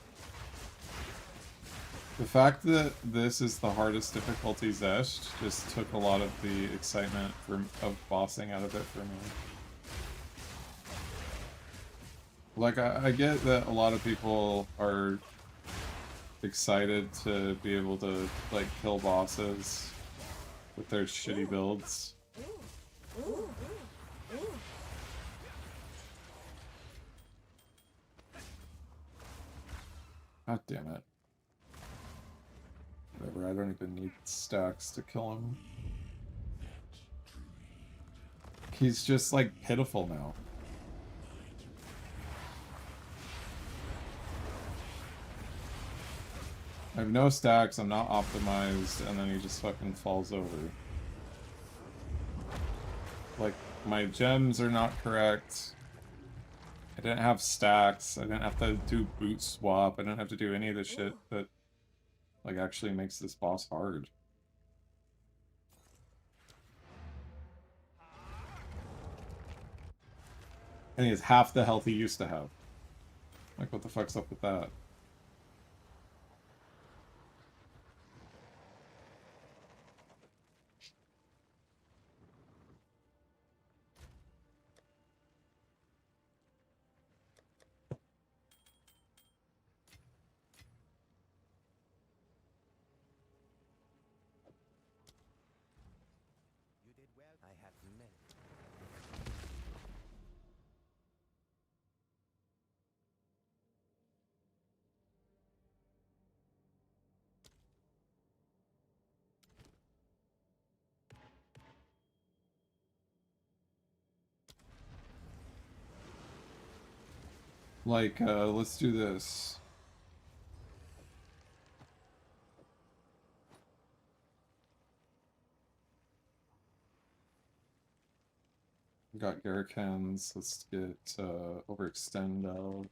The fact that this is the hardest difficulty Zest just took a lot of the excitement of bossing out of it for me. Like, I get that a lot of people are excited to be able to, like, kill bosses with their shitty builds. God damn it. Whatever, I don't even need stacks to kill him. He's just, like, pitiful now. I have no stacks, I'm not optimized, and then he just fucking falls over. Like, my gems are not correct. I didn't have stacks, I didn't have to do boot swap, I didn't have to do any of the shit that, like, actually makes this boss hard. And he has half the health he used to have. Like, what the fuck's up with that? You did well. I have many. Like, let's do this. We got Garrikans, let's get, overextend out.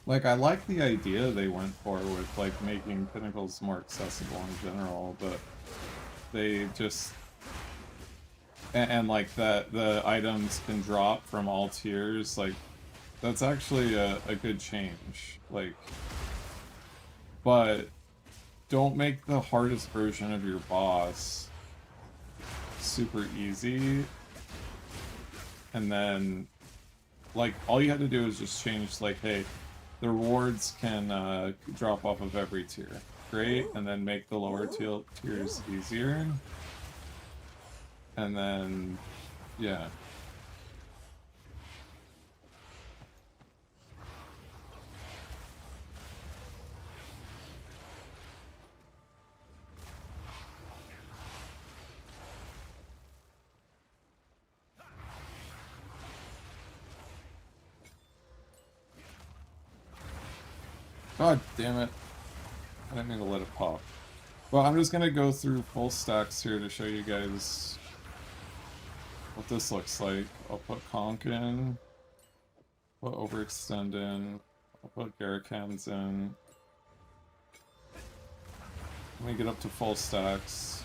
Like, I like the idea they went for with, like, making Pinnacles more accessible in general, but they just... And like, that the items can drop from all tiers, like, that's actually a good change. Like, but don't make the hardest version of your boss super easy, and then, like, all you had to do is just change, like, hey, the rewards can drop off of every tier. Great, and then make the lower tiers easier. And then, yeah. God damn it. I didn't mean to let it pop. Well, I'm just gonna go through full stacks here to show you guys what this looks like. I'll put Conk in, put Overextend in, I'll put Garricans in. Let me get up to full stacks.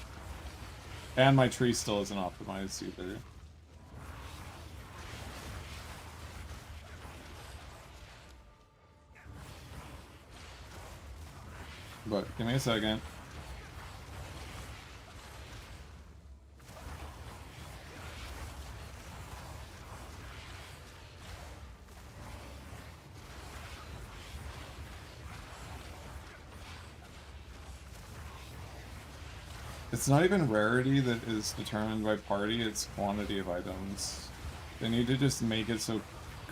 And my tree still isn't optimized either. But give me a second. It's not even rarity that is determined by party, it's quantity of items. They need to just make it so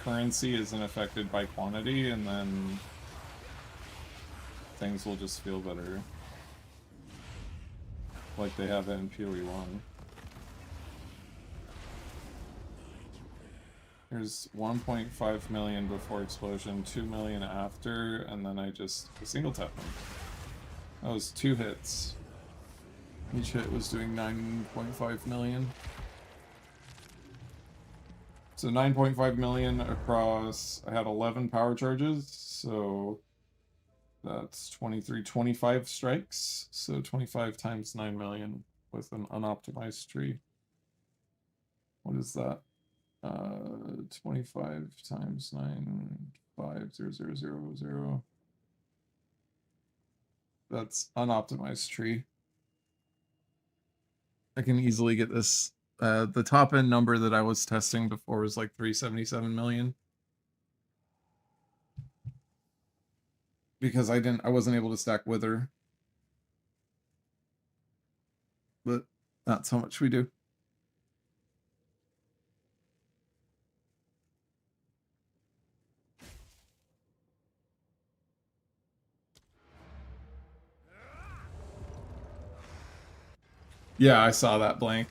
currency isn't affected by quantity, and then things will just feel better. Like they have it in PoE 1. There's 1.5 million before explosion, 2 million after, and then I just single tap them. That was 2 hits. Each hit was doing 9.5 million. So 9.5 million across, I had 11 power charges, so that's 25 strikes. So 25 times 9 million with an unoptimized tree. What is that? 25 times 9, 50000. That's unoptimized tree. I can easily get this. The top end number that I was testing before was like 377 million. Because I wasn't able to stack Wither. But that's how much we do. Yeah, I saw that blank.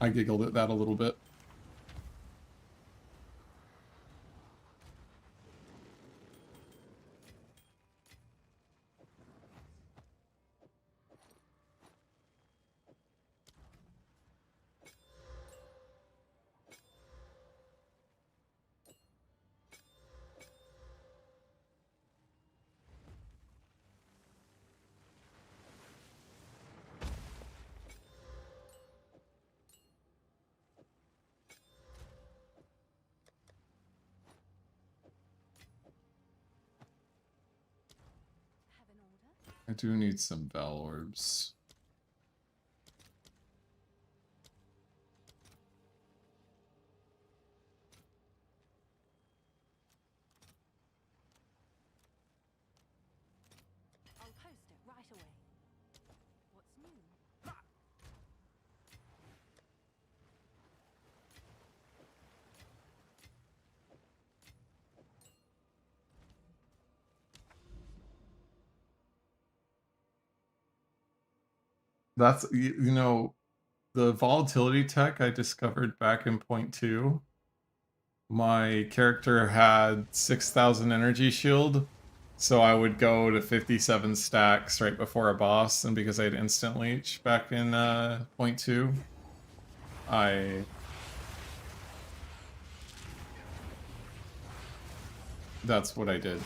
I giggled at that a little bit. Have an order? I do need some Val Orbs. I'll post it right away. What's new? That's, you know, the volatility tech I discovered back in point 2. My character had 6,000 energy shield, so I would go to 57 stacks right before a boss, and because I had instant leech back in point 2, that's what I did.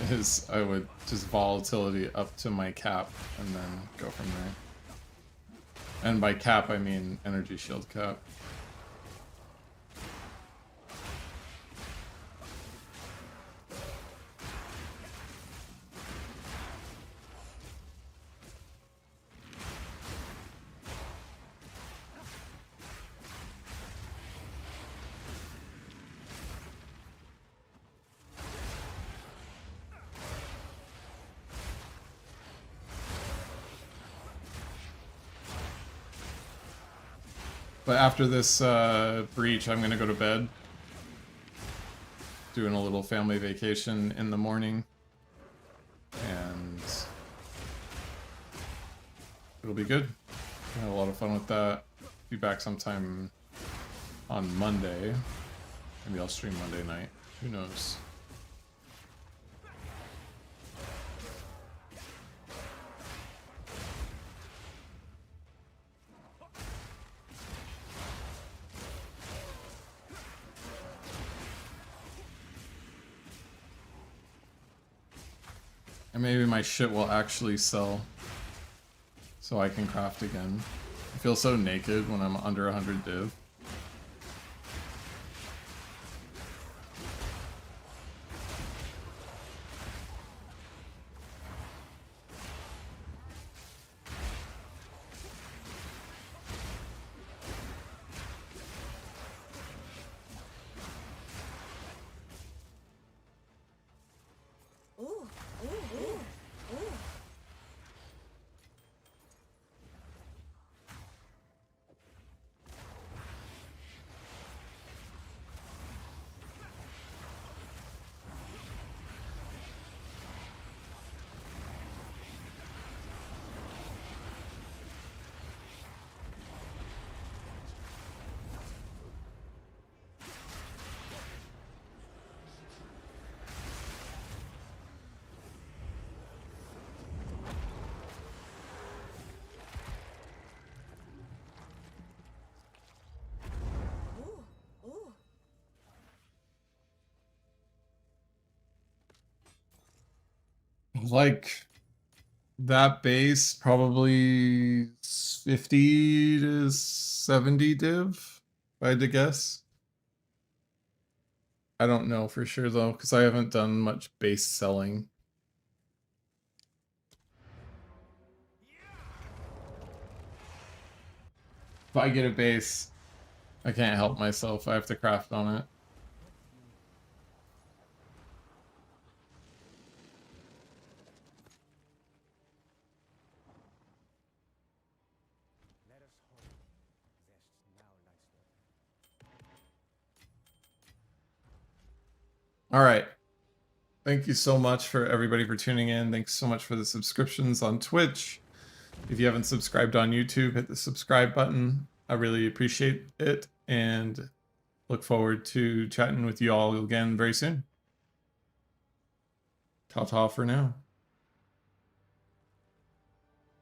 Is I would just volatility up to my cap and then go from there. And by cap I mean energy shield cap. But after this breach, I'm gonna go to bed. Doing a little family vacation in the morning. And it'll be good. I had a lot of fun with that. Be back sometime on Monday. Maybe I'll stream Monday night. Who knows? And maybe my shit will actually sell. So I can craft again. I feel so naked when I'm under 100 div. Like that base probably 50 to 70 div, if I had to guess. I don't know for sure though, because I haven't done much base selling. If I get a base, I can't help myself. I have to craft on it. Let us hope there's now light storm. All right. Thank you so much for everybody for tuning in. Thanks so much for the subscriptions on Twitch. If you haven't subscribed on YouTube, hit the subscribe button. I really appreciate it and look forward to chatting with you all again very soon. Ta-ta for now.